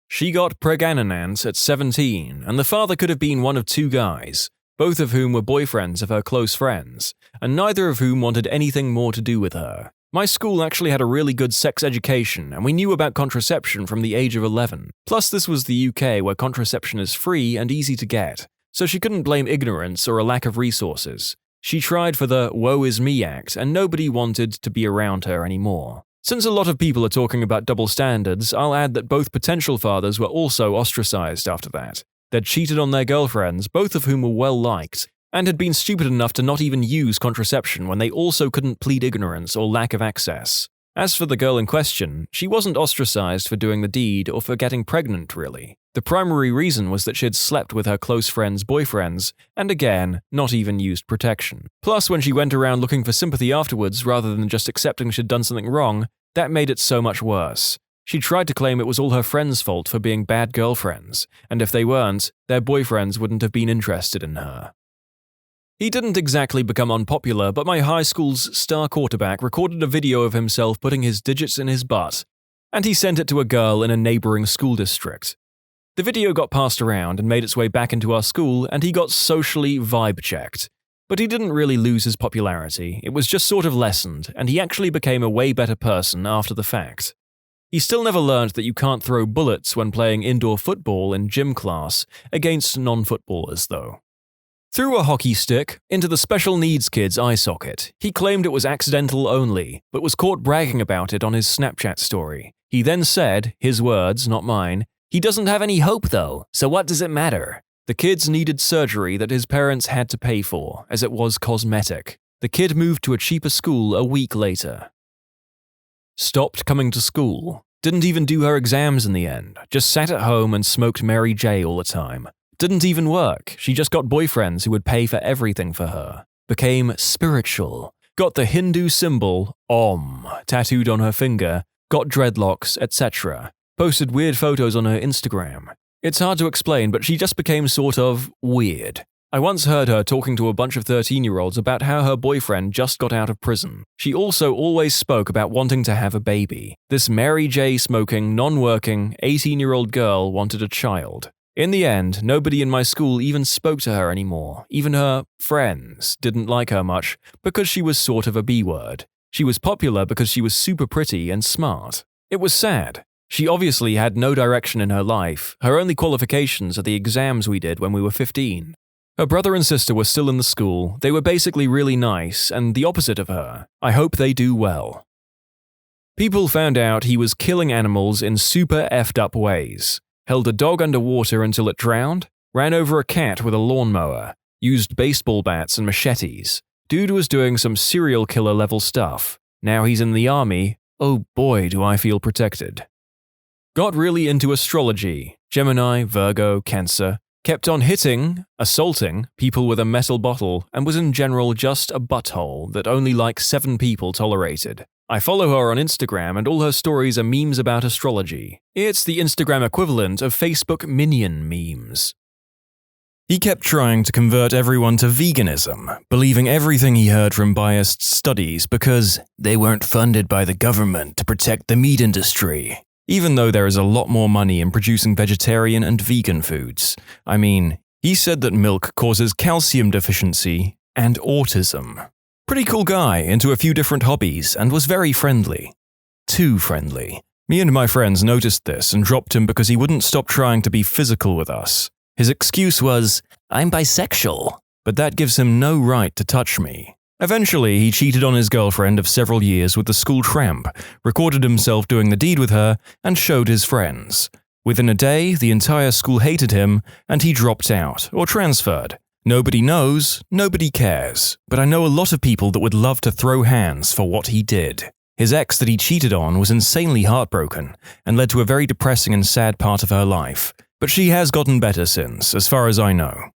She got pregnant at 17, and the father could have been one of 2 guys, both of whom were boyfriends of her close friends, and neither of whom wanted anything more to do with her. My school actually had a really good sex education, and we knew about contraception from the age of 11. Plus, this was the UK where contraception is free and easy to get, so she couldn't blame ignorance or a lack of resources. She tried for the Woe is Me Act, and nobody wanted to be around her anymore. Since a lot of people are talking about double standards, I'll add that both potential fathers were also ostracized after that. They'd cheated on their girlfriends, both of whom were well-liked, and had been stupid enough to not even use contraception when they also couldn't plead ignorance or lack of access. As for the girl in question, she wasn't ostracized for doing the deed or for getting pregnant, really. The primary reason was that she had slept with her close friends' boyfriends, and again, not even used protection. Plus, when she went around looking for sympathy afterwards rather than just accepting she'd done something wrong, that made it so much worse. She tried to claim it was all her friends' fault for being bad girlfriends, and if they weren't, their boyfriends wouldn't have been interested in her. He didn't exactly become unpopular, but my high school's star quarterback recorded a video of himself putting his digits in his butt, and he sent it to a girl in a neighboring school district. The video got passed around and made its way back into our school, and he got socially vibe-checked. But he didn't really lose his popularity, it was just sort of lessened, and he actually became a way better person after the fact. He still never learned that you can't throw bullets when playing indoor football in gym class against non-footballers, though. Threw a hockey stick into the special needs kid's eye socket. He claimed it was accidental only, but was caught bragging about it on his Snapchat story. He then said, his words, not mine, "He doesn't have any hope though, so what does it matter?" The kid's needed surgery that his parents had to pay for, as it was cosmetic. The kid moved to a cheaper school a week later. Stopped coming to school. Didn't even do her exams in the end. Just sat at home and smoked Mary J all the time. Didn't even work. She just got boyfriends who would pay for everything for her. Became spiritual. Got the Hindu symbol, Om, tattooed on her finger. Got dreadlocks, etc. Posted weird photos on her Instagram. It's hard to explain, but she just became sort of weird. I once heard her talking to a bunch of 13-year-olds about how her boyfriend just got out of prison. She also always spoke about wanting to have a baby. This Mary J. smoking, non-working, 18-year-old girl wanted a child. In the end, nobody in my school even spoke to her anymore. Even her friends didn't like her much because she was sort of a B-word. She was popular because she was super pretty and smart. It was sad. She obviously had no direction in her life. Her only qualifications are the exams we did when we were 15. Her brother and sister were still in the school. They were basically really nice and the opposite of her. I hope they do well. People found out he was killing animals in super effed up ways. Held a dog underwater until it drowned, ran over a cat with a lawnmower, used baseball bats and machetes. Dude was doing some serial killer level stuff. Now he's in the army. Oh boy, do I feel protected. Got really into astrology. Gemini, Virgo, Cancer. Kept on hitting, assaulting people with a metal bottle and was in general just a butthole that only like 7 people tolerated. I follow her on Instagram and all her stories are memes about astrology. It's the Instagram equivalent of Facebook Minion memes. He kept trying to convert everyone to veganism, believing everything he heard from biased studies because they weren't funded by the government to protect the meat industry. Even though there is a lot more money in producing vegetarian and vegan foods. I mean, he said that milk causes calcium deficiency and autism. Pretty cool guy, into a few different hobbies, and was very friendly. Too friendly. Me and my friends noticed this and dropped him because he wouldn't stop trying to be physical with us. His excuse was, "I'm bisexual," but that gives him no right to touch me. Eventually, he cheated on his girlfriend of several years with the school tramp, recorded himself doing the deed with her, and showed his friends. Within a day, the entire school hated him, and he dropped out, or transferred. Nobody knows, nobody cares, but I know a lot of people that would love to throw hands for what he did. His ex that he cheated on was insanely heartbroken, and led to a very depressing and sad part of her life. But she has gotten better since, as far as I know.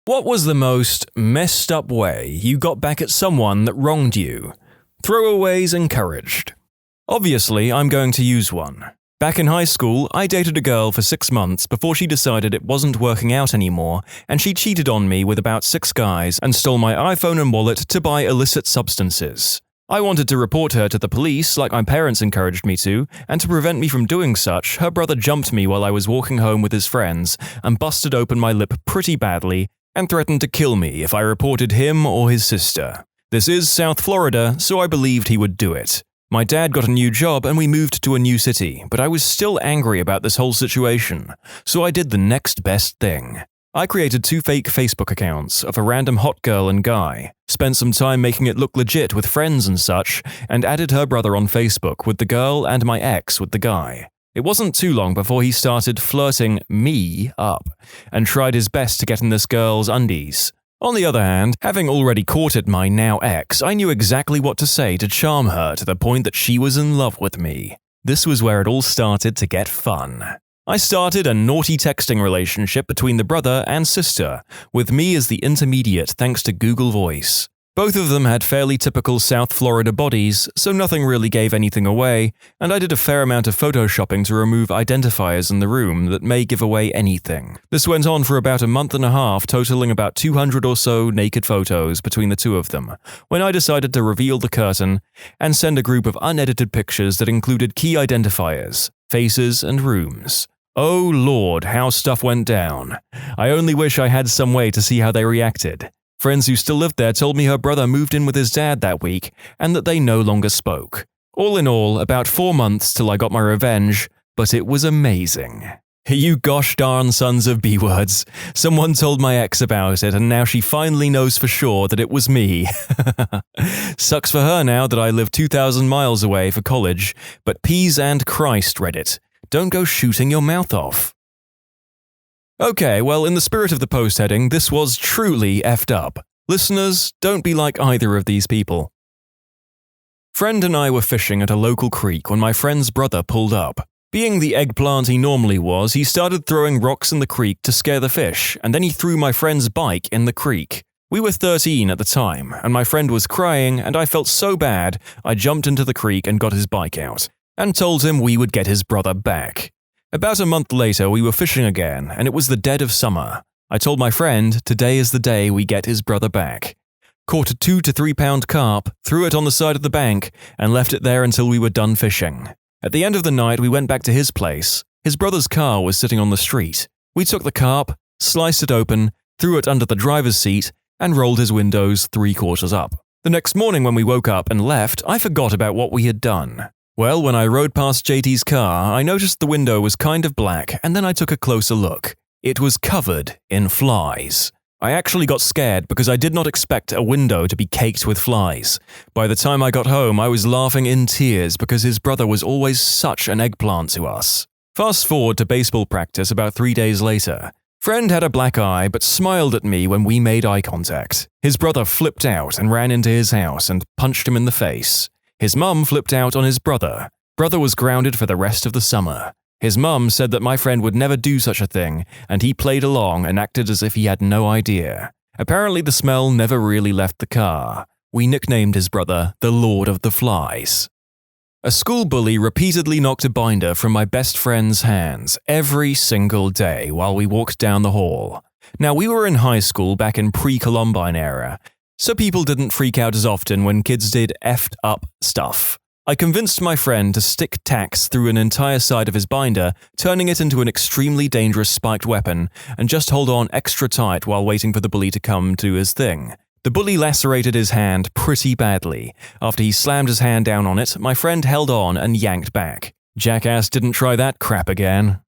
What was the most messed up way you got back at someone that wronged you? Throwaways encouraged. Obviously, I'm going to use one. Back in high school, I dated a girl for 6 months before she decided it wasn't working out anymore, and she cheated on me with about 6 guys and stole my iPhone and wallet to buy illicit substances. I wanted to report her to the police like my parents encouraged me to, and to prevent me from doing such, her brother jumped me while I was walking home with his friends and busted open my lip pretty badly and threatened to kill me if I reported him or his sister. This is South Florida, so I believed he would do it. My dad got a new job and we moved to a new city, but I was still angry about this whole situation, so I did the next best thing. I created 2 fake Facebook accounts of a random hot girl and guy, spent some time making it look legit with friends and such, and added her brother on Facebook with the girl and my ex with the guy. It wasn't too long before he started flirting me up and tried his best to get in this girl's undies. On the other hand, having already courted my now ex, I knew exactly what to say to charm her to the point that she was in love with me. This was where it all started to get fun. I started a naughty texting relationship between the brother and sister, with me as the intermediate thanks to Google Voice. Both of them had fairly typical South Florida bodies, so nothing really gave anything away, and I did a fair amount of photoshopping to remove identifiers in the room that may give away anything. This went on for about a month and a half, totaling about 200 or so naked photos between the 2 of them, when I decided to reveal the curtain and send a group of unedited pictures that included key identifiers, faces, and rooms. Oh Lord, how stuff went down. I only wish I had some way to see how they reacted. Friends who still lived there told me her brother moved in with his dad that week and that they no longer spoke. All in all, about 4 months till I got my revenge, but it was amazing. You gosh darn sons of B-words. Someone told my ex about it and now she finally knows for sure that it was me. Sucks for her now that I live 2,000 miles away for college, but peas and Christ, Reddit. Don't go shooting your mouth off. Okay, well, in the spirit of the post heading, this was truly effed up. Listeners, don't be like either of these people. Friend and I were fishing at a local creek when my friend's brother pulled up. Being the eggplant he normally was, he started throwing rocks in the creek to scare the fish, and then he threw my friend's bike in the creek. We were 13 at the time, and my friend was crying, and I felt so bad, I jumped into the creek and got his bike out, and told him we would get his brother back. About a month later, we were fishing again, and it was the dead of summer. I told my friend today is the day we get his brother back. Caught a 2 to 3 pound carp, threw it on the side of the bank, and left it there until we were done fishing. At the end of the night, we went back to his place. His brother's car was sitting on the street. We took the carp, sliced it open, threw it under the driver's seat, and rolled his windows 3/4 up. The next morning when we woke up and left, I forgot about what we had done. Well, when I rode past JT's car, I noticed the window was kind of black, and then I took a closer look. It was covered in flies. I actually got scared because I did not expect a window to be caked with flies. By the time I got home, I was laughing in tears because his brother was always such an eggplant to us. Fast forward to baseball practice about 3 days later. Friend had a black eye but smiled at me when we made eye contact. His brother flipped out and ran into his house and punched him in the face. His mum flipped out on his brother. Brother was grounded for the rest of the summer. His mum said that my friend would never do such a thing, and he played along and acted as if he had no idea. Apparently the smell never really left the car. We nicknamed his brother the Lord of the Flies. A school bully repeatedly knocked a binder from my best friend's hands every single day while we walked down the hall. Now, we were in high school back in pre-Columbine era, so people didn't freak out as often when kids did effed up stuff. I convinced my friend to stick tacks through an entire side of his binder, turning it into an extremely dangerous spiked weapon, and just hold on extra tight while waiting for the bully to come to his thing. The bully lacerated his hand pretty badly. After he slammed his hand down on it, my friend held on and yanked back. Jackass didn't try that crap again.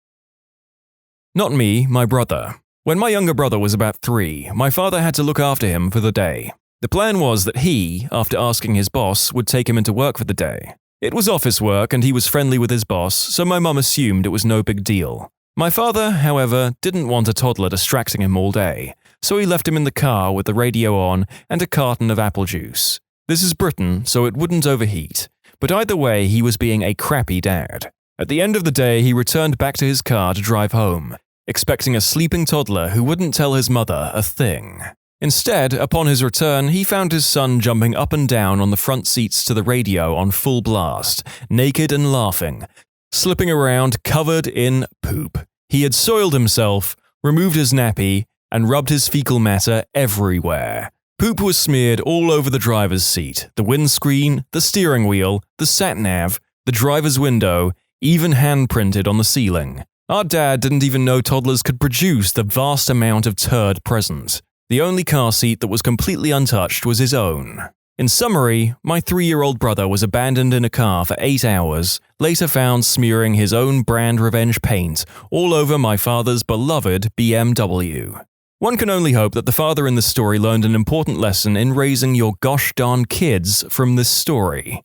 Not me, my brother. When my younger brother was about 3, my father had to look after him for the day. The plan was that he, after asking his boss, would take him into work for the day. It was office work and he was friendly with his boss, so my mum assumed it was no big deal. My father, however, didn't want a toddler distracting him all day, so he left him in the car with the radio on and a carton of apple juice. This is Britain, so it wouldn't overheat, but either way he was being a crappy dad. At the end of the day, he returned back to his car to drive home, expecting a sleeping toddler who wouldn't tell his mother a thing. Instead, upon his return, he found his son jumping up and down on the front seats to the radio on full blast, naked and laughing, slipping around covered in poop. He had soiled himself, removed his nappy, and rubbed his fecal matter everywhere. Poop was smeared all over the driver's seat, the windscreen, the steering wheel, the sat-nav, the driver's window, even hand-printed on the ceiling. Our dad didn't even know toddlers could produce the vast amount of turd present. The only car seat that was completely untouched was his own. In summary, my 3-year-old brother was abandoned in a car for 8 hours, later found smearing his own brand revenge paint all over my father's beloved BMW. One can only hope that the father in the story learned an important lesson in raising your gosh darn kids from this story.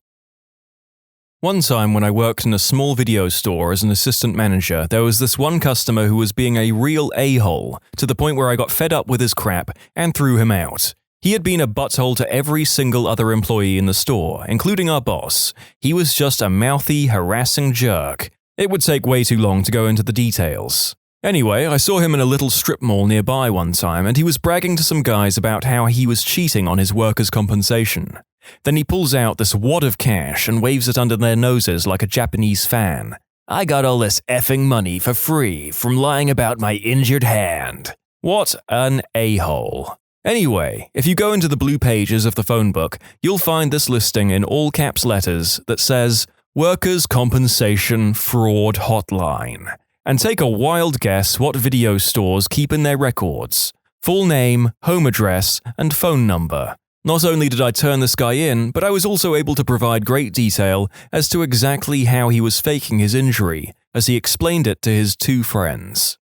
One time when I worked in a small video store as an assistant manager, there was this one customer who was being a real a-hole, to the point where I got fed up with his crap and threw him out. He had been a butthole to every single other employee in the store, including our boss. He was just a mouthy, harassing jerk. It would take way too long to go into the details. Anyway, I saw him in a little strip mall nearby one time, and he was bragging to some guys about how he was cheating on his workers' compensation. Then he pulls out this wad of cash and waves it under their noses like a Japanese fan. I got all this effing money for free from lying about my injured hand. What an a-hole. Anyway, if you go into the blue pages of the phone book, you'll find this listing in all caps letters that says Workers' Compensation Fraud Hotline. And take a wild guess what video stores keep in their records. Full name, home address, and phone number. Not only did I turn this guy in, but I was also able to provide great detail as to exactly how he was faking his injury, as he explained it to his 2 friends.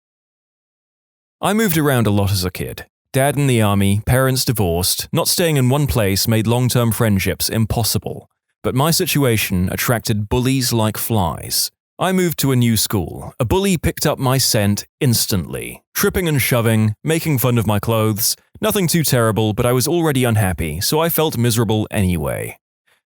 I moved around a lot as a kid. Dad in the army, parents divorced, not staying in one place made long-term friendships impossible. But my situation attracted bullies like flies. I moved to a new school. A bully picked up my scent instantly, tripping and shoving, making fun of my clothes. Nothing too terrible, but I was already unhappy, so I felt miserable anyway.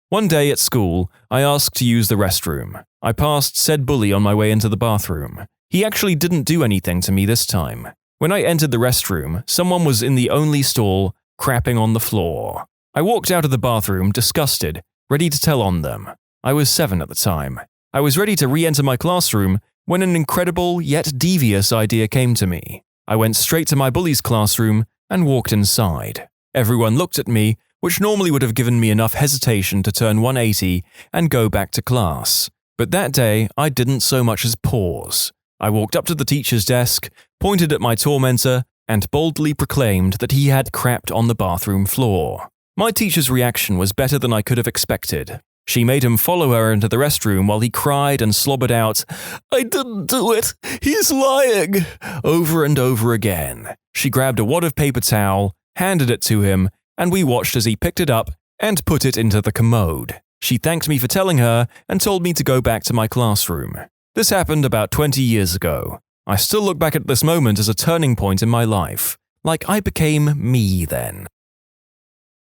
One day at school, I asked to use the restroom. I passed said bully on my way into the bathroom. He actually didn't do anything to me this time. When I entered the restroom, someone was in the only stall, crapping on the floor. I walked out of the bathroom, disgusted, ready to tell on them. I was 7 at the time. I was ready to re-enter my classroom when an incredible yet devious idea came to me. I went straight to my bully's classroom and walked inside. Everyone looked at me, which normally would have given me enough hesitation to turn 180 and go back to class. But that day, I didn't so much as pause. I walked up to the teacher's desk, pointed at my tormentor, and boldly proclaimed that he had crapped on the bathroom floor. My teacher's reaction was better than I could have expected. She made him follow her into the restroom while he cried and slobbered out, "I didn't do it! He's lying!" over and over again. She grabbed a wad of paper towel, handed it to him, and we watched as he picked it up and put it into the commode. She thanked me for telling her and told me to go back to my classroom. This happened about 20 years ago. I still look back at this moment as a turning point in my life, like I became me then.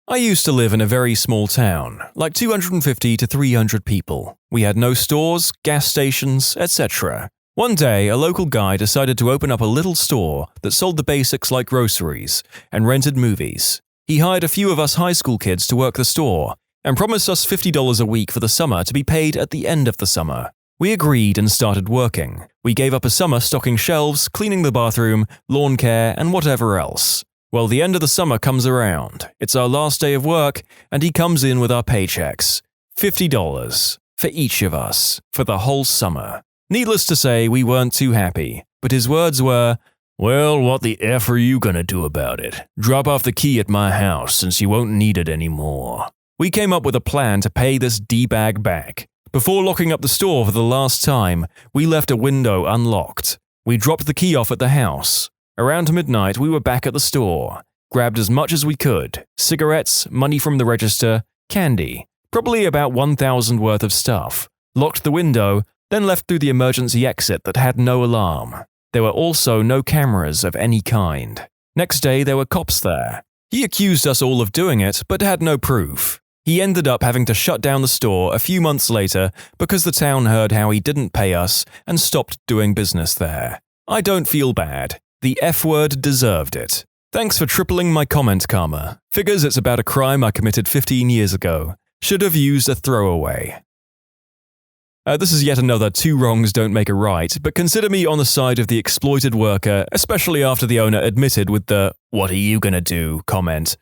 I used to live in a very small town, like 250 to 300 people. We had no stores, gas stations, etc. One day, a local guy decided to open up a little store that sold the basics like groceries and rented movies. He hired a few of us high school kids to work the store and promised us $50 a week for the summer to be paid at the end of the summer. We agreed and started working. We gave up a summer stocking shelves, cleaning the bathroom, lawn care, and whatever else. Well, the end of the summer comes around. It's our last day of work, and he comes in with our paychecks. $50 for each of us for the whole summer. Needless to say, we weren't too happy, but his words were, "Well, what the F are you gonna do about it? Drop off the key at my house since you won't need it anymore." We came up with a plan to pay this D-bag back. Before locking up the store for the last time, we left a window unlocked. We dropped the key off at the house. Around midnight, we were back at the store, grabbed as much as we could, cigarettes, money from the register, candy, probably about 1,000 worth of stuff, locked the window, then left through the emergency exit that had no alarm. There were also no cameras of any kind. Next day, there were cops there. He accused us all of doing it, but had no proof. He ended up having to shut down the store a few months later because the town heard how he didn't pay us and stopped doing business there. I don't feel bad. The F word deserved it. Thanks for tripling my comment karma. Figures it's about a crime I committed 15 years ago. Should have used a throwaway. This is yet another two wrongs don't make a right, but consider me on the side of the exploited worker, especially after the owner admitted with the "what are you gonna do" comment.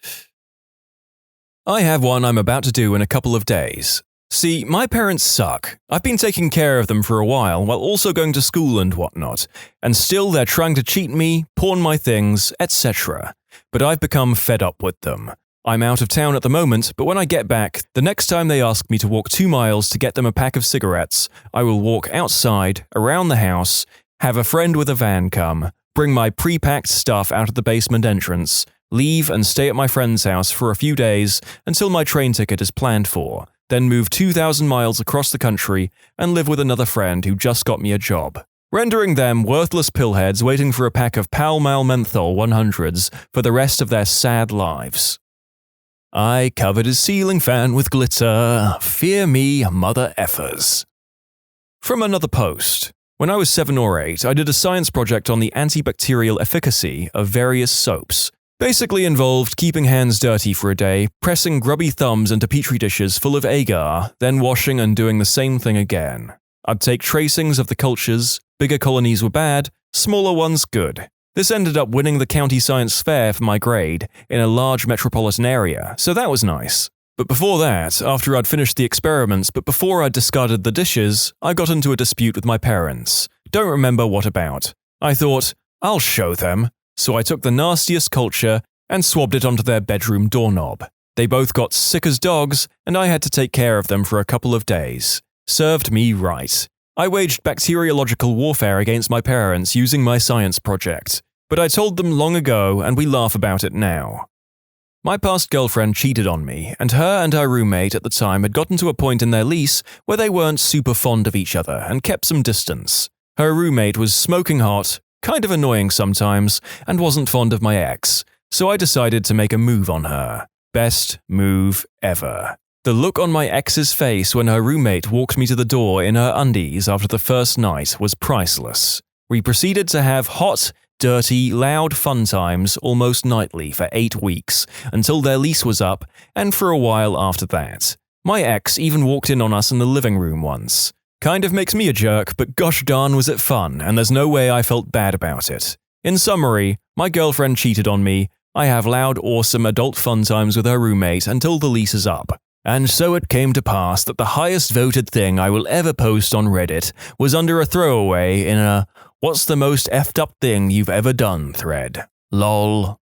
I have one I'm about to do in a couple of days. See, my parents suck. I've been taking care of them for a while also going to school and whatnot, and still they're trying to cheat me, pawn my things, etc. But I've become fed up with them. I'm out of town at the moment, but when I get back, the next time they ask me to walk 2 miles to get them a pack of cigarettes, I will walk outside, around the house, have a friend with a van come, bring my pre-packed stuff out of the basement entrance, leave and stay at my friend's house for a few days until my train ticket is planned for, then move 2,000 miles across the country and live with another friend who just got me a job, rendering them worthless pillheads waiting for a pack of Pall Mall Menthol 100s for the rest of their sad lives. I covered his ceiling fan with glitter. Fear me, mother effers. From another post. When I was 7 or 8, I did a science project on the antibacterial efficacy of various soaps. Basically involved keeping hands dirty for a day, pressing grubby thumbs into petri dishes full of agar, then washing and doing the same thing again. I'd take tracings of the cultures. Bigger colonies were bad, smaller ones good. This ended up winning the county science fair for my grade in a large metropolitan area, so that was nice. But before that, after I'd finished the experiments but before I'd discarded the dishes, I got into a dispute with my parents. Don't remember what about. I thought, I'll show them. So I took the nastiest culture and swabbed it onto their bedroom doorknob. They both got sick as dogs, and I had to take care of them for a couple of days. Served me right. I waged bacteriological warfare against my parents using my science project, but I told them long ago and we laugh about it now. My past girlfriend cheated on me, and her and her roommate at the time had gotten to a point in their lease where they weren't super fond of each other and kept some distance. Her roommate was smoking hot, kind of annoying sometimes, and wasn't fond of my ex, so I decided to make a move on her. Best move ever. The look on my ex's face when her roommate walked me to the door in her undies after the first night was priceless. We proceeded to have hot, dirty, loud fun times almost nightly for 8 weeks until their lease was up, and for a while after that. My ex even walked in on us in the living room once. Kind of makes me a jerk, but gosh darn was it fun, and there's no way I felt bad about it. In summary, my girlfriend cheated on me, I have loud, awesome adult fun times with her roommate until the lease is up. And so it came to pass that the highest voted thing I will ever post on Reddit was under a throwaway in a "What's the most effed up thing you've ever done" thread. Lol.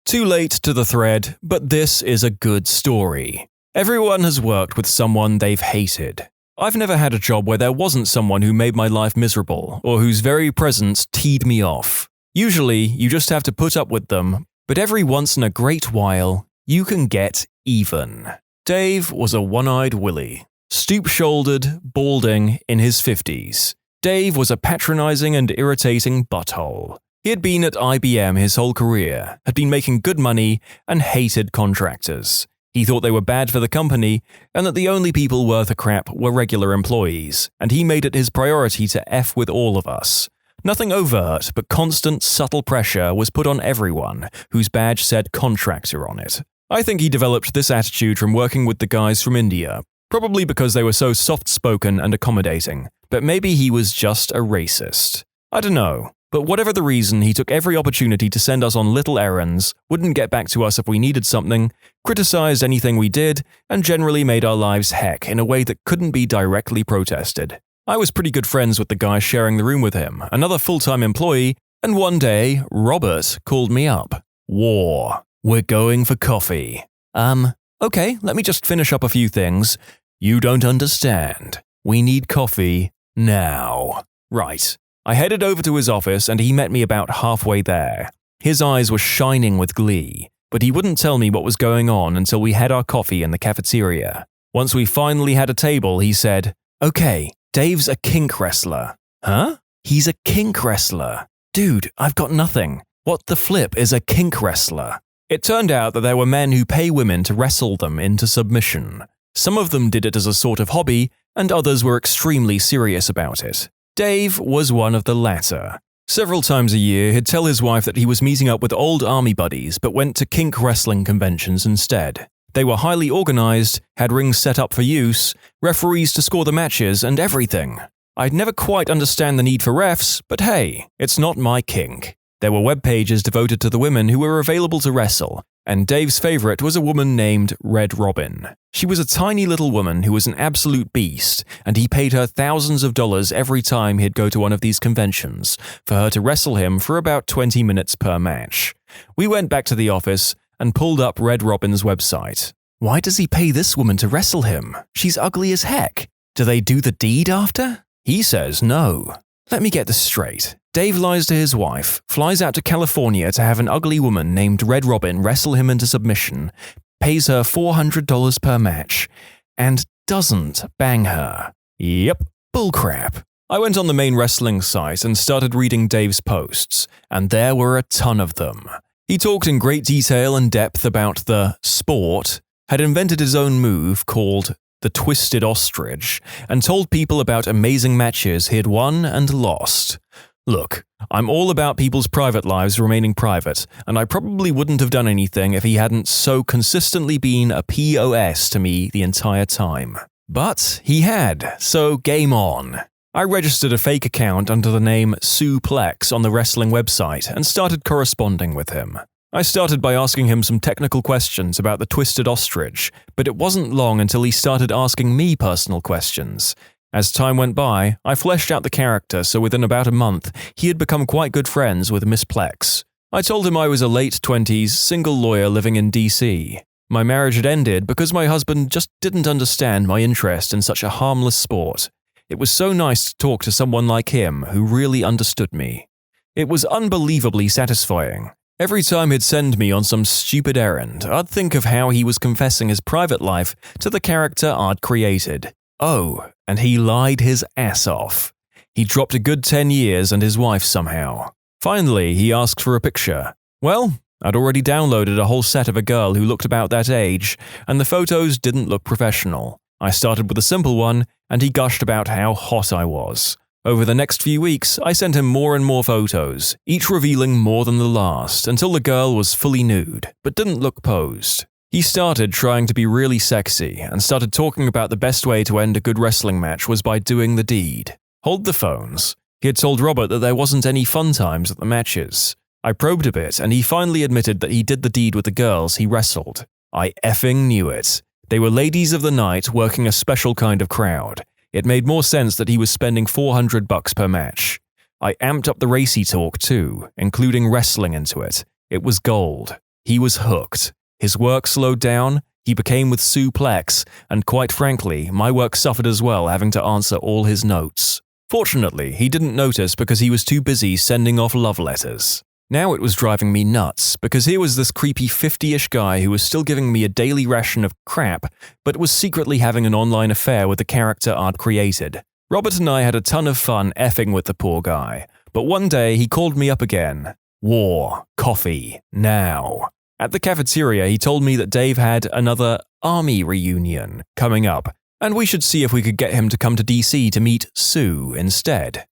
Too late to the thread, but this is a good story. Everyone has worked with someone they've hated. I've never had a job where there wasn't someone who made my life miserable or whose very presence teed me off. Usually, you just have to put up with them, but every once in a great while, you can get even. Dave was a one-eyed Willy, stoop-shouldered, balding, in his 50s. Dave was a patronizing and irritating butthole. He had been at IBM his whole career, had been making good money, and hated contractors. He thought they were bad for the company, and that the only people worth a crap were regular employees, and he made it his priority to F with all of us. Nothing overt, but constant, subtle pressure was put on everyone whose badge said contractor on it. I think he developed this attitude from working with the guys from India, probably because they were so soft-spoken and accommodating, but maybe he was just a racist. I don't know, but whatever the reason, he took every opportunity to send us on little errands, wouldn't get back to us if we needed something, criticized anything we did, and generally made our lives heck in a way that couldn't be directly protested. I was pretty good friends with the guy sharing the room with him, another full-time employee, and one day, Robert called me up. War. We're going for coffee. Okay, let me just finish up a few things. You don't understand. We need coffee now. Right. I headed over to his office and he met me about halfway there. His eyes were shining with glee, but he wouldn't tell me what was going on until we had our coffee in the cafeteria. Once we finally had a table, he said, "Okay, Dave's a kink wrestler." Huh? He's a kink wrestler. Dude, I've got nothing. What the flip is a kink wrestler? It turned out that there were men who pay women to wrestle them into submission. Some of them did it as a sort of hobby, and others were extremely serious about it. Dave was one of the latter. Several times a year, he'd tell his wife that he was meeting up with old army buddies but went to kink wrestling conventions instead. They were highly organized, had rings set up for use, referees to score the matches, and everything. I'd never quite understand the need for refs, but hey, it's not my kink. There were web pages devoted to the women who were available to wrestle, and Dave's favorite was a woman named Red Robin. She was a tiny little woman who was an absolute beast, and he paid her thousands of dollars every time he'd go to one of these conventions for her to wrestle him for about 20 minutes per match. We went back to the office and pulled up Red Robin's website. Why does he pay this woman to wrestle him? She's ugly as heck. Do they do the deed after? He says no. Let me get this straight. Dave lies to his wife, flies out to California to have an ugly woman named Red Robin wrestle him into submission, pays her $400 per match, and doesn't bang her. Yep, bullcrap. I went on the main wrestling site and started reading Dave's posts, and there were a ton of them. He talked in great detail and depth about the sport, had invented his own move called the Twisted Ostrich, and told people about amazing matches he had won and lost. Look, I'm all about people's private lives remaining private, and I probably wouldn't have done anything if he hadn't so consistently been a POS to me the entire time. But he had, so game on. I registered a fake account under the name Suplex on the wrestling website and started corresponding with him. I started by asking him some technical questions about the Twisted Ostrich, but it wasn't long until he started asking me personal questions. As time went by, I fleshed out the character, so within about a month, he had become quite good friends with Miss Plex. I told him I was a late 20s, single lawyer living in DC. My marriage had ended because my husband just didn't understand my interest in such a harmless sport. It was so nice to talk to someone like him who really understood me. It was unbelievably satisfying. Every time he'd send me on some stupid errand, I'd think of how he was confessing his private life to the character I'd created. Oh, and he lied his ass off. He dropped a good 10 years and his wife somehow. Finally, he asked for a picture. Well, I'd already downloaded a whole set of a girl who looked about that age, and the photos didn't look professional. I started with a simple one, and he gushed about how hot I was. Over the next few weeks, I sent him more and more photos, each revealing more than the last, until the girl was fully nude, but didn't look posed. He started trying to be really sexy, and started talking about the best way to end a good wrestling match was by doing the deed. Hold the phones. He had told Robert that there wasn't any fun times at the matches. I probed a bit, and he finally admitted that he did the deed with the girls he wrestled. I effing knew it. They were ladies of the night working a special kind of crowd. It made more sense that he was spending $400 per match. I amped up the racy talk too, including wrestling into it. It was gold. He was hooked. His work slowed down, he became with suplex, and quite frankly, my work suffered as well, having to answer all his notes. Fortunately, he didn't notice because he was too busy sending off love letters. Now it was driving me nuts, because here was this creepy 50-ish guy who was still giving me a daily ration of crap, but was secretly having an online affair with the character I'd created. Robert and I had a ton of fun effing with the poor guy, but one day he called me up again. War, coffee, now. At the cafeteria, he told me that Dave had another army reunion coming up, and we should see if we could get him to come to DC to meet Sue instead.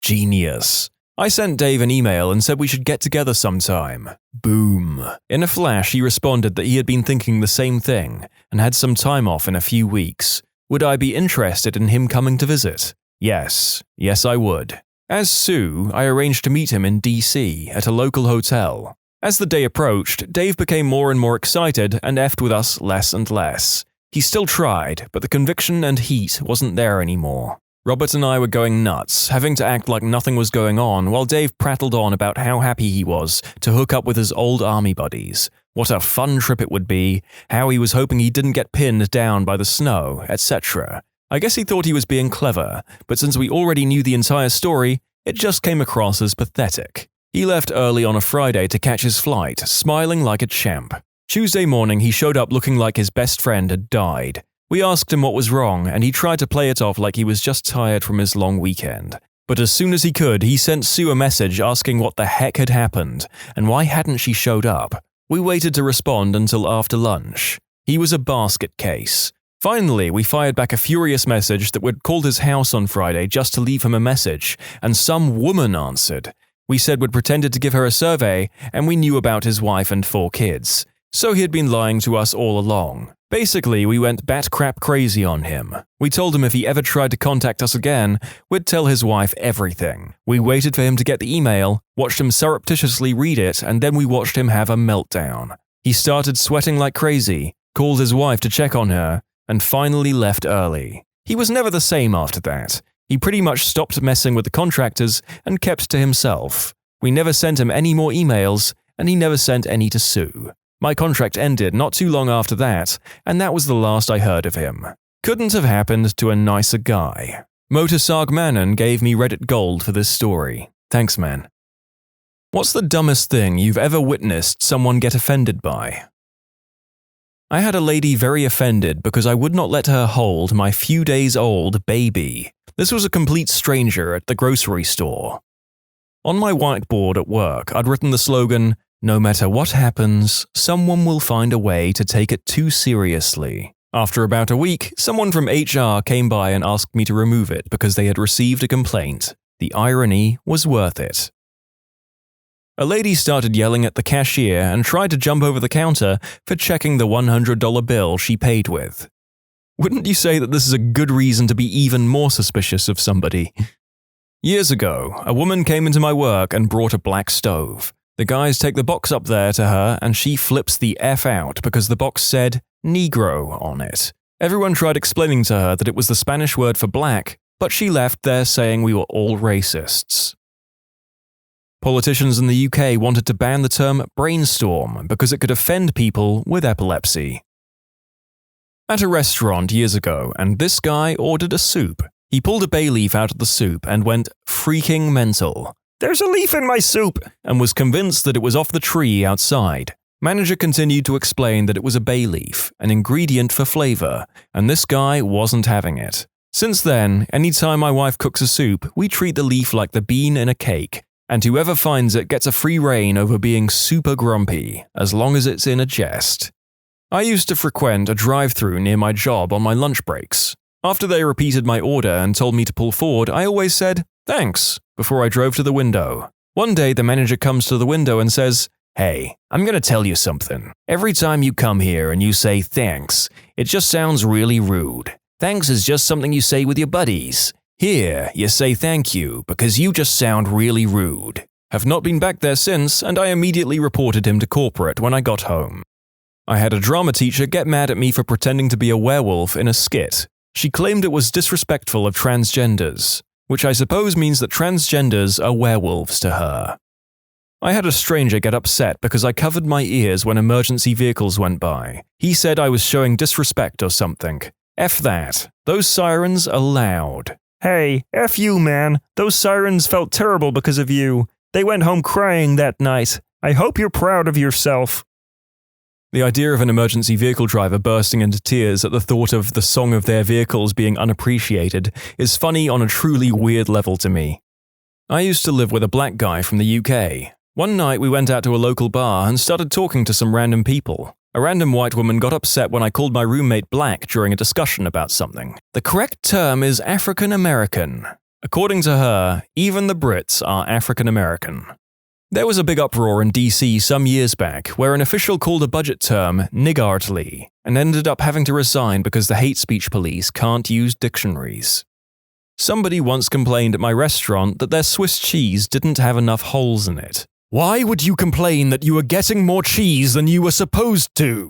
Genius. I sent Dave an email and said we should get together sometime. Boom. In a flash, he responded that he had been thinking the same thing and had some time off in a few weeks. Would I be interested in him coming to visit? Yes. Yes, I would. As Sue, I arranged to meet him in DC at a local hotel. As the day approached, Dave became more and more excited and effed with us less and less. He still tried, but the conviction and heat wasn't there anymore. Robert and I were going nuts, having to act like nothing was going on while Dave prattled on about how happy he was to hook up with his old army buddies, what a fun trip it would be, how he was hoping he didn't get pinned down by the snow, etc. I guess he thought he was being clever, but since we already knew the entire story, it just came across as pathetic. He left early on a Friday to catch his flight, smiling like a champ. Tuesday morning, he showed up looking like his best friend had died. We asked him what was wrong, and he tried to play it off like he was just tired from his long weekend. But as soon as he could, he sent Sue a message asking what the heck had happened, and why hadn't she showed up. We waited to respond until after lunch. He was a basket case. Finally, we fired back a furious message that we'd called his house on Friday just to leave him a message, and some woman answered. We said we'd pretended to give her a survey, and we knew about his wife and 4 kids. So he had been lying to us all along. Basically, we went bat-crap crazy on him. We told him if he ever tried to contact us again, we'd tell his wife everything. We waited for him to get the email, watched him surreptitiously read it, and then we watched him have a meltdown. He started sweating like crazy, called his wife to check on her, and finally left early. He was never the same after that. He pretty much stopped messing with the contractors and kept to himself. We never sent him any more emails, and he never sent any to Sue. My contract ended not too long after that, and that was the last I heard of him. Couldn't have happened to a nicer guy. Motorsag Manon gave me Reddit gold for this story. Thanks, man. What's the dumbest thing you've ever witnessed someone get offended by? I had a lady very offended because I would not let her hold my few days old baby. This was a complete stranger at the grocery store. On my whiteboard at work, I'd written the slogan, "No matter what happens, someone will find a way to take it too seriously." After about a week, someone from HR came by and asked me to remove it because they had received a complaint. The irony was worth it. A lady started yelling at the cashier and tried to jump over the counter for checking the $100 bill she paid with. Wouldn't you say that this is a good reason to be even more suspicious of somebody? Years ago, a woman came into my work and brought a black stove. The guys take the box up there to her and she flips the F out because the box said Negro on it. Everyone tried explaining to her that it was the Spanish word for black, but she left there saying we were all racists. Politicians in the UK wanted to ban the term brainstorm because it could offend people with epilepsy. At a restaurant years ago, and this guy ordered a soup. He pulled a bay leaf out of the soup and went freaking mental. "There's a leaf in my soup," and was convinced that it was off the tree outside. Manager continued to explain that it was a bay leaf, an ingredient for flavor, and this guy wasn't having it. Since then, anytime my wife cooks a soup, we treat the leaf like the bean in a cake, and whoever finds it gets a free rein over being super grumpy, as long as it's in a jest. I used to frequent a drive-thru near my job on my lunch breaks. After they repeated my order and told me to pull forward, I always said, "Thanks," before I drove to the window. One day, the manager comes to the window and says, "Hey, I'm gonna tell you something. Every time you come here and you say thanks, it just sounds really rude. Thanks is just something you say with your buddies. Here, you say thank you because you just sound really rude. Have not been back there since, and I immediately reported him to corporate when I got home. I had a drama teacher get mad at me for pretending to be a werewolf in a skit. She claimed it was disrespectful of transgenders, which I suppose means that transgenders are werewolves to her. I had a stranger get upset because I covered my ears when emergency vehicles went by. He said I was showing disrespect or something. F that. Those sirens are loud. Hey, F you, man. Those sirens felt terrible because of you. They went home crying that night. I hope you're proud of yourself. The idea of an emergency vehicle driver bursting into tears at the thought of the song of their vehicles being unappreciated is funny on a truly weird level to me. I used to live with a black guy from the UK. One night we went out to a local bar and started talking to some random people. A random white woman got upset when I called my roommate black during a discussion about something. The correct term is African American. According to her, even the Brits are African American. There was a big uproar in DC some years back where an official called a budget term niggardly and ended up having to resign because the hate speech police can't use dictionaries. Somebody once complained at my restaurant that their Swiss cheese didn't have enough holes in it. Why would you complain that you were getting more cheese than you were supposed to?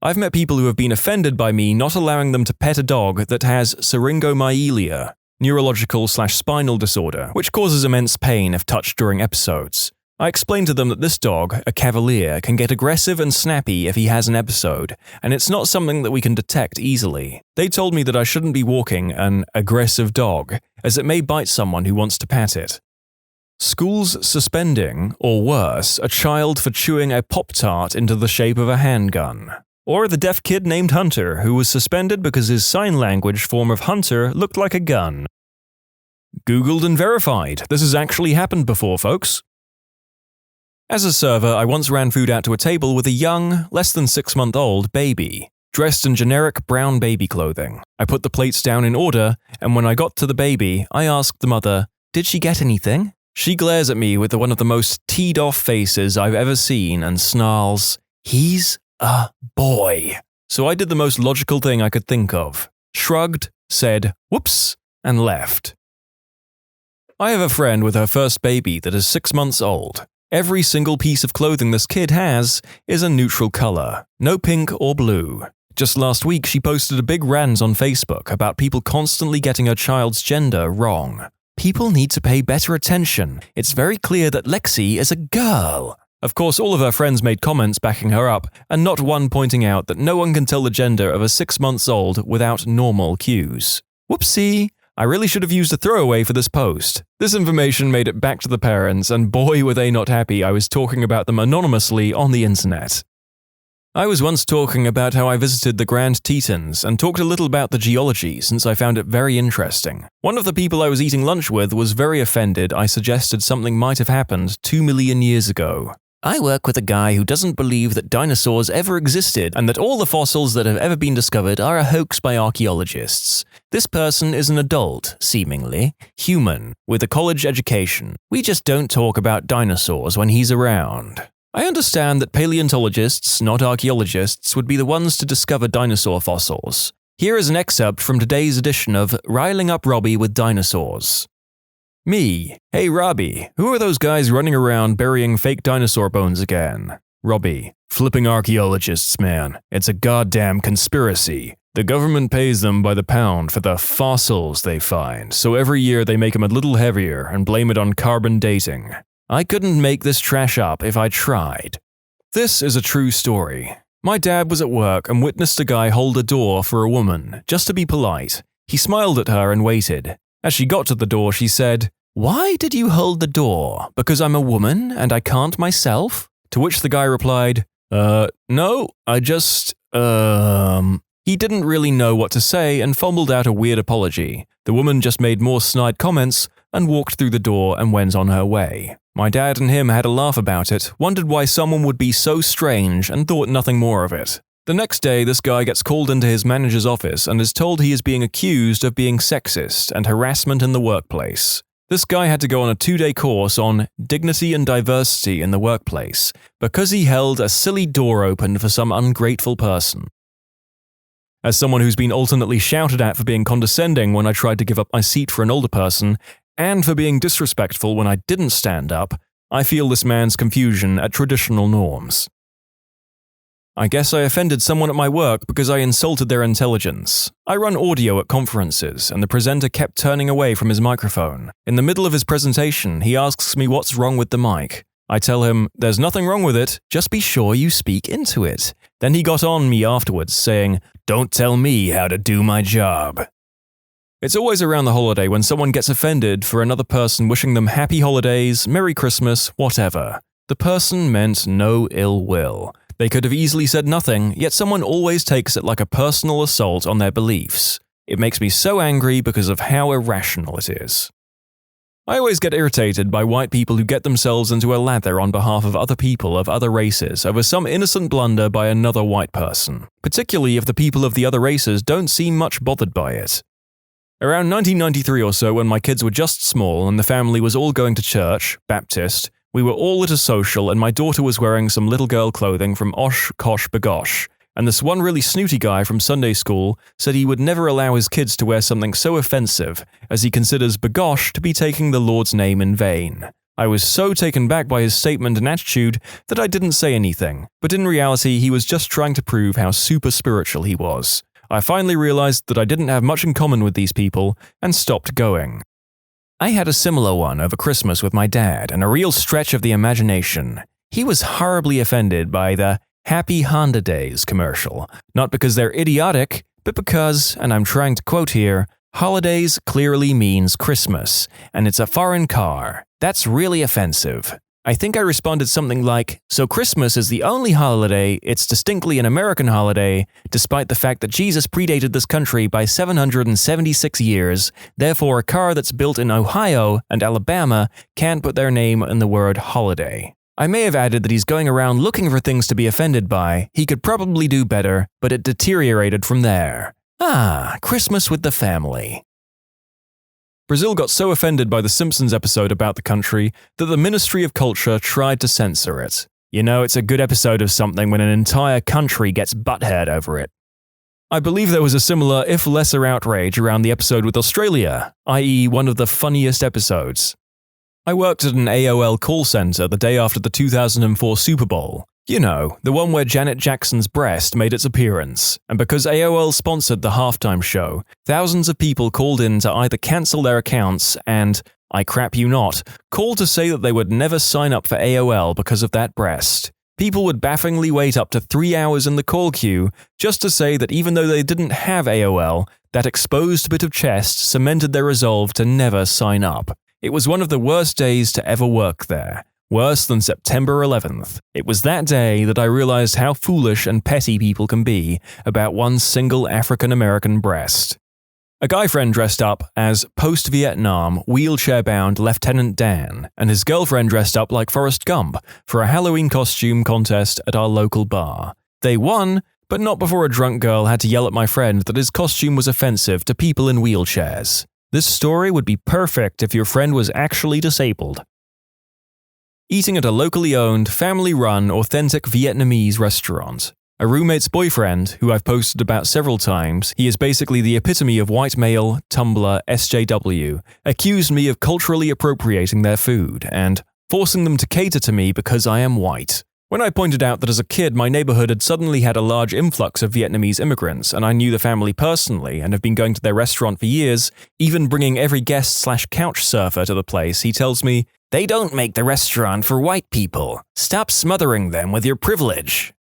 I've met people who have been offended by me not allowing them to pet a dog that has syringomyelia, neurological/spinal disorder, which causes immense pain if touched during episodes. I explained to them that this dog, a cavalier, can get aggressive and snappy if he has an episode, and it's not something that we can detect easily. They told me that I shouldn't be walking an aggressive dog, as it may bite someone who wants to pat it. Schools suspending, or worse, a child for chewing a Pop-Tart into the shape of a handgun. Or the deaf kid named Hunter, who was suspended because his sign language form of Hunter looked like a gun. Googled and verified. This has actually happened before, folks. As a server, I once ran food out to a table with a young, less than 6-month-old baby, dressed in generic brown baby clothing. I put the plates down in order, and when I got to the baby, I asked the mother, "Did she get anything?" She glares at me with one of the most teed-off faces I've ever seen and snarls, "He's a boy." So I did the most logical thing I could think of, shrugged, said, "Whoops," and left. I have a friend with her first baby that is 6 months old. Every single piece of clothing this kid has is a neutral color, no pink or blue. Just last week, she posted a big rant on Facebook about people constantly getting her child's gender wrong. People need to pay better attention. It's very clear that Lexi is a girl. Of course, all of her friends made comments backing her up, and not one pointing out that no one can tell the gender of a 6-month-old without normal cues. Whoopsie! I really should have used a throwaway for this post. This information made it back to the parents, and boy were they not happy I was talking about them anonymously on the internet. I was once talking about how I visited the Grand Tetons and talked a little about the geology since I found it very interesting. One of the people I was eating lunch with was very offended I suggested something might have happened 2 million years ago. I work with a guy who doesn't believe that dinosaurs ever existed and that all the fossils that have ever been discovered are a hoax by archaeologists. This person is an adult, seemingly, human, with a college education. We just don't talk about dinosaurs when he's around. I understand that paleontologists, not archaeologists, would be the ones to discover dinosaur fossils. Here is an excerpt from today's edition of Riling Up Robbie with Dinosaurs. Me. Hey Robbie, who are those guys running around burying fake dinosaur bones again? Robbie. Flipping archaeologists, man. It's a goddamn conspiracy. The government pays them by the pound for the fossils they find, so every year they make them a little heavier and blame it on carbon dating. I couldn't make this trash up if I tried. This is a true story. My dad was at work and witnessed a guy hold a door for a woman, just to be polite. He smiled at her and waited. As she got to the door, she said, "Why did you hold the door? Because I'm a woman and I can't myself?" To which the guy replied, no, I just, He didn't really know what to say and fumbled out a weird apology. The woman just made more snide comments and walked through the door and went on her way. My dad and him had a laugh about it, wondered why someone would be so strange and thought nothing more of it. The next day, this guy gets called into his manager's office and is told he is being accused of being sexist and harassment in the workplace. This guy had to go on a 2-day course on dignity and diversity in the workplace because he held a silly door open for some ungrateful person. As someone who's been alternately shouted at for being condescending when I tried to give up my seat for an older person, and for being disrespectful when I didn't stand up, I feel this man's confusion at traditional norms. I guess I offended someone at my work because I insulted their intelligence. I run audio at conferences, and the presenter kept turning away from his microphone. In the middle of his presentation, he asks me what's wrong with the mic. I tell him, there's nothing wrong with it, just be sure you speak into it. Then he got on me afterwards, saying, don't tell me how to do my job. It's always around the holiday when someone gets offended for another person wishing them happy holidays, Merry Christmas, whatever. The person meant no ill will. They could have easily said nothing, yet someone always takes it like a personal assault on their beliefs. It makes me so angry because of how irrational it is. I always get irritated by white people who get themselves into a lather on behalf of other people of other races over some innocent blunder by another white person, particularly if the people of the other races don't seem much bothered by it. Around 1993 or so, when my kids were just small and the family was all going to church, Baptist, we were all at a social and my daughter was wearing some little girl clothing from Osh Kosh Bagosh, and this one really snooty guy from Sunday school said he would never allow his kids to wear something so offensive, as he considers Bagosh to be taking the Lord's name in vain. I was so taken back by his statement and attitude that I didn't say anything, but in reality he was just trying to prove how super spiritual he was. I finally realized that I didn't have much in common with these people and stopped going. I had a similar one over Christmas with my dad, and a real stretch of the imagination. He was horribly offended by the Happy Honda Days commercial, not because they're idiotic, but because, and I'm trying to quote here, holidays clearly means Christmas, and it's a foreign car. That's really offensive. I think I responded something like, so Christmas is the only holiday, it's distinctly an American holiday, despite the fact that Jesus predated this country by 776 years, therefore a car that's built in Ohio and Alabama can't put their name in the word holiday. I may have added that he's going around looking for things to be offended by, he could probably do better, but it deteriorated from there. Christmas with the family. Brazil got so offended by the Simpsons episode about the country that the Ministry of Culture tried to censor it. You know, it's a good episode of something when an entire country gets butthurt over it. I believe there was a similar, if lesser outrage around the episode with Australia, i.e. one of the funniest episodes. I worked at an AOL call center the day after the 2004 Super Bowl. You know, the one where Janet Jackson's breast made its appearance, and because AOL sponsored the halftime show, thousands of people called in to either cancel their accounts and, I crap you not, called to say that they would never sign up for AOL because of that breast. People would bafflingly wait up to 3 hours in the call queue just to say that even though they didn't have AOL, that exposed bit of chest cemented their resolve to never sign up. It was one of the worst days to ever work there. Worse than September 11th. It was that day that I realized how foolish and petty people can be about one single African-American breast. A guy friend dressed up as post-Vietnam, wheelchair-bound Lieutenant Dan, and his girlfriend dressed up like Forrest Gump for a Halloween costume contest at our local bar. They won, but not before a drunk girl had to yell at my friend that his costume was offensive to people in wheelchairs. This story would be perfect if your friend was actually disabled. Eating at a locally owned, family-run, authentic Vietnamese restaurant. A roommate's boyfriend, who I've posted about several times, he is basically the epitome of white male, Tumblr, SJW, accused me of culturally appropriating their food and forcing them to cater to me because I am white. When I pointed out that as a kid my neighborhood had suddenly had a large influx of Vietnamese immigrants and I knew the family personally and have been going to their restaurant for years, even bringing every guest/couch surfer to the place, he tells me, "They don't make the restaurant for white people. Stop smothering them with your privilege."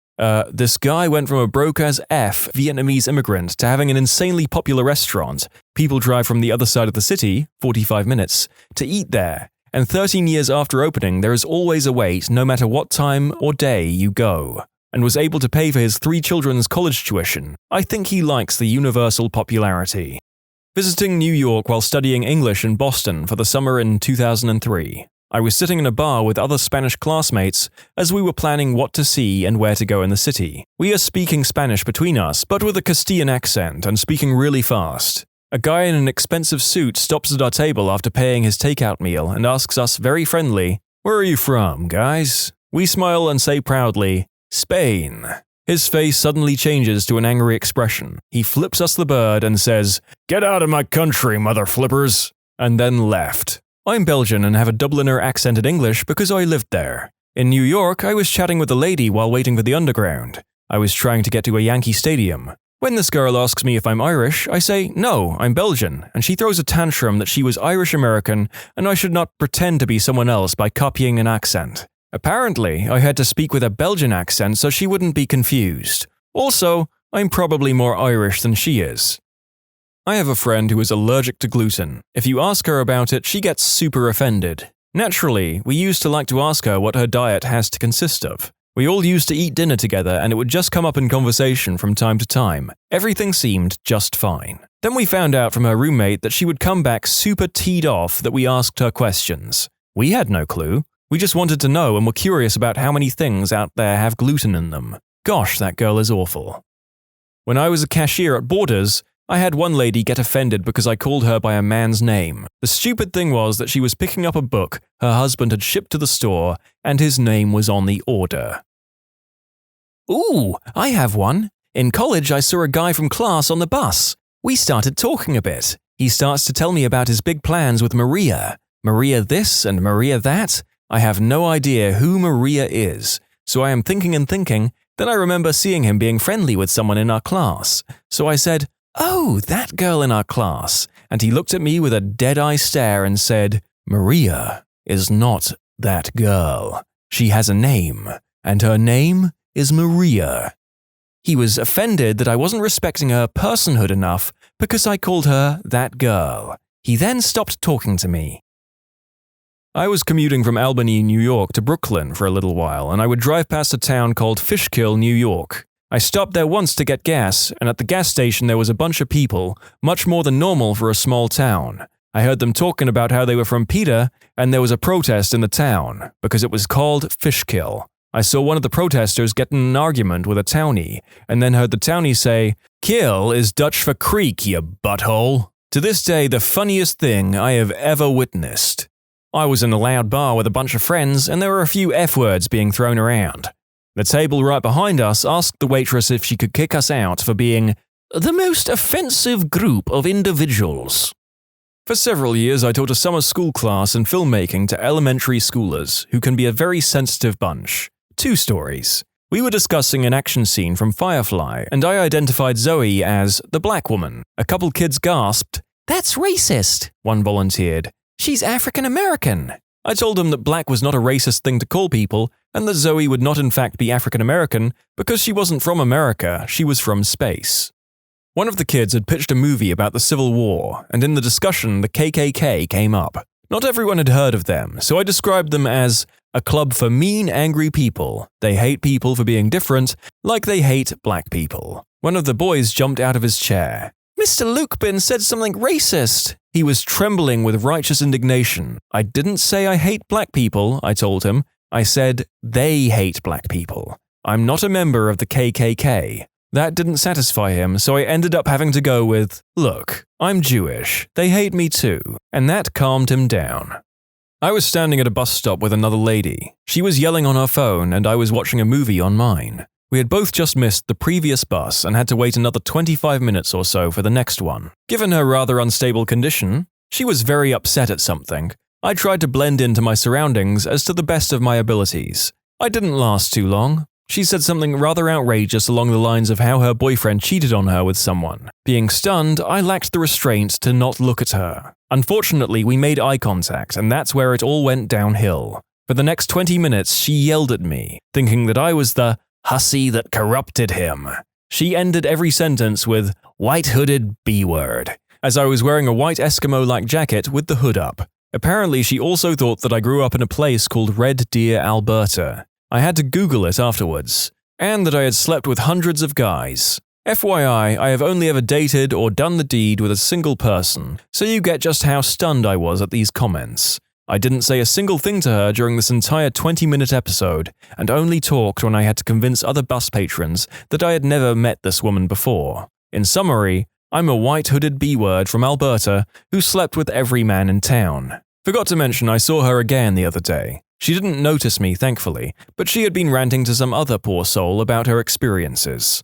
This guy went from a broke-as-F Vietnamese immigrant to having an insanely popular restaurant. People drive from the other side of the city, 45 minutes, to eat there. And 13 years after opening, there is always a wait no matter what time or day you go. And was able to pay for his 3 children's college tuition. I think he likes the universal popularity. Visiting New York while studying English in Boston for the summer in 2003. I was sitting in a bar with other Spanish classmates as we were planning what to see and where to go in the city. We are speaking Spanish between us, but with a Castilian accent and speaking really fast. A guy in an expensive suit stops at our table after paying his takeout meal and asks us very friendly, "Where are you from, guys?" We smile and say proudly, "Spain." His face suddenly changes to an angry expression. He flips us the bird and says, "Get out of my country, mother flippers," and then left. I'm Belgian and have a Dubliner accented English because I lived there. In New York, I was chatting with a lady while waiting for the underground. I was trying to get to a Yankee stadium. When this girl asks me if I'm Irish, I say, "No, I'm Belgian," and she throws a tantrum that she was Irish-American and I should not pretend to be someone else by copying an accent. Apparently, I had to speak with a Belgian accent so she wouldn't be confused. Also, I'm probably more Irish than she is. I have a friend who is allergic to gluten. If you ask her about it, she gets super offended. Naturally, we used to like to ask her what her diet has to consist of. We all used to eat dinner together and it would just come up in conversation from time to time. Everything seemed just fine. Then we found out from her roommate that she would come back super teed off that we asked her questions. We had no clue. We just wanted to know and were curious about how many things out there have gluten in them. Gosh, that girl is awful. When I was a cashier at Borders, I had one lady get offended because I called her by a man's name. The stupid thing was that she was picking up a book her husband had shipped to the store, and his name was on the order. Ooh, I have one. In college, I saw a guy from class on the bus. We started talking a bit. He starts to tell me about his big plans with Maria. Maria this and Maria that. I have no idea who Maria is, so I am thinking and thinking. Then I remember seeing him being friendly with someone in our class. So I said, "Oh, that girl in our class." And he looked at me with a dead-eye stare and said, "Maria is not that girl. She has a name, and her name is Maria." He was offended that I wasn't respecting her personhood enough because I called her that girl. He then stopped talking to me. I was commuting from Albany, New York to Brooklyn for a little while, and I would drive past a town called Fishkill, New York. I stopped there once to get gas, and at the gas station there was a bunch of people, much more than normal for a small town. I heard them talking about how they were from PETA, and there was a protest in the town, because it was called Fishkill. I saw one of the protesters get in an argument with a townie, and then heard the townie say, "Kill is Dutch for creek, you butthole." To this day, the funniest thing I have ever witnessed. I was in a loud bar with a bunch of friends, and there were a few F-words being thrown around. The table right behind us asked the waitress if she could kick us out for being the most offensive group of individuals. For several years, I taught a summer school class in filmmaking to elementary schoolers, who can be a very sensitive bunch. 2 stories. We were discussing an action scene from Firefly, and I identified Zoe as the black woman. A couple kids gasped, "That's racist," one volunteered. "She's African American." I told them that black was not a racist thing to call people, and that Zoe would not in fact be African American because she wasn't from America, she was from space. One of the kids had pitched a movie about the Civil War, and in the discussion the KKK came up. Not everyone had heard of them, so I described them as a club for mean, angry people. They hate people for being different, like they hate black people. One of the boys jumped out of his chair. "Mr. Lukebin said something racist." He was trembling with righteous indignation. "I didn't say I hate black people," I told him. "I said they hate black people. I'm not a member of the KKK." That didn't satisfy him, so I ended up having to go with, "Look, I'm Jewish. They hate me too." And that calmed him down. I was standing at a bus stop with another lady. She was yelling on her phone, and I was watching a movie on mine. We had both just missed the previous bus and had to wait another 25 minutes or so for the next one. Given her rather unstable condition, she was very upset at something. I tried to blend into my surroundings as to the best of my abilities. I didn't last too long. She said something rather outrageous along the lines of how her boyfriend cheated on her with someone. Being stunned, I lacked the restraint to not look at her. Unfortunately, we made eye contact, and that's where it all went downhill. For the next 20 minutes, she yelled at me, thinking that I was the hussy that corrupted him. She ended every sentence with white-hooded B-word, as I was wearing a white Eskimo-like jacket with the hood up. Apparently, she also thought that I grew up in a place called Red Deer, Alberta. I had to Google it afterwards, and that I had slept with hundreds of guys. FYI, I have only ever dated or done the deed with a single person, so you get just how stunned I was at these comments. I didn't say a single thing to her during this entire 20-minute episode, and only talked when I had to convince other bus patrons that I had never met this woman before. In summary, I'm a white-hooded B-word from Alberta who slept with every man in town. Forgot to mention I saw her again the other day. She didn't notice me, thankfully, but she had been ranting to some other poor soul about her experiences.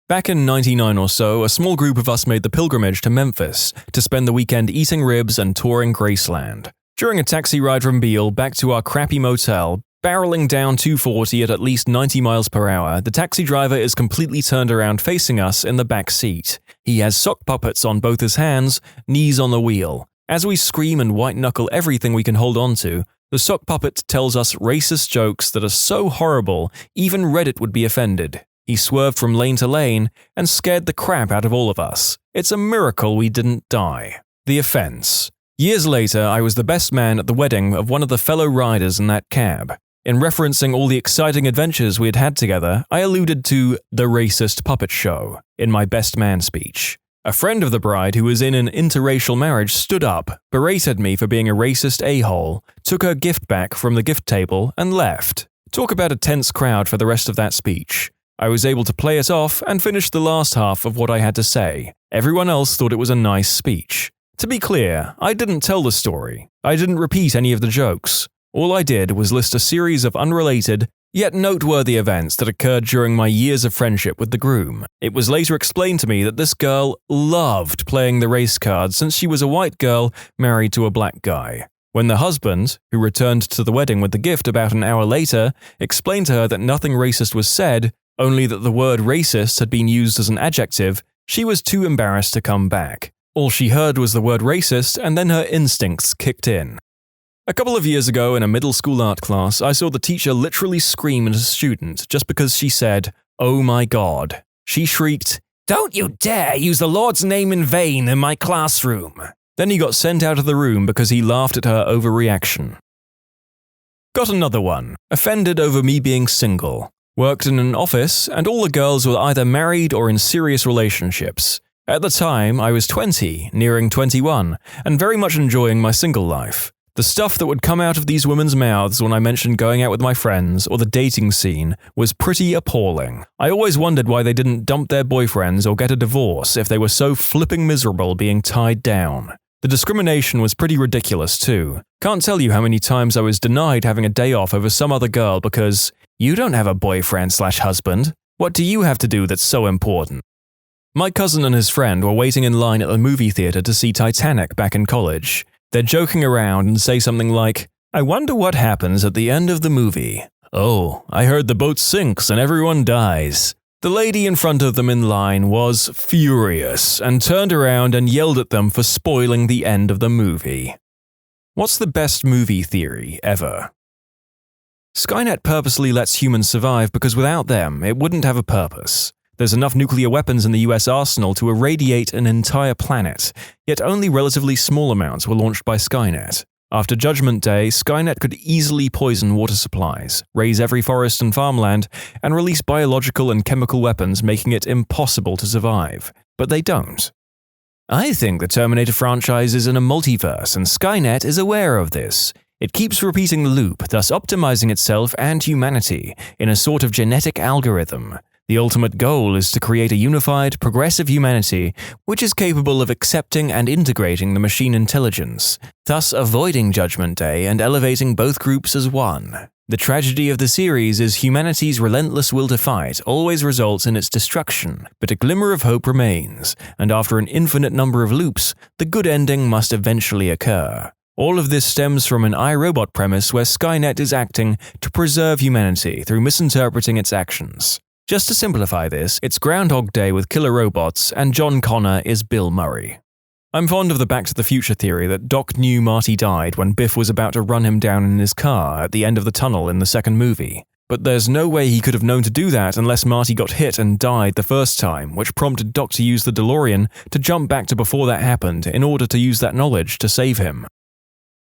Back in '99 or so, a small group of us made the pilgrimage to Memphis to spend the weekend eating ribs and touring Graceland. During a taxi ride from Beale back to our crappy motel, barreling down 240 at least 90 miles per hour, the taxi driver is completely turned around facing us in the back seat. He has sock puppets on both his hands, knees on the wheel. As we scream and white-knuckle everything we can hold on to, the sock puppet tells us racist jokes that are so horrible, even Reddit would be offended. He swerved from lane to lane and scared the crap out of all of us. It's a miracle we didn't die. The offense. Years later, I was the best man at the wedding of one of the fellow riders in that cab. In referencing all the exciting adventures we had had together, I alluded to the racist puppet show in my best man speech. A friend of the bride who was in an interracial marriage stood up, berated me for being a racist a-hole, took her gift back from the gift table, and left. Talk about a tense crowd for the rest of that speech. I was able to play it off and finish the last half of what I had to say. Everyone else thought it was a nice speech. To be clear, I didn't tell the story. I didn't repeat any of the jokes. All I did was list a series of unrelated, yet noteworthy events that occurred during my years of friendship with the groom. It was later explained to me that this girl loved playing the race card since she was a white girl married to a black guy. When the husband, who returned to the wedding with the gift about an hour later, explained to her that nothing racist was said, only that the word racist had been used as an adjective, she was too embarrassed to come back. All she heard was the word racist, and then her instincts kicked in. A couple of years ago in a middle school art class, I saw the teacher literally scream at a student just because she said, "Oh my God." She shrieked, "Don't you dare use the Lord's name in vain in my classroom." Then he got sent out of the room because he laughed at her overreaction. Got another one. Offended over me being single. Worked in an office, and all the girls were either married or in serious relationships. At the time, I was 20, nearing 21, and very much enjoying my single life. The stuff that would come out of these women's mouths when I mentioned going out with my friends or the dating scene was pretty appalling. I always wondered why they didn't dump their boyfriends or get a divorce if they were so flipping miserable being tied down. The discrimination was pretty ridiculous too. Can't tell you how many times I was denied having a day off over some other girl because, "You don't have a boyfriend/husband. What do you have to do that's so important?" My cousin and his friend were waiting in line at the movie theater to see Titanic back in college. They're joking around and say something like, "I wonder what happens at the end of the movie. Oh, I heard the boat sinks and everyone dies." The lady in front of them in line was furious and turned around and yelled at them for spoiling the end of the movie. What's the best movie theory ever? Skynet purposely lets humans survive because without them, it wouldn't have a purpose. There's enough nuclear weapons in the US arsenal to irradiate an entire planet, yet only relatively small amounts were launched by Skynet. After Judgment Day, Skynet could easily poison water supplies, raise every forest and farmland, and release biological and chemical weapons, making it impossible to survive. But they don't. I think the Terminator franchise is in a multiverse, and Skynet is aware of this. It keeps repeating the loop, thus optimizing itself and humanity in a sort of genetic algorithm. The ultimate goal is to create a unified, progressive humanity which is capable of accepting and integrating the machine intelligence, thus avoiding Judgment Day and elevating both groups as one. The tragedy of the series is humanity's relentless will to fight always results in its destruction, but a glimmer of hope remains, and after an infinite number of loops, the good ending must eventually occur. All of this stems from an iRobot premise where Skynet is acting to preserve humanity through misinterpreting its actions. Just to simplify this, it's Groundhog Day with killer robots, and John Connor is Bill Murray. I'm fond of the Back to the Future theory that Doc knew Marty died when Biff was about to run him down in his car at the end of the tunnel in the second movie. But there's no way he could have known to do that unless Marty got hit and died the first time, which prompted Doc to use the DeLorean to jump back to before that happened in order to use that knowledge to save him.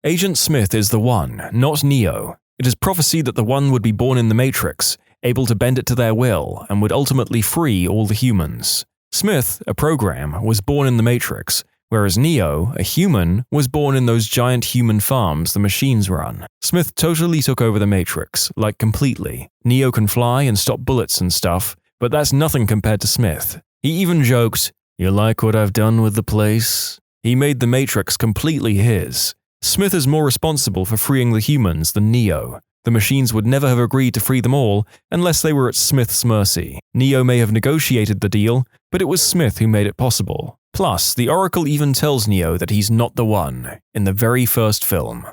Agent Smith is the One, not Neo. It is prophesied that the One would be born in the Matrix, able to bend it to their will, and would ultimately free all the humans. Smith, a program, was born in the Matrix, whereas Neo, a human, was born in those giant human farms the machines run. Smith totally took over the Matrix, like completely. Neo can fly and stop bullets and stuff, but that's nothing compared to Smith. He even joked, "You like what I've done with the place?" He made the Matrix completely his. Smith is more responsible for freeing the humans than Neo. The machines would never have agreed to free them all unless they were at Smith's mercy. Neo may have negotiated the deal, but it was Smith who made it possible. Plus, the Oracle even tells Neo that he's not the one, in the very first film.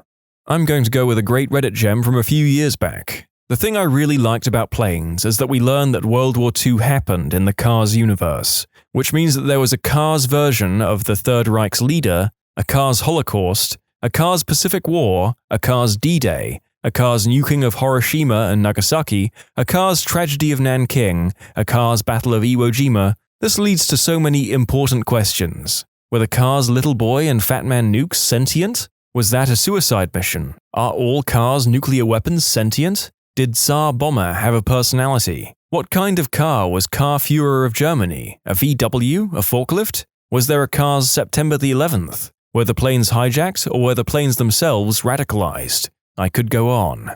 I'm going to go with a great Reddit gem from a few years back. The thing I really liked about Planes is that we learned that World War II happened in the Cars universe, which means that there was a Cars version of the Third Reich's leader, a Cars Holocaust, a Cars Pacific War, a Cars D-Day, a Cars nuking of Hiroshima and Nagasaki, a Cars tragedy of Nanking, a Cars battle of Iwo Jima. This leads to so many important questions. Were the Cars little boy and Fat Man nukes sentient? Was that a suicide mission? Are all Cars nuclear weapons sentient? Did Tsar Bomber have a personality? What kind of car was Car Führer of Germany? A VW? A forklift? Was there a Cars September the 11th? Were the planes hijacked, or were the planes themselves radicalized? I could go on.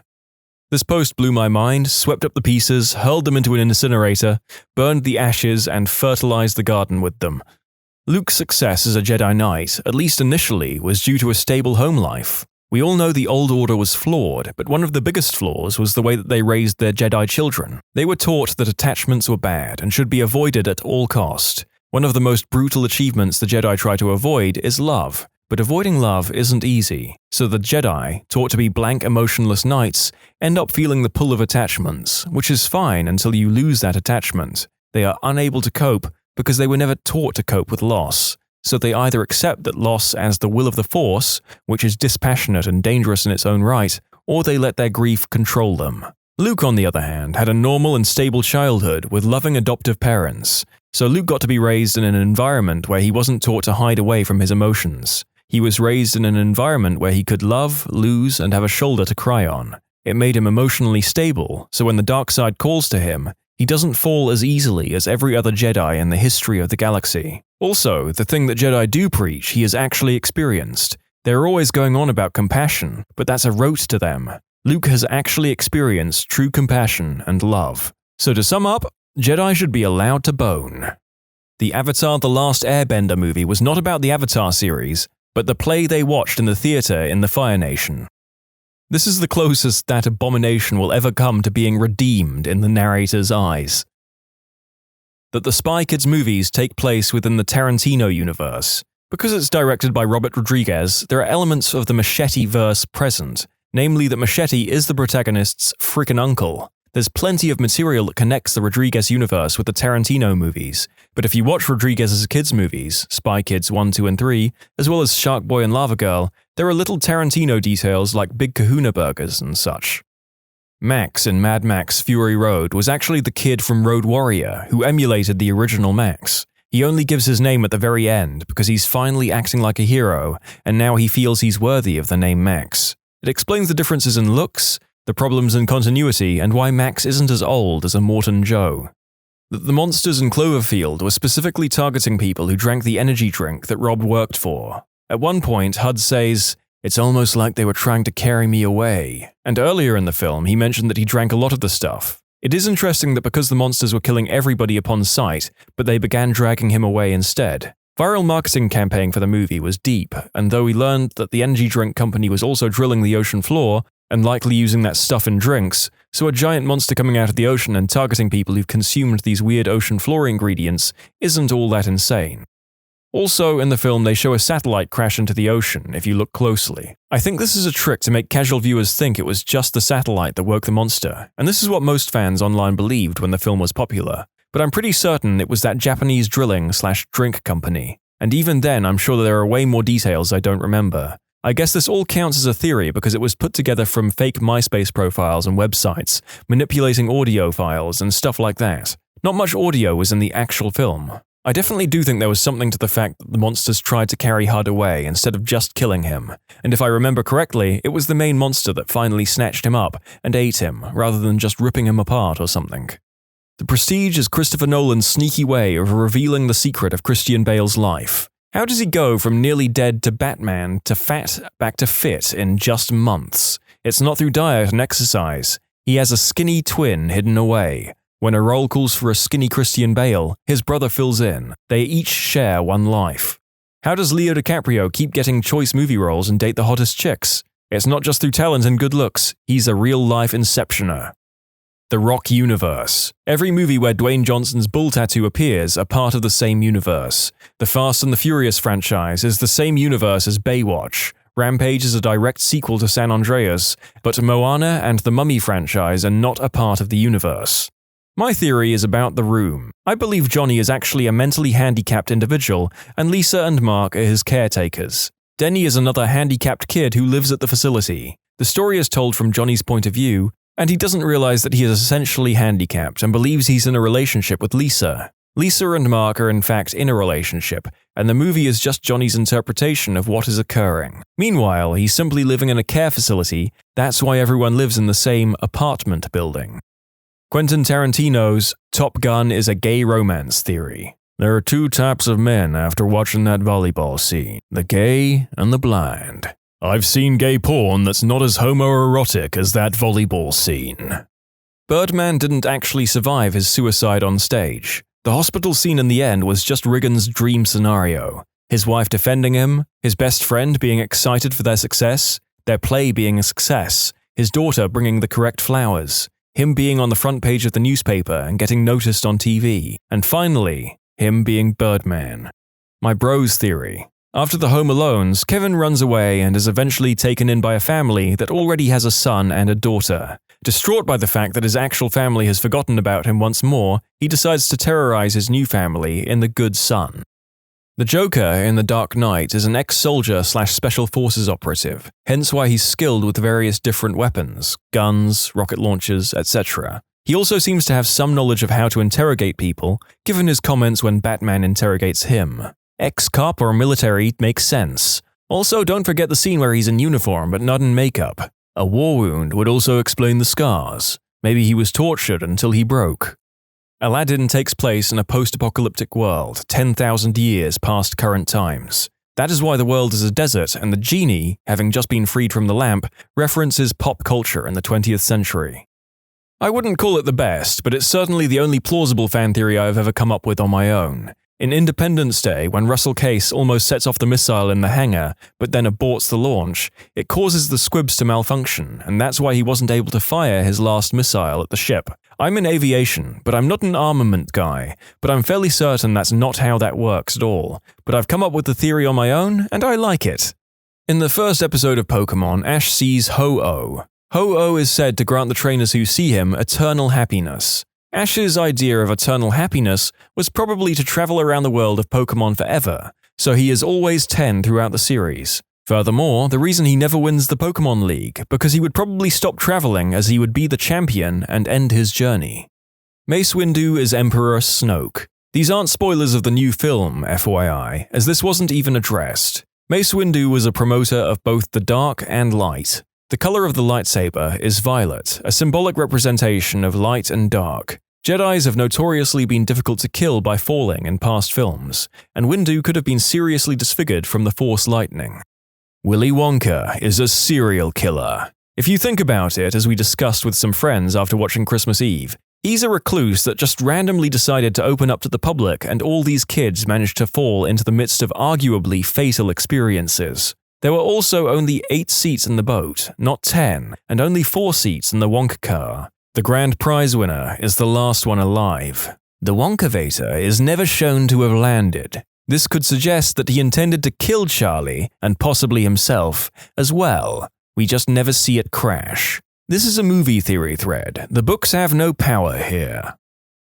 This post blew my mind, swept up the pieces, hurled them into an incinerator, burned the ashes, and fertilized the garden with them. Luke's success as a Jedi Knight, at least initially, was due to a stable home life. We all know the Old Order was flawed, but one of the biggest flaws was the way that they raised their Jedi children. They were taught that attachments were bad and should be avoided at all cost. One of the most brutal achievements the Jedi try to avoid is love. But avoiding love isn't easy, so the Jedi, taught to be blank emotionless knights, end up feeling the pull of attachments, which is fine until you lose that attachment. They are unable to cope because they were never taught to cope with loss, so they either accept that loss as the will of the Force, which is dispassionate and dangerous in its own right, or they let their grief control them. Luke, on the other hand, had a normal and stable childhood with loving adoptive parents, so Luke got to be raised in an environment where he wasn't taught to hide away from his emotions. He was raised in an environment where he could love, lose, and have a shoulder to cry on. It made him emotionally stable, so when the dark side calls to him, he doesn't fall as easily as every other Jedi in the history of the galaxy. Also, the thing that Jedi do preach, he has actually experienced. They're always going on about compassion, but that's a rote to them. Luke has actually experienced true compassion and love. So to sum up, Jedi should be allowed to bone. The Avatar: The Last Airbender movie was not about the Avatar series, but the play they watched in the theater in the Fire Nation. This is the closest that abomination will ever come to being redeemed in the narrator's eyes. That the Spy Kids movies take place within the Tarantino universe. Because it's directed by Robert Rodriguez, there are elements of the Machete-verse present, namely that Machete is the protagonist's frickin' uncle. There's plenty of material that connects the Rodriguez universe with the Tarantino movies, but if you watch Rodriguez's kids' movies, Spy Kids 1, 2, and 3, as well as Shark Boy and Lava Girl, there are little Tarantino details like Big Kahuna burgers and such. Max in Mad Max Fury Road was actually the kid from Road Warrior who emulated the original Max. He only gives his name at the very end because he's finally acting like a hero, and now he feels he's worthy of the name Max. It explains the differences in looks, the problems in continuity, and why Max isn't as old as a Morton Joe. That the monsters in Cloverfield were specifically targeting people who drank the energy drink that Rob worked for. At one point, Hud says, "It's almost like they were trying to carry me away." And earlier in the film, he mentioned that he drank a lot of the stuff. It is interesting that because the monsters were killing everybody upon sight, but they began dragging him away instead. Viral marketing campaign for the movie was deep, and though we learned that the energy drink company was also drilling the ocean floor, and likely using that stuff in drinks, so a giant monster coming out of the ocean and targeting people who've consumed these weird ocean floor ingredients isn't all that insane. Also, in the film, they show a satellite crash into the ocean, if you look closely. I think this is a trick to make casual viewers think it was just the satellite that woke the monster, and this is what most fans online believed when the film was popular. But I'm pretty certain it was that Japanese drilling/drink company. And even then, I'm sure there are way more details I don't remember. I guess this all counts as a theory because it was put together from fake MySpace profiles and websites, manipulating audio files and stuff like that. Not much audio was in the actual film. I definitely do think there was something to the fact that the monsters tried to carry Hud away instead of just killing him, and if I remember correctly, it was the main monster that finally snatched him up and ate him, rather than just ripping him apart or something. The Prestige is Christopher Nolan's sneaky way of revealing the secret of Christian Bale's life. How does he go from nearly dead to Batman to fat back to fit in just months? It's not through diet and exercise. He has a skinny twin hidden away. When a role calls for a skinny Christian Bale, his brother fills in. They each share one life. How does Leo DiCaprio keep getting choice movie roles and date the hottest chicks? It's not just through talent and good looks, he's a real-life inceptioner. The Rock universe. Every movie where Dwayne Johnson's bull tattoo appears are part of the same universe. The Fast and the Furious franchise is the same universe as Baywatch. Rampage is a direct sequel to San Andreas, but Moana and the Mummy franchise are not a part of the universe. My theory is about The Room. I believe Johnny is actually a mentally handicapped individual, and Lisa and Mark are his caretakers. Denny is another handicapped kid who lives at the facility. The story is told from Johnny's point of view, and he doesn't realize that he is essentially handicapped and believes he's in a relationship with Lisa. Lisa and Mark are in fact in a relationship, and the movie is just Johnny's interpretation of what is occurring. Meanwhile, he's simply living in a care facility. That's why everyone lives in the same apartment building. Quentin Tarantino's Top Gun is a gay romance theory. There are two types of men after watching that volleyball scene, the gay and the blind. I've seen gay porn that's not as homoerotic as that volleyball scene. Birdman didn't actually survive his suicide on stage. The hospital scene in the end was just Regan's dream scenario. His wife defending him, his best friend being excited for their success, their play being a success, his daughter bringing the correct flowers, him being on the front page of the newspaper and getting noticed on TV, and finally, him being Birdman. My bros theory. After the Home Alones, Kevin runs away and is eventually taken in by a family that already has a son and a daughter. Distraught by the fact that his actual family has forgotten about him once more, he decides to terrorize his new family in The Good Son. The Joker in The Dark Knight is an ex-soldier/special forces operative, hence why he's skilled with various different weapons, guns, rocket launchers, etc. He also seems to have some knowledge of how to interrogate people, given his comments when Batman interrogates him. Ex-cop or military makes sense. Also, don't forget the scene where he's in uniform but not in makeup. A war wound would also explain the scars. Maybe he was tortured until he broke. Aladdin takes place in a post-apocalyptic world, 10,000 years past current times. That is why the world is a desert, and the genie, having just been freed from the lamp, references pop culture in the 20th century. I wouldn't call it the best, but it's certainly the only plausible fan theory I've ever come up with on my own. In Independence Day, when Russell Case almost sets off the missile in the hangar, but then aborts the launch, it causes the squibs to malfunction, and that's why he wasn't able to fire his last missile at the ship. I'm in aviation, but I'm not an armament guy, but I'm fairly certain that's not how that works at all. But I've come up with the theory on my own, and I like it. In the first episode of Pokemon, Ash sees Ho-Oh. Ho-Oh is said to grant the trainers who see him eternal happiness. Ash's idea of eternal happiness was probably to travel around the world of Pokemon forever, so he is always 10 throughout the series. Furthermore, the reason he never wins the Pokemon League, because he would probably stop traveling as he would be the champion and end his journey. Mace Windu is Emperor Snoke. These aren't spoilers of the new film, FYI, as this wasn't even addressed. Mace Windu was a promoter of both the dark and light. The color of the lightsaber is violet, a symbolic representation of light and dark. Jedis have notoriously been difficult to kill by falling in past films, and Windu could have been seriously disfigured from the Force lightning. Willy Wonka is a serial killer. If you think about it, as we discussed with some friends after watching Christmas Eve, he's a recluse that just randomly decided to open up to the public, and all these kids managed to fall into the midst of arguably fatal experiences. There were also only 8 seats in the boat, not 10, and only 4 seats in the Wonka car. The grand prize winner is the last one alive. The Wonkavator is never shown to have landed. This could suggest that he intended to kill Charlie, and possibly himself, as well. We just never see it crash. This is a movie theory thread. The books have no power here.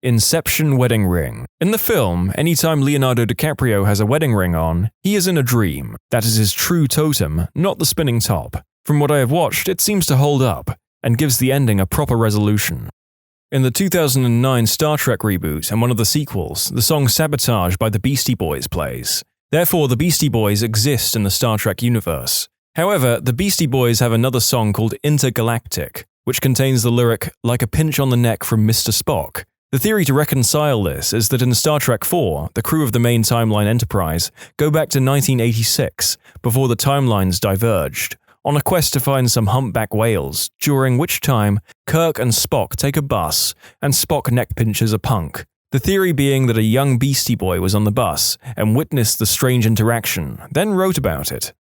Inception wedding ring. In the film, anytime Leonardo DiCaprio has a wedding ring on, he is in a dream. That is his true totem, not the spinning top. From what I have watched, it seems to hold up, and gives the ending a proper resolution. In the 2009 Star Trek reboot and one of the sequels, the song Sabotage by the Beastie Boys plays. Therefore, the Beastie Boys exist in the Star Trek universe. However, the Beastie Boys have another song called Intergalactic, which contains the lyric, "like a pinch on the neck from Mr. Spock." The theory to reconcile this is that in Star Trek IV, the crew of the main timeline Enterprise go back to 1986, before the timelines diverged, on a quest to find some humpback whales, during which time Kirk and Spock take a bus, and Spock neck pinches a punk. The theory being that a young Beastie Boy was on the bus and witnessed the strange interaction, then wrote about it.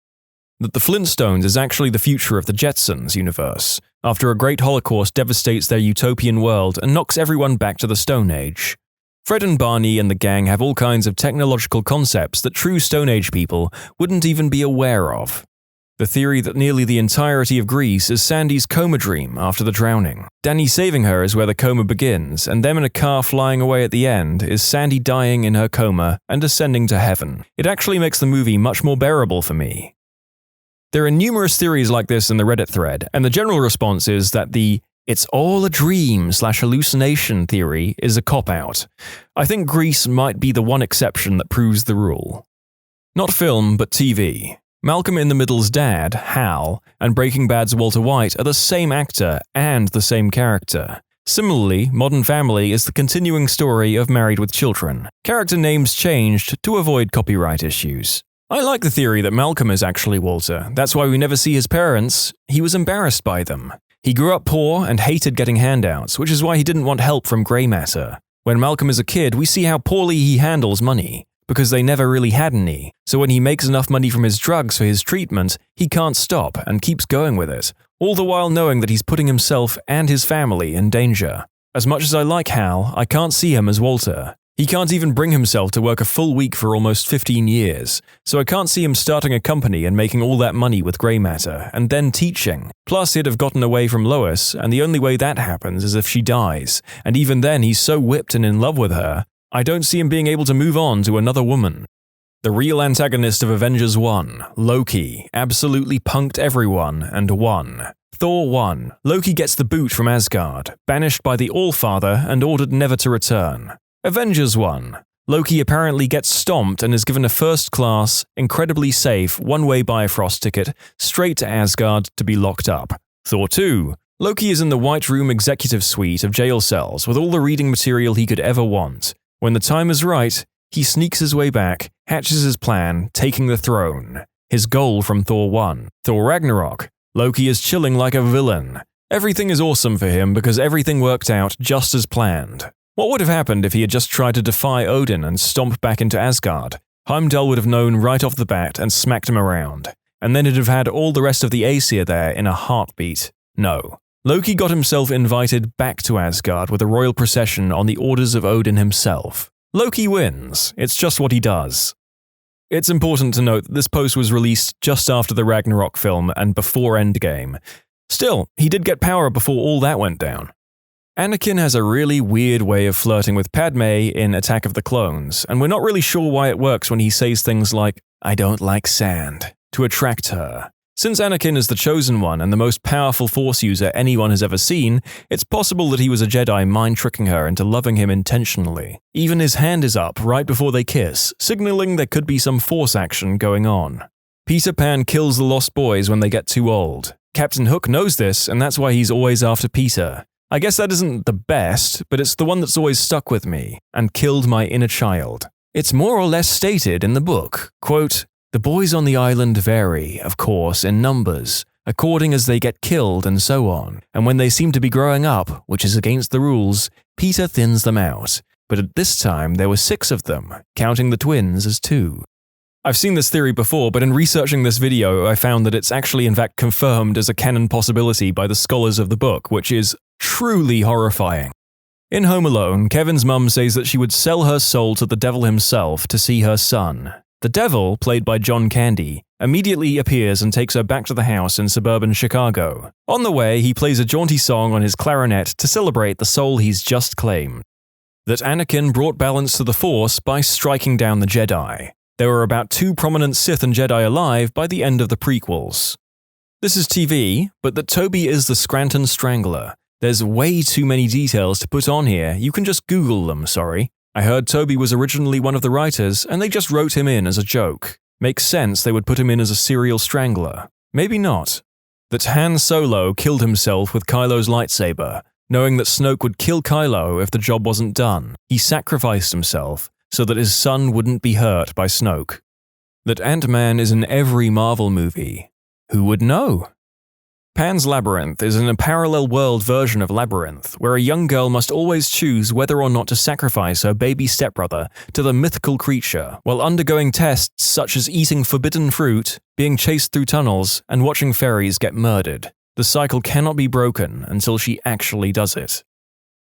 That the Flintstones is actually the future of the Jetsons universe, after a great holocaust devastates their utopian world and knocks everyone back to the Stone Age. Fred and Barney and the gang have all kinds of technological concepts that true Stone Age people wouldn't even be aware of. The theory that nearly the entirety of Greece is Sandy's coma dream after the drowning. Danny saving her is where the coma begins, and them in a car flying away at the end is Sandy dying in her coma and ascending to heaven. It actually makes the movie much more bearable for me. There are numerous theories like this in the Reddit thread, and the general response is that the "it's all a dream/hallucination" theory is a cop-out. I think Greece might be the one exception that proves the rule. Not film, but TV. Malcolm in the Middle's dad, Hal, and Breaking Bad's Walter White are the same actor and the same character. Similarly, Modern Family is the continuing story of Married with Children. Character names changed to avoid copyright issues. I like the theory that Malcolm is actually Walter. That's why we never see his parents. He was embarrassed by them. He grew up poor and hated getting handouts, which is why he didn't want help from grey matter. When Malcolm is a kid, we see how poorly he handles money, because they never really had any. So when he makes enough money from his drugs for his treatment, he can't stop and keeps going with it, all the while knowing that he's putting himself and his family in danger. As much as I like Hal, I can't see him as Walter. He can't even bring himself to work a full week for almost 15 years, so I can't see him starting a company and making all that money with grey matter, and then teaching. Plus, he'd have gotten away from Lois, and the only way that happens is if she dies, and even then he's so whipped and in love with her, I don't see him being able to move on to another woman. The real antagonist of Avengers 1, Loki, absolutely punked everyone and won. Thor 1. Loki gets the boot from Asgard, banished by the Allfather and ordered never to return. Avengers 1. Loki apparently gets stomped and is given a first-class, incredibly safe, one-way Bifrost ticket straight to Asgard to be locked up. Thor 2. Loki is in the White Room executive suite of jail cells with all the reading material he could ever want. When the time is right, he sneaks his way back, hatches his plan, taking the throne. His goal from Thor 1. Thor Ragnarok. Loki is chilling like a villain. Everything is awesome for him because everything worked out just as planned. What would have happened if he had just tried to defy Odin and stomp back into Asgard? Heimdall would have known right off the bat and smacked him around, and then he'd have had all the rest of the AITA there in a heartbeat. No. Loki got himself invited back to Asgard with a royal procession on the orders of Odin himself. Loki wins. It's just what he does. It's important to note that this post was released just after the Ragnarok film and before Endgame. Still, he did get power before all that went down. Anakin has a really weird way of flirting with Padme in Attack of the Clones, and we're not really sure why it works when he says things like, "I don't like sand," to attract her. Since Anakin is the chosen one and the most powerful Force user anyone has ever seen, it's possible that he was a Jedi mind-tricking her into loving him intentionally. Even his hand is up right before they kiss, signaling there could be some Force action going on. Peter Pan kills the Lost Boys when they get too old. Captain Hook knows this, and that's why he's always after Peter. I guess that isn't the best, but it's the one that's always stuck with me, and killed my inner child. It's more or less stated in the book, quote, "The boys on the island vary, of course, in numbers, according as they get killed and so on, and when they seem to be growing up, which is against the rules, Peter thins them out. But at this time there were 6 of them, counting the twins as 2. I've seen this theory before, but in researching this video, I found that it's actually in fact confirmed as a canon possibility by the scholars of the book, which is truly horrifying. In Home Alone, Kevin's mum says that she would sell her soul to the devil himself to see her son. The devil, played by John Candy, immediately appears and takes her back to the house in suburban Chicago. On the way, he plays a jaunty song on his clarinet to celebrate the soul he's just claimed. That Anakin brought balance to the Force by striking down the Jedi. There were about 2 prominent Sith and Jedi alive by the end of the prequels. This is TV, but that Toby is the Scranton Strangler. There's way too many details to put on here, you can just Google them, sorry. I heard Toby was originally one of the writers, and they just wrote him in as a joke. Makes sense they would put him in as a serial strangler. Maybe not. That Han Solo killed himself with Kylo's lightsaber, knowing that Snoke would kill Kylo if the job wasn't done. He sacrificed himself so that his son wouldn't be hurt by Snoke. That Ant-Man is in every Marvel movie. Who would know? Pan's Labyrinth is in a parallel world version of Labyrinth, where a young girl must always choose whether or not to sacrifice her baby stepbrother to the mythical creature, while undergoing tests such as eating forbidden fruit, being chased through tunnels, and watching fairies get murdered. The cycle cannot be broken until she actually does it.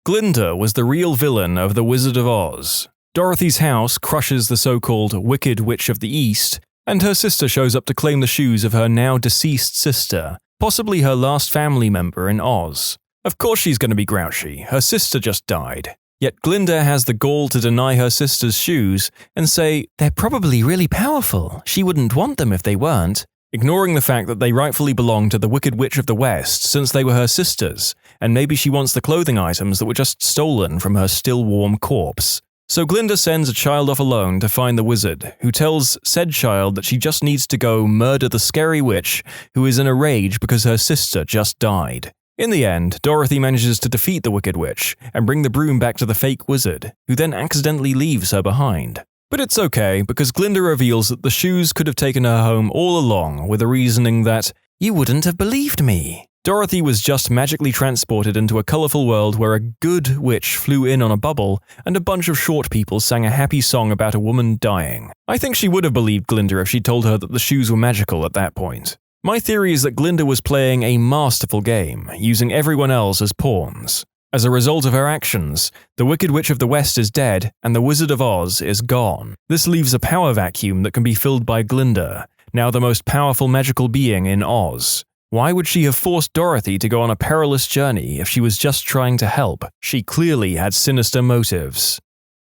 Glinda was the real villain of The Wizard of Oz. Dorothy's house crushes the so-called Wicked Witch of the East, and her sister shows up to claim the shoes of her now deceased sister, possibly her last family member in Oz. Of course she's going to be grouchy, her sister just died. Yet Glinda has the gall to deny her sister's shoes and say, "They're probably really powerful, she wouldn't want them if they weren't," ignoring the fact that they rightfully belong to the Wicked Witch of the West since they were her sisters, and maybe she wants the clothing items that were just stolen from her still warm corpse. So Glinda sends a child off alone to find the wizard, who tells said child that she just needs to go murder the scary witch who is in a rage because her sister just died. In the end, Dorothy manages to defeat the Wicked Witch and bring the broom back to the fake wizard, who then accidentally leaves her behind. But it's okay, because Glinda reveals that the shoes could have taken her home all along with the reasoning that, "You wouldn't have believed me." Dorothy was just magically transported into a colorful world where a good witch flew in on a bubble and a bunch of short people sang a happy song about a woman dying. I think she would have believed Glinda if she told her that the shoes were magical at that point. My theory is that Glinda was playing a masterful game, using everyone else as pawns. As a result of her actions, the Wicked Witch of the West is dead and the Wizard of Oz is gone. This leaves a power vacuum that can be filled by Glinda, now the most powerful magical being in Oz. Why would she have forced Dorothy to go on a perilous journey if she was just trying to help? She clearly had sinister motives.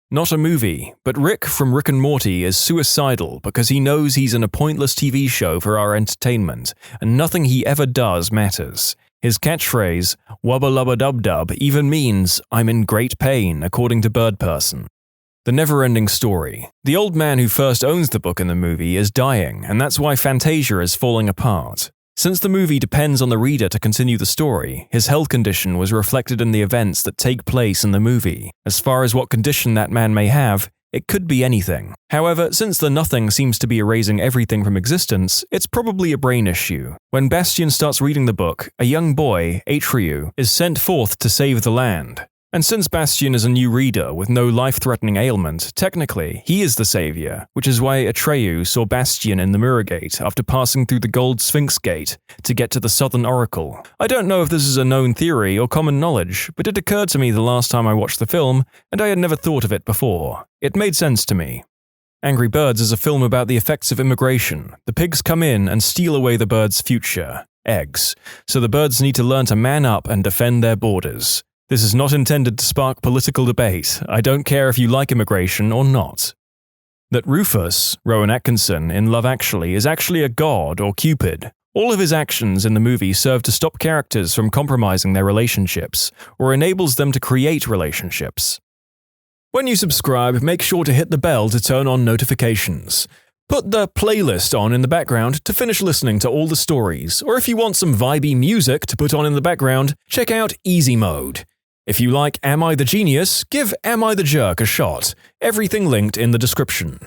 Not a movie, but Rick from Rick and Morty is suicidal because he knows he's in a pointless TV show for our entertainment, and nothing he ever does matters. His catchphrase, "Wubba lubba dub dub," even means, "I'm in great pain," according to Bird Person. The never-ending story. The old man who first owns the book in the movie is dying, and that's why Fantasia is falling apart. Since the movie depends on the reader to continue the story, his health condition was reflected in the events that take place in the movie. As far as what condition that man may have, it could be anything. However, since the nothing seems to be erasing everything from existence, it's probably a brain issue. When Bastian starts reading the book, a young boy, Atreyu, is sent forth to save the land. And since Bastian is a new reader with no life-threatening ailment, technically, he is the savior, which is why Atreyu saw Bastian in the Mirror Gate after passing through the Gold Sphinx Gate to get to the Southern Oracle. I don't know if this is a known theory or common knowledge, but it occurred to me the last time I watched the film, and I had never thought of it before. It made sense to me. Angry Birds is a film about the effects of immigration. The pigs come in and steal away the birds' future, eggs, so the birds need to learn to man up and defend their borders. This is not intended to spark political debate. I don't care if you like immigration or not. That Rufus, Rowan Atkinson, in Love Actually is actually a god or Cupid. All of his actions in the movie serve to stop characters from compromising their relationships, or enables them to create relationships. When you subscribe, make sure to hit the bell to turn on notifications. Put the playlist on in the background to finish listening to all the stories, or if you want some vibey music to put on in the background, check out easymode. If you like Am I the Genius, give Am I the Jerk a shot. Everything linked in the description.